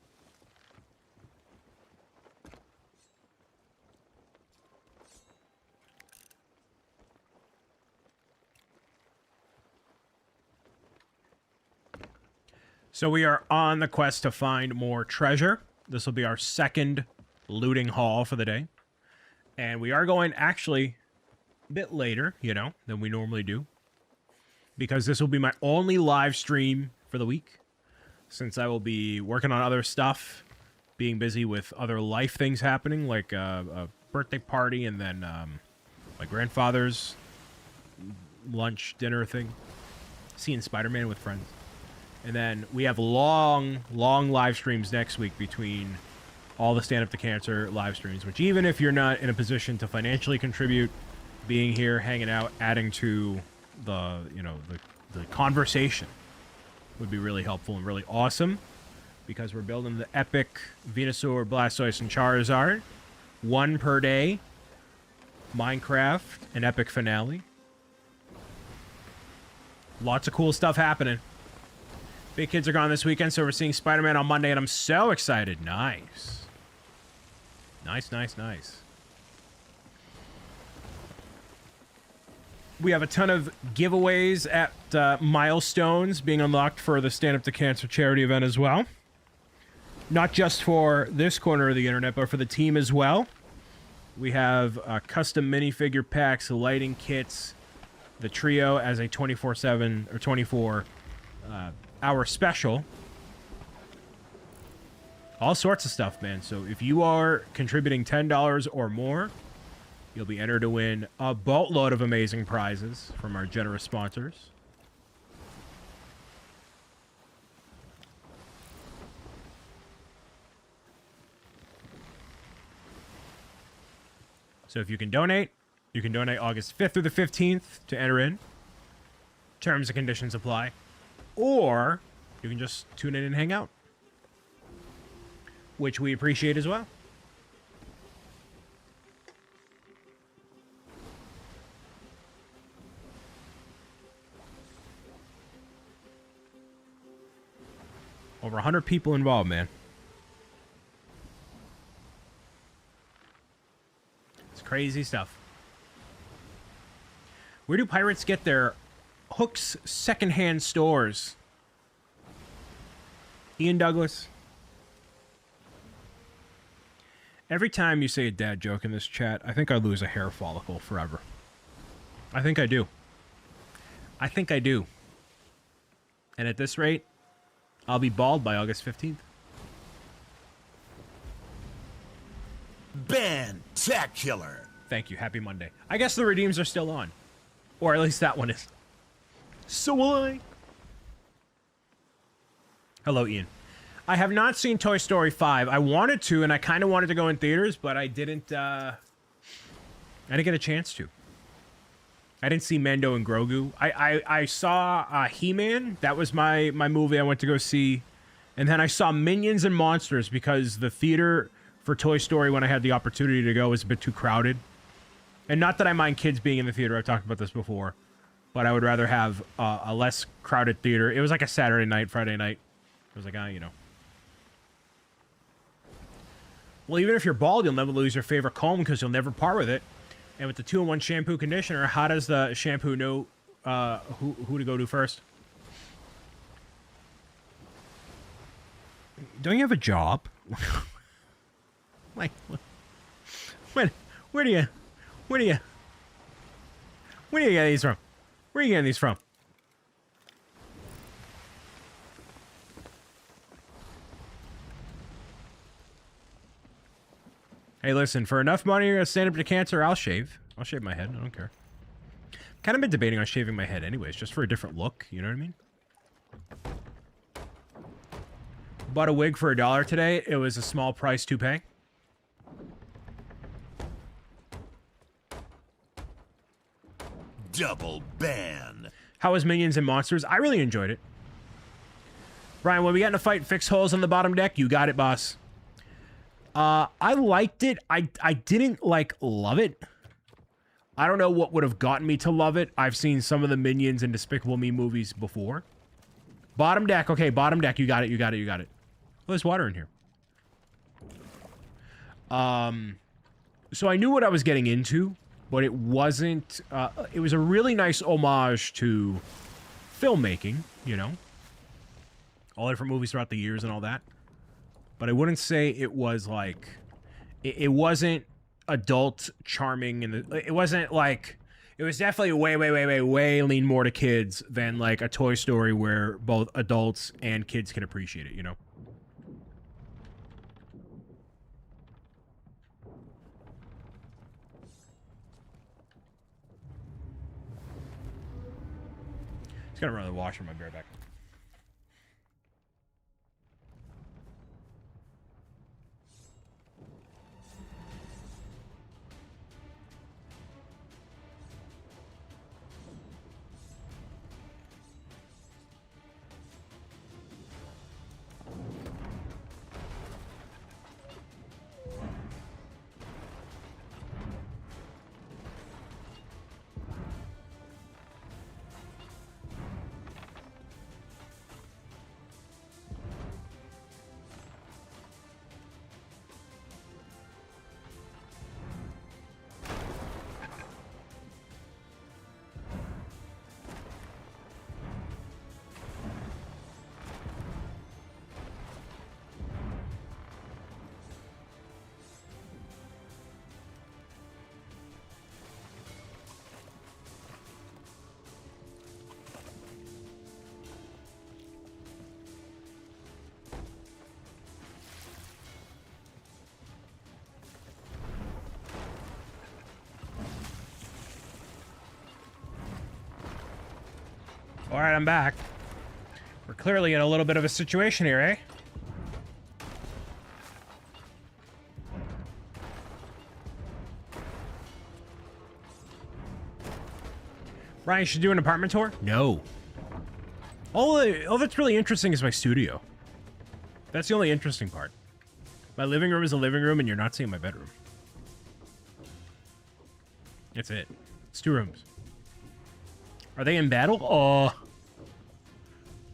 So we are on the quest to find more treasure. This will be our second looting haul for the day. And we are going actually a bit later, you know, than we normally do. Because this will be my only live stream for the week. Since I will be working on other stuff. Being busy with other life things happening. Like a birthday party and then my grandfather's lunch, dinner thing. Seeing Spider-Man with friends. And then we have long live streams next week between all the Stand Up to Cancer live streams, which even if you're not in a position to financially contribute, being here, hanging out, adding to the, you know, the conversation would be really helpful and really awesome because we're building the epic Venusaur, Blastoise, and Charizard. 1 per day. Minecraft, an epic finale. Lots of cool stuff happening. Big kids are gone this weekend, so we're seeing Spider-Man on Monday, and I'm so excited. Nice. Nice, nice, nice. We have a ton of giveaways at milestones being unlocked for the Stand Up to Cancer charity event as well. Not just for this corner of the internet, but for the team as well. We have custom minifigure packs, lighting kits, the trio as a 24/7 or 24-hour special. All sorts of stuff, man. So if you are contributing $10 or more, you'll be entered to win a boatload of amazing prizes from our generous sponsors. So if you can donate August 5th through the 15th to enter in. Terms and conditions apply. Or you can just tune in and hang out, which we appreciate as well. Over 100 people involved, man. It's crazy stuff. Where do pirates get their hooks secondhand stores? Ian Douglas. Every time you say a dad joke in this chat, I think I lose a hair follicle forever. I think I do. I think I do. And at this rate, I'll be bald by August 15th. Bantacular. Thank you. Happy Monday. I guess the redeems are still on. Or at least that one is. So will I. Hello, Ian. I have not seen Toy Story 5. I wanted to, and I kind of wanted to go in theaters, but I didn't get a chance to. I didn't see Mando and Grogu. I saw He-Man. That was my movie I went to go see. And then I saw Minions and Monsters because the theater for Toy Story, when I had the opportunity to go, was a bit too crowded. And not that I mind kids being in the theater. I've talked about this before. But I would rather have a less crowded theater. It was like a Saturday night, Friday night. It was like, you know. Well, even if you're bald, you'll never lose your favorite comb because you'll never part with it. And with the 2-in-1 shampoo conditioner, how does the shampoo know who to go to first? Don't you have a job? Like, where do you get these from? Where are you getting these from? Hey, listen, for enough money to stand up to cancer, I'll shave. I'll shave my head. I don't care. Kind of been debating on shaving my head anyways, just for a different look. You know what I mean? Bought a wig for $1 today. It was a small price to pay. Double ban. How was Minions and Monsters? I really enjoyed it. Brian, when we got in a fight, fix holes on the bottom deck. You got it, boss. I liked it. I didn't, like, love it. I don't know what would have gotten me to love it. I've seen some of the Minions and Despicable Me movies before. Bottom deck. Okay, bottom deck. You got it, you got it, you got it. Oh, there's water in here. So I knew what I was getting into, but it wasn't... it was a really nice homage to filmmaking, you know? All different movies throughout the years and all that. But I wouldn't say it was like, it wasn't adult charming, and it wasn't like, it was definitely way lean more to kids than like a Toy Story where both adults and kids can appreciate it, you know? Just gotta run to the washroom. I'll be right back. All right, I'm back. We're clearly in a little bit of a situation here, eh? Ryan, you should do an apartment tour? No. All that's really interesting is my studio. That's the only interesting part. My living room is a living room, and you're not seeing my bedroom. That's it. It's 2 rooms. Are they in battle? Oh.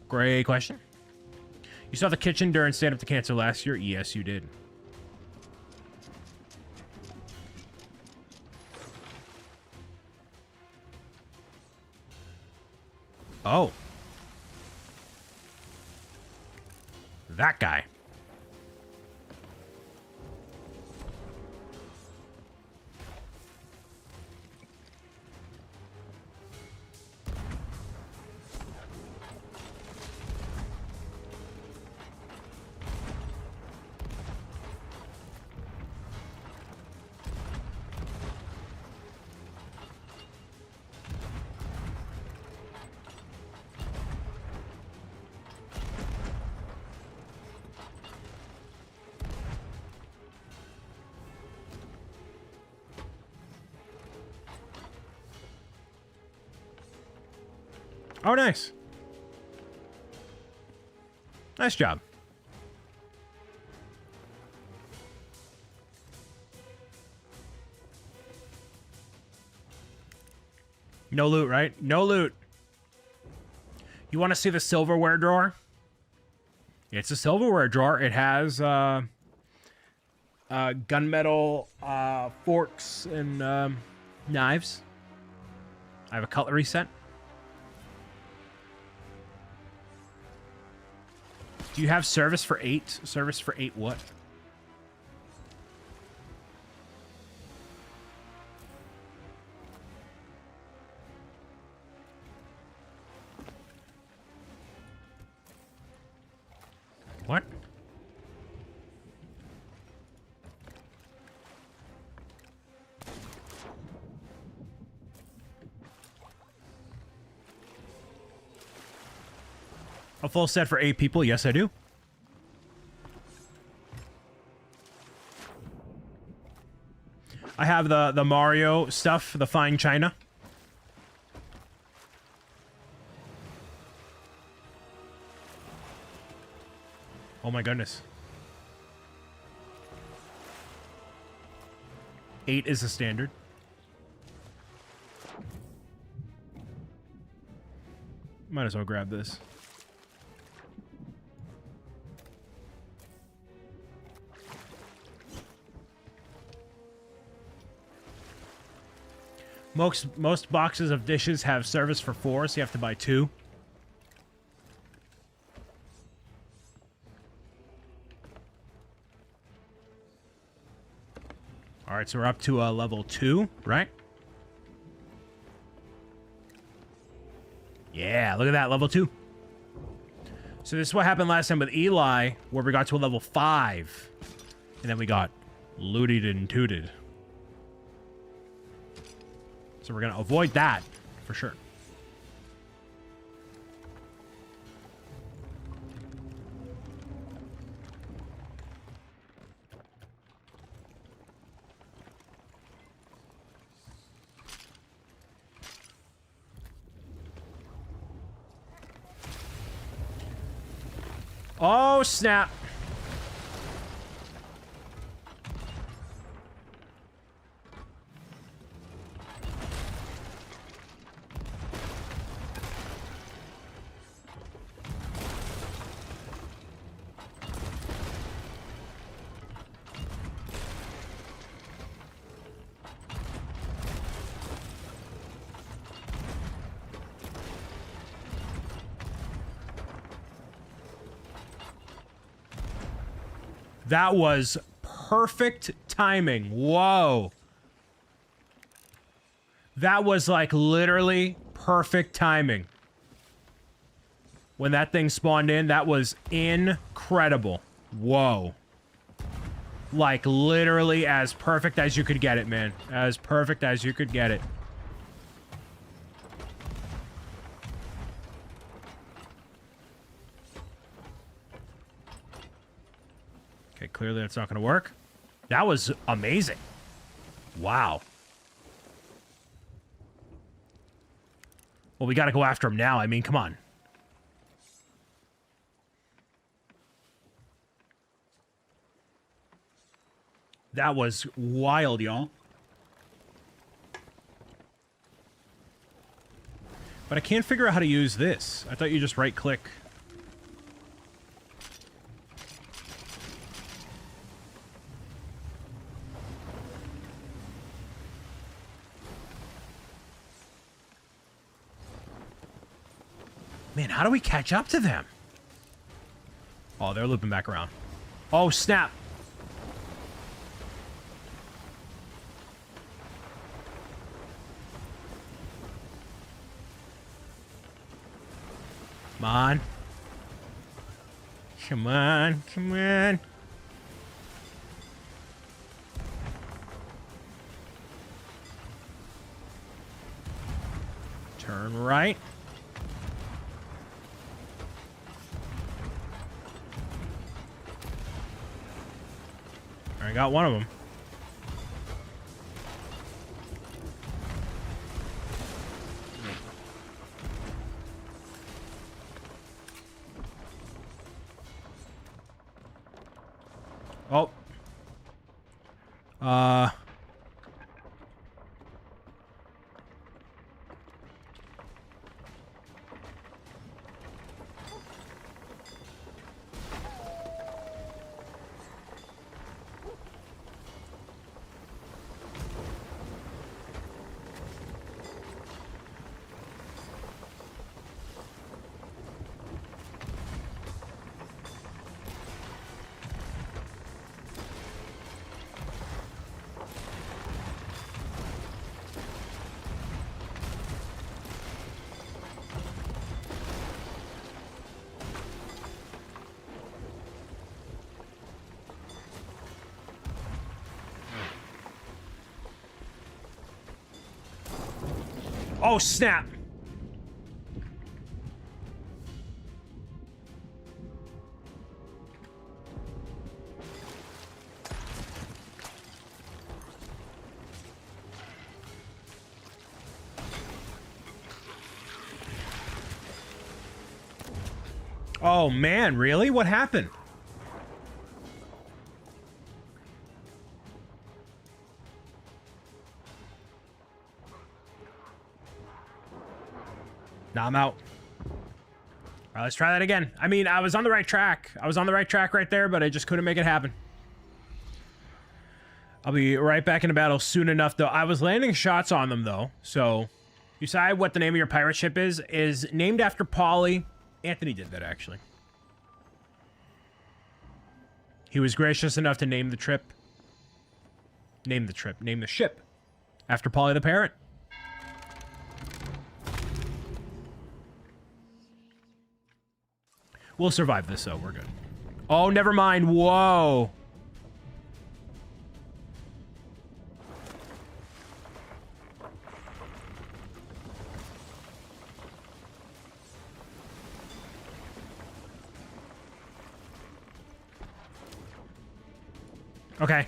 Great question. You saw the kitchen during Stand Up to Cancer last year? Yes, you did. Oh. That guy. Oh, nice. Nice job. No loot, right? No loot. You want to see the silverware drawer? It's a silverware drawer. It has gunmetal forks and knives. I have a cutlery set. Do you have service for 8? Service for 8 what? What? A full set for 8 people? Yes, I do. I have the Mario stuff, the fine china. Oh my goodness. 8 is the standard. Might as well grab this. Most boxes of dishes have service for 4, so you have to buy 2. All right, so we're up to level 2, right? Yeah, look at that, level 2. So this is what happened last time with Eli, where we got to a level 5. And then we got looted and tooted. So we're going to avoid that, for sure. Oh, snap. That was perfect timing. Whoa. That was like literally perfect timing. When that thing spawned in, that was incredible. Whoa. Like literally as perfect as you could get it, man. As perfect as you could get it. clearly that's not going to work. That was amazing. Wow. Well, we got to go after him now. I mean, come on. That was wild, y'all. But I can't figure out how to use this. I thought you just right-click. Man, how do we catch up to them? Oh, they're looping back around. Oh, snap. Come on. Come on, come on. Turn right. I got one of them. Oh. Oh, snap. Oh, man, really? What happened? Now I'm out. All right, let's try that again. I mean, I was on the right track. I was on the right track right there, but I just couldn't make it happen. I'll be right back in the battle soon enough, though. I was landing shots on them, though. So, you decide what the name of your pirate ship is named after Polly. Anthony did that, actually. He was gracious enough to name the trip. Name the ship. After Polly the parrot. We'll survive this, though. We're good. Oh, never mind. Whoa. Okay.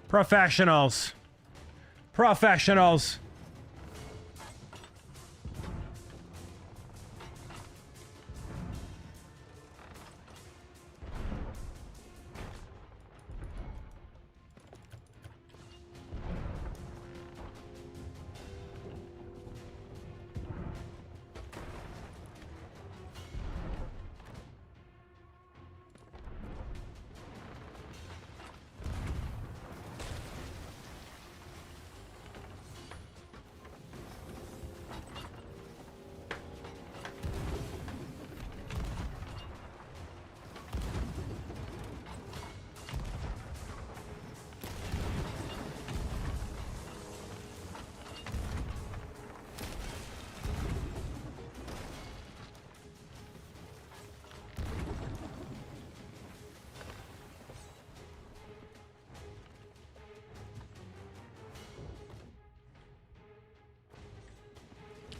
Professionals. Professionals.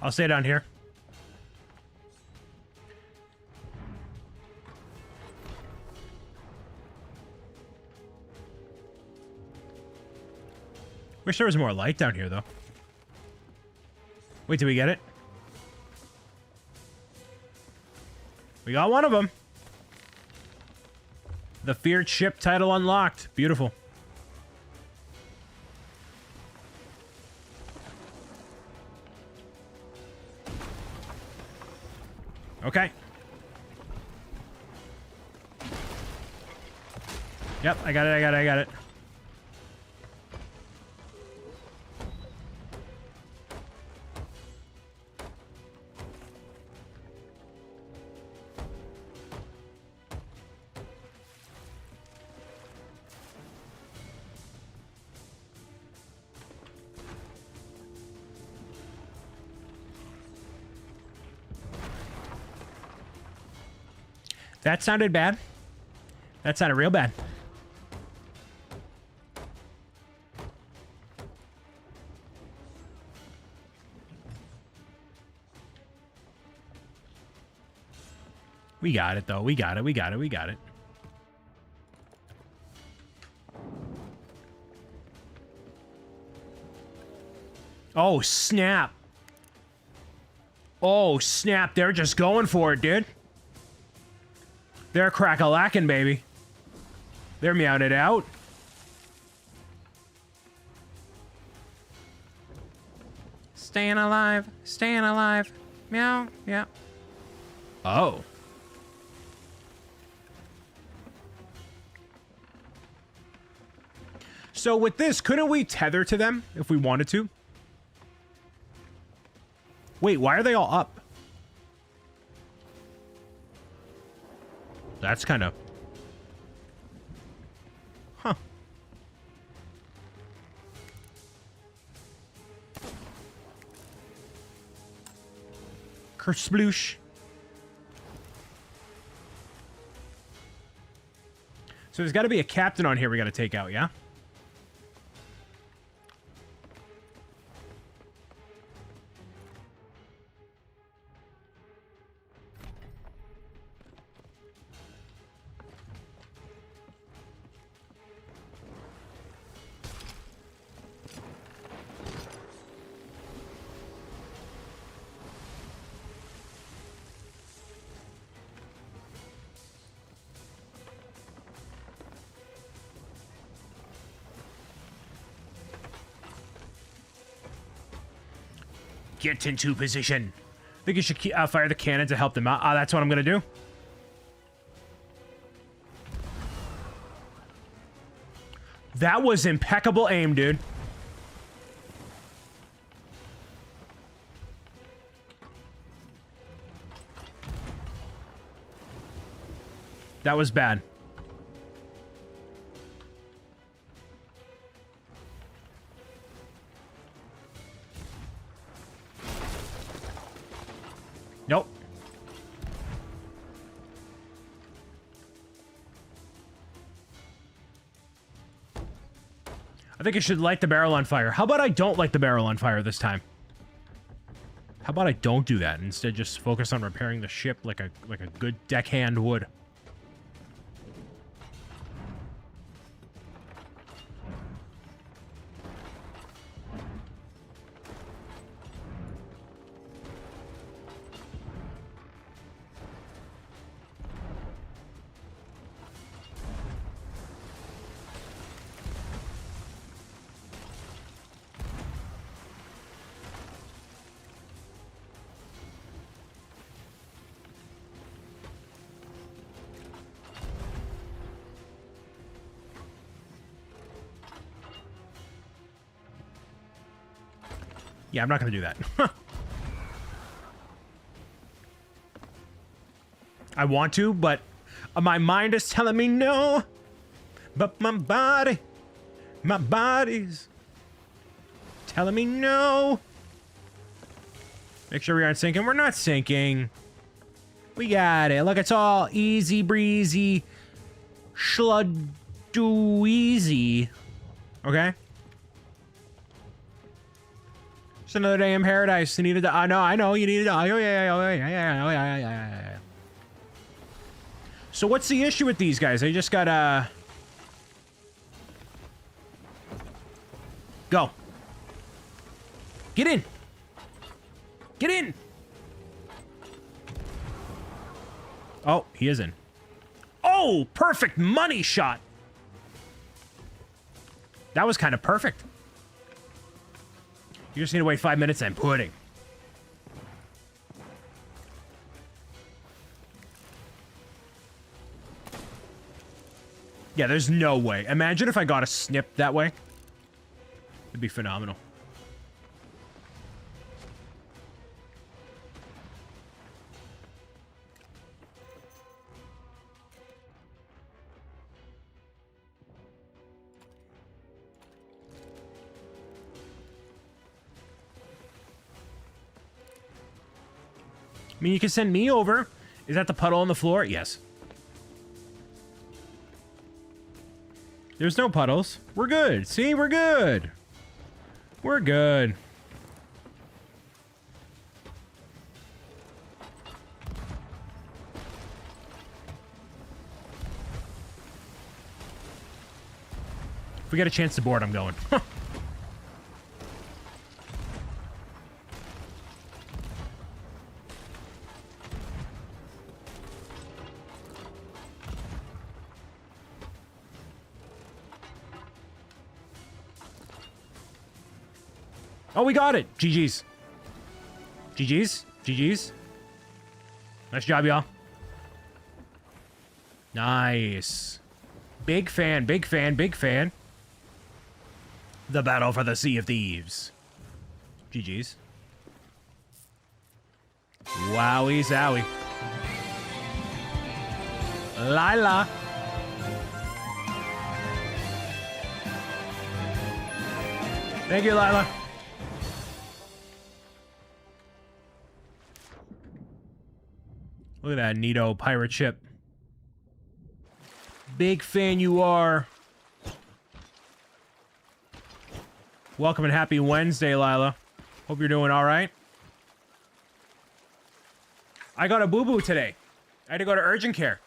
I'll stay down here. Wish there was more light down here, though. Wait, did we get it? We got one of them. The feared ship title unlocked. Beautiful. Okay. Yep, I got it. That sounded bad. That sounded real bad. We got it, though. We got it. Oh, snap. Oh, snap. They're just going for it, dude. They're crack-a-lackin', baby. They're meowing it out. Staying alive. Meow. Yeah. Oh. So with this, couldn't we tether to them if we wanted to? Wait, why are they all up? That's kind of... Huh. Kersploosh. So there's got to be a captain on here we got to take out, yeah? Get into position. I think you should fire the cannon to help them out. Ah, that's what I'm gonna do. That was impeccable aim, dude. That was bad. Nope. I think I should light the barrel on fire. How about I don't light the barrel on fire this time? How about I don't do that and instead just focus on repairing the ship like a good deckhand would? Yeah, I'm not going to do that. I want to, but my mind is telling me no. But my body's telling me no. Make sure we aren't sinking. We're not sinking. We got it. Look, it's all easy breezy. Schlud-do-easy. Okay? Just another day in paradise. You need to die. I know. You need to die. Oh, yeah. Oh, yeah. So what's the issue with these guys? They just gotta... Go. Get in. Get in. Oh, he is in. Oh, perfect money shot. That was kind of perfect. You just need to wait 5 minutes and pudding. Yeah, there's no way. Imagine if I got a snip that way. It'd be phenomenal. I mean, you can send me over. Is that the puddle on the floor? Yes. There's no puddles. We're good. See, we're good. We're good. If we get a chance to board, I'm going. Oh, we got it. GG's. GG's. GG's. Nice job, y'all. Nice. Big fan, big fan, big fan. The battle for the Sea of Thieves. GG's. Wowie zowie. Lila. Thank you, Lila. Look at that neato pirate ship. Big fan you are. Welcome and happy Wednesday, Lila. Hope you're doing all right. I got a boo-boo today. I had to go to urgent care.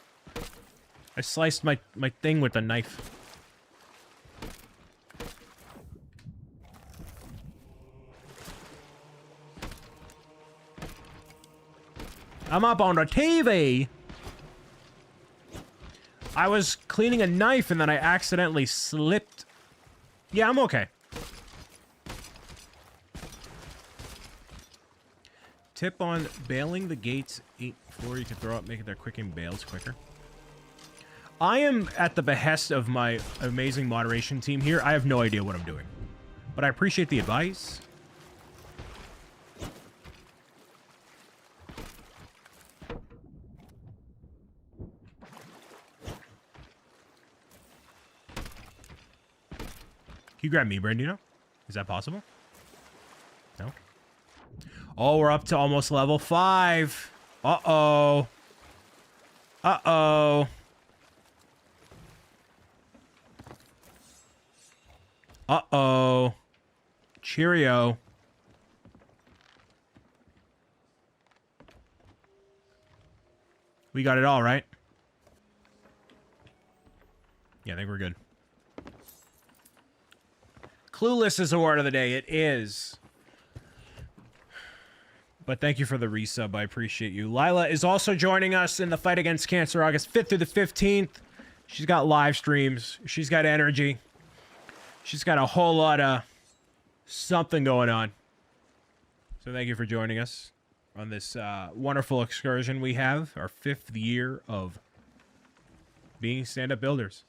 I sliced my thing with a knife. I'm up on the TV. I was cleaning a knife and then I accidentally slipped. Yeah, I'm okay. Tip on bailing the gates 8 before you can throw up, making their quicking bails quicker. I am at the behest of my amazing moderation team here. I have no idea what I'm doing, but I appreciate the advice. Can you grab me, Brandino? Is that possible? No? Oh, we're up to almost level 5. Uh-oh. Uh-oh. Uh-oh. Cheerio. We got it all, right? Yeah, I think we're good. Clueless is the word of the day. It is. But thank you for the resub. I appreciate you. Lila is also joining us in the fight against cancer August 5th through the 15th. She's got live streams. She's got energy. She's got a whole lot of something going on. So thank you for joining us on this wonderful excursion we have. Our 5th year of being stand-up builders.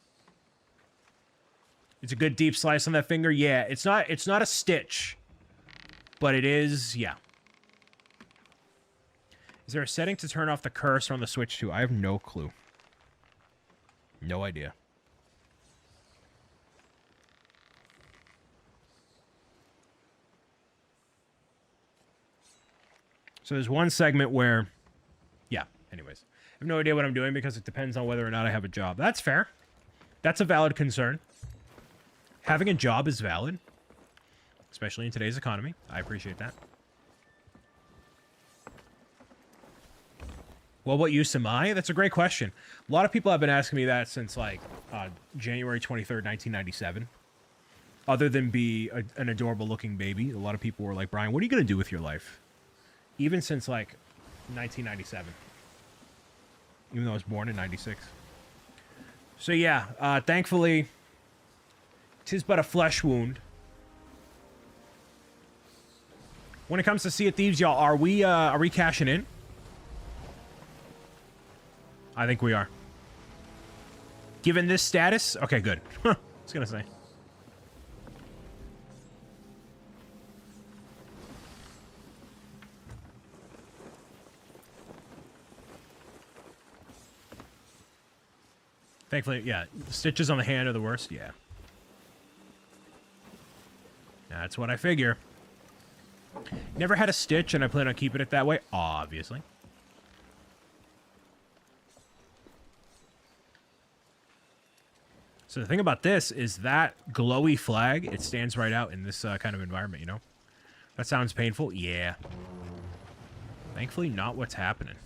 It's a good deep slice on that finger. Yeah, it's not a stitch, but it is, yeah. Is there a setting to turn off the cursor on the Switch too? I have no clue. No idea. So there's one segment where, yeah, anyways. I have no idea what I'm doing because it depends on whether or not I have a job. That's fair. That's a valid concern. Having a job is valid. especially in today's economy. I appreciate that. Well, what use am I? That's a great question. A lot of people have been asking me that since, like, January 23rd, 1997. Other than be an adorable-looking baby, a lot of people were like, Brian, what are you going to do with your life? Even since, like, 1997. Even though I was born in 96. So, yeah, thankfully, 'tis but a flesh wound. When it comes to Sea of Thieves, y'all, are we cashing in? I think we are. Given this status? Okay, good. I was gonna say. Thankfully, yeah. Stitches on the hand are the worst, yeah. That's what I figure. Never had a stitch, and I plan on keeping it that way, obviously. So the thing about this is that glowy flag, it stands right out in this kind of environment, you know? That sounds painful? Yeah. Thankfully, not what's happening.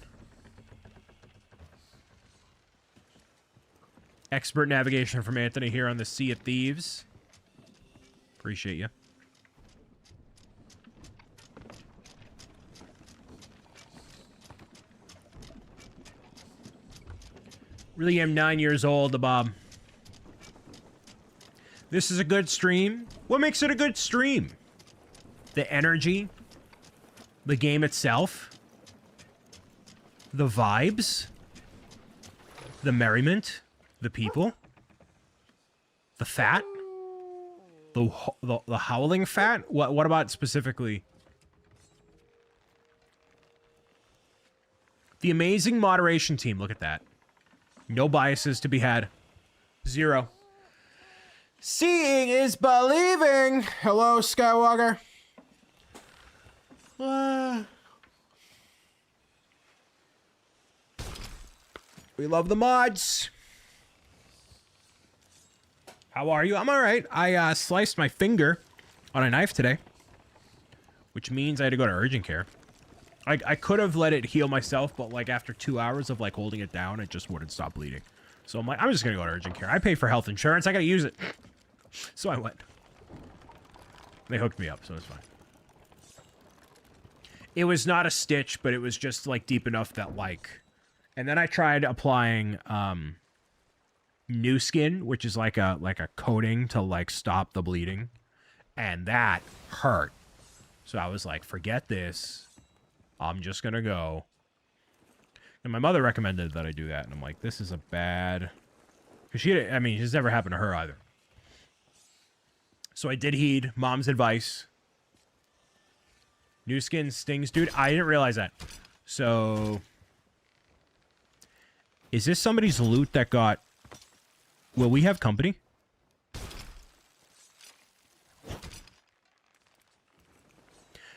Expert navigation from Anthony here on the Sea of Thieves. Appreciate you. Really am 9 years old, Bob. This is a good stream. What makes it a good stream? The energy, the game itself, the vibes, the merriment, the people, the fat, the howling fat. What about specifically? The amazing moderation team. Look at that. No biases to be had. Zero. Seeing is believing. Hello, Skywalker. We love the mods. How are you? I'm all right. I sliced my finger on a knife today, which means I had to go to urgent care. I could have let it heal myself, but like after 2 hours of like holding it down, it just wouldn't stop bleeding. So I'm like, I'm just gonna go to urgent care. I pay for health insurance. I gotta use it. So I went. They hooked me up, so it's fine. It was not a stitch, but it was just like deep enough that like... And then I tried applying new skin, which is like a coating to like stop the bleeding. And that hurt. So I was like, forget this. I'm just gonna go. And my mother recommended that I do that. And I'm like, this is a bad... Because it's never happened to her either. So I did heed Mom's advice. New skin stings, dude. I didn't realize that. So... Is this somebody's loot that got... Will we have company?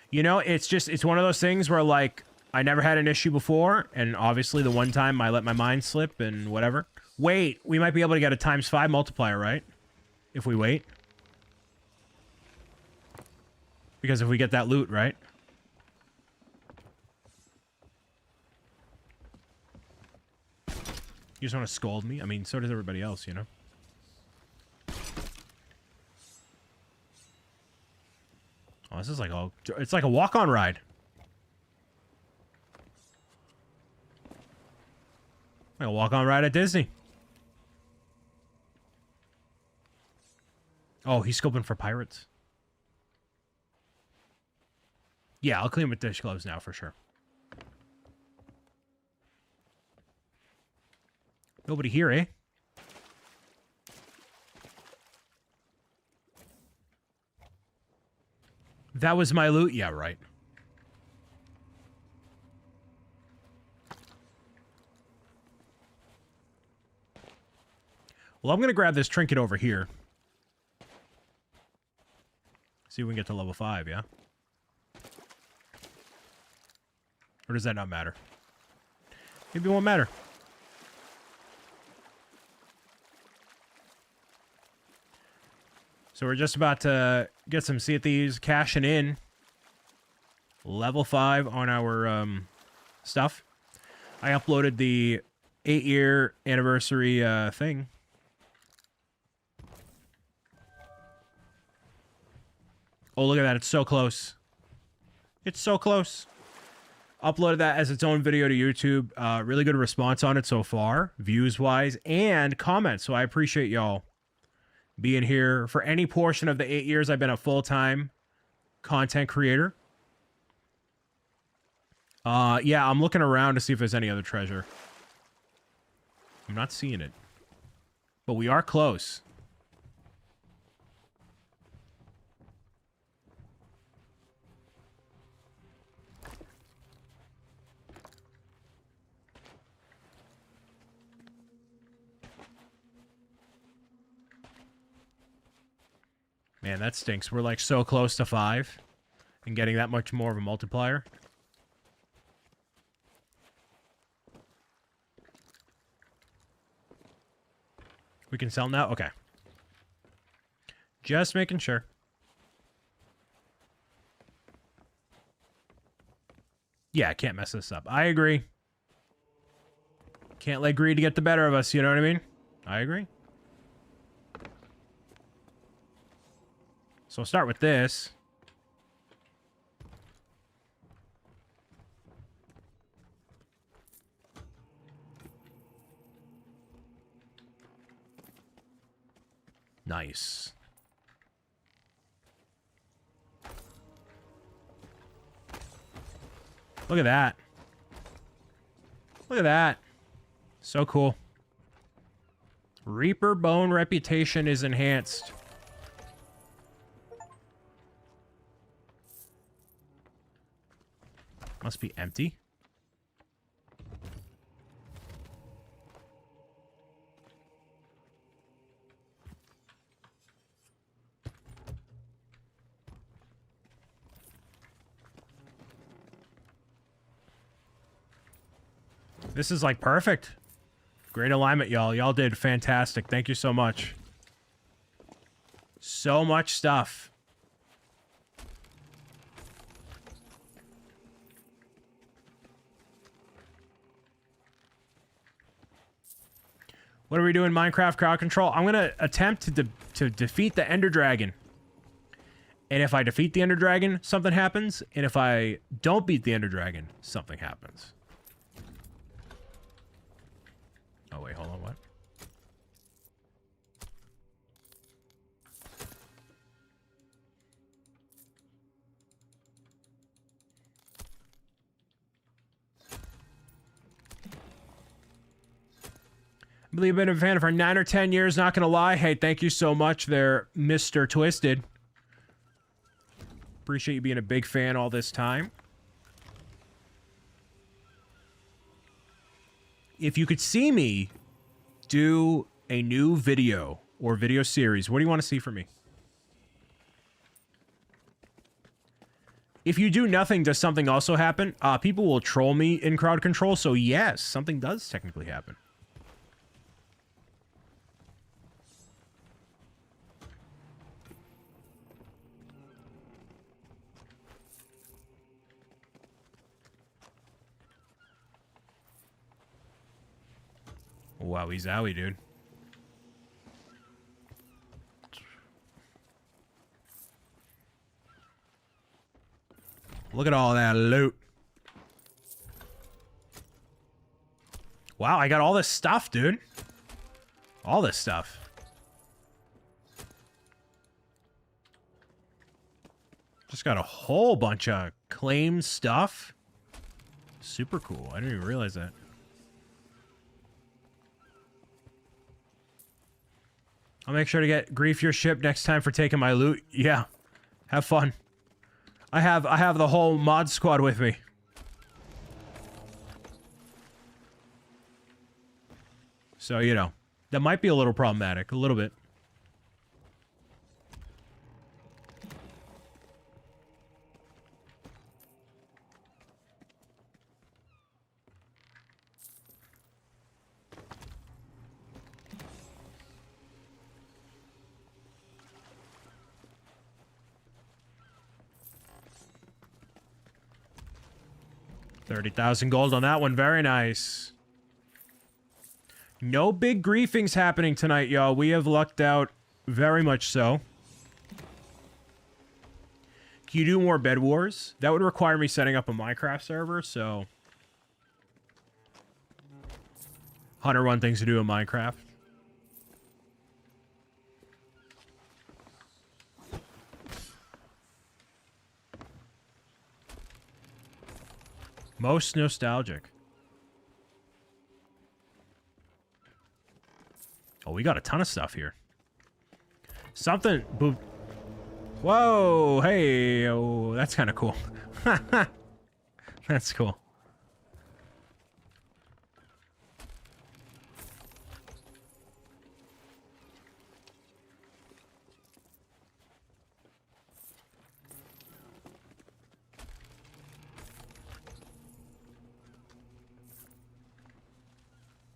You know, it's one of those things where, like, I never had an issue before, and obviously the one time I let my mind slip and whatever. Wait, we might be able to get a ×5 multiplier, right? If we wait. Because if we get that loot, right? You just want to scold me? I mean, so does everybody else, you know? Oh, this is like it's like a walk-on ride. Like a walk-on ride at Disney. Oh, he's scoping for pirates. Yeah, I'll clean with dish gloves now for sure. Nobody here, eh? That was my loot? Yeah, right. Well, I'm going to grab this trinket over here. See if we can get to level 5, yeah? Or does that not matter? Maybe it won't matter. So we're just about to get some Sea of Thieves cashing in. Level 5 on our stuff. I uploaded the 8-year anniversary thing. Oh, look at that. It's so close. It's so close. Uploaded that as its own video to YouTube. Really good response on it so far, views-wise, and comments. So I appreciate y'all being here for any portion of the 8 years I've been a full-time content creator. Yeah, I'm looking around to see if there's any other treasure. I'm not seeing it. But we are close. Man, that stinks. We're like so close to 5 and getting that much more of a multiplier. We can sell now? Okay. Just making sure. Yeah, I can't mess this up. I agree. Can't let greed get the better of us, you know what I mean? I agree. So I'll start with this. Nice. Look at that. Look at that. So cool. Reaper Bone reputation is enhanced. Must be empty. This is like perfect. Great alignment, y'all. Y'all did fantastic. Thank you so much. So much stuff. What are we doing? Minecraft crowd control. I'm going to attempt to defeat the Ender Dragon. And if I defeat the Ender Dragon, something happens. And if I don't beat the Ender Dragon, something happens. Oh, wait, hold on, what? I believe I've been a fan for 9 or 10 years, not gonna lie. Hey, thank you so much there, Mr. Twisted. Appreciate you being a big fan all this time. If you could see me do a new video or video series, what do you want to see from me? If you do nothing, does something also happen? People will troll me in crowd control, so yes, something does technically happen. Wowie zowie, dude. Look at all that loot. Wow, I got all this stuff, dude. All this stuff. Just got a whole bunch of claimed stuff. Super cool. I didn't even realize that. I'll make sure to get grief your ship next time for taking my loot. Yeah. Have fun. I have the whole mod squad with me. So, you know, that might be a little problematic. A little bit. 30,000 gold on that one. Very nice. No big griefings happening tonight, y'all. We have lucked out very much so. Can you do more bed wars? That would require me setting up a Minecraft server, so... 101 things to do in Minecraft. Most nostalgic. Oh, we got a ton of stuff here. Something... Whoa! Hey! Oh, that's kind of cool. That's cool.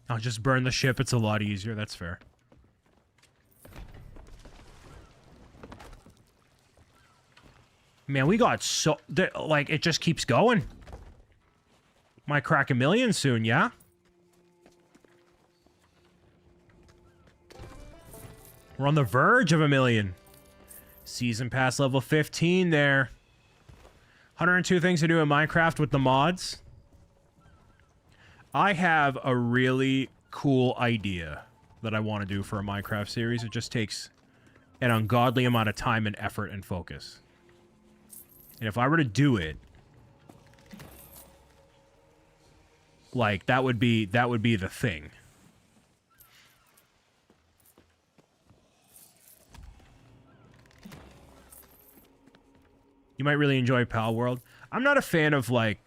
I'll just burn the ship. It's a lot easier. That's fair. Man, we got so... Like, it just keeps going. Might crack 1 million soon, yeah? We're on the verge of 1 million. Season pass level 15 there. 102 things to do in Minecraft with the mods. I have a really cool idea that I want to do for a Minecraft series. It just takes an ungodly amount of time and effort and focus. And if I were to do it, like, that would be the thing. You might really enjoy Pal World. I'm not a fan of, like,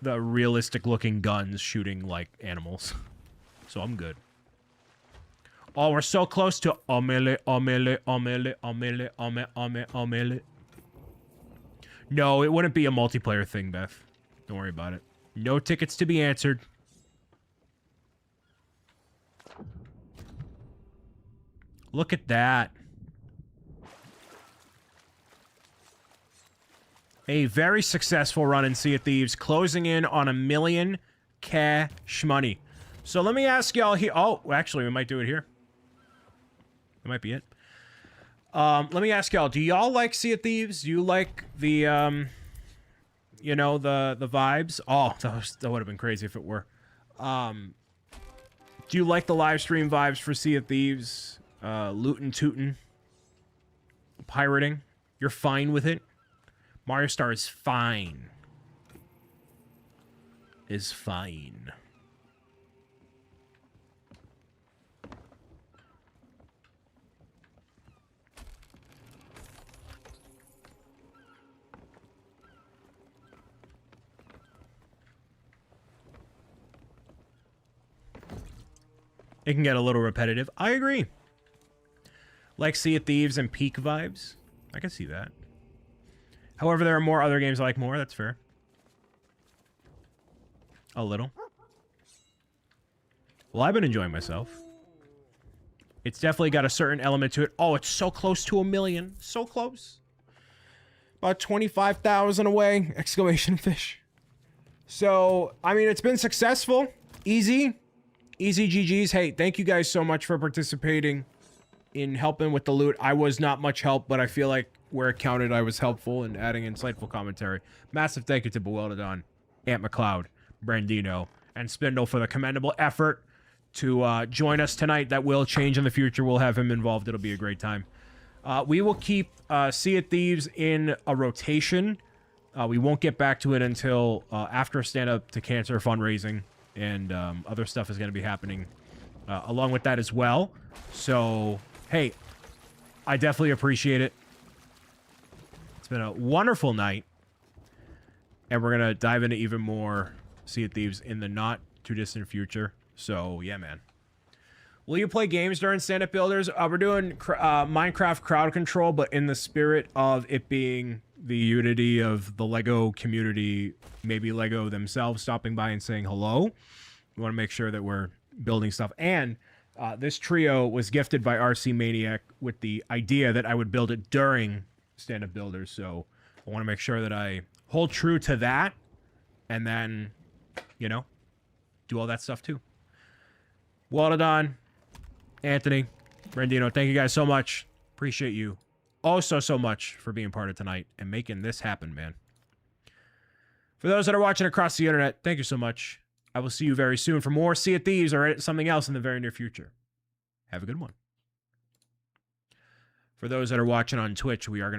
the realistic looking guns shooting like animals. So I'm good. Oh, we're so close to omele. No, it wouldn't be a multiplayer thing, Beth. Don't worry about it. No tickets to be answered. Look at that. A very successful run in Sea of Thieves, closing in on 1 million cash money. So let me ask y'all here. Oh, actually, we might do it here. That might be it. Let me ask y'all, do y'all like Sea of Thieves? Do you like the, you know, the vibes? Oh, that would have been crazy if it were. Do you like the live stream vibes for Sea of Thieves? Lootin' tootin'. Pirating? You're fine with it? Mario Star is fine. Is fine. It can get a little repetitive. I agree. Like Sea of Thieves and Peak vibes. I can see that. However, there are more other games I like more. That's fair. A little. Well, I've been enjoying myself. It's definitely got a certain element to it. Oh, it's so close to 1 million. So close. About 25,000 away. Exclamation fish. So, I mean, it's been successful. Easy. Easy GG's. Hey, thank you guys so much for participating in helping with the loot. I was not much help, but I feel like where it counted, I was helpful in adding insightful commentary. Massive thank you to Bewilderdon, Ant McLeod, Brandino, and Spindle for the commendable effort to join us tonight. That will change in the future. We'll have him involved. It'll be a great time. We will keep Sea of Thieves in a rotation. We won't get back to it until after Stand Up to Cancer fundraising, and other stuff is going to be happening along with that as well. So, hey, I definitely appreciate it. It's been a wonderful night, and we're going to dive into even more Sea of Thieves in the not-too-distant future. So, yeah, man. Will you play games during stand-up builders? We're doing Minecraft crowd control, but in the spirit of it being the unity of the LEGO community, maybe LEGO themselves stopping by and saying hello. We want to make sure that we're building stuff. And this trio was gifted by RC Maniac with the idea that I would build it during stand-up builders. So I want to make sure that I hold true to that. And then you know, do all that stuff too. Well done, Anthony, Brandino. Thank you guys so much. Appreciate you so much for being part of tonight and making this happen, man. For those that are watching across the internet, thank you so much. I will see you very soon for more Sea of Thieves or something else in the very near future. Have a good one. For those that are watching on Twitch, we are going to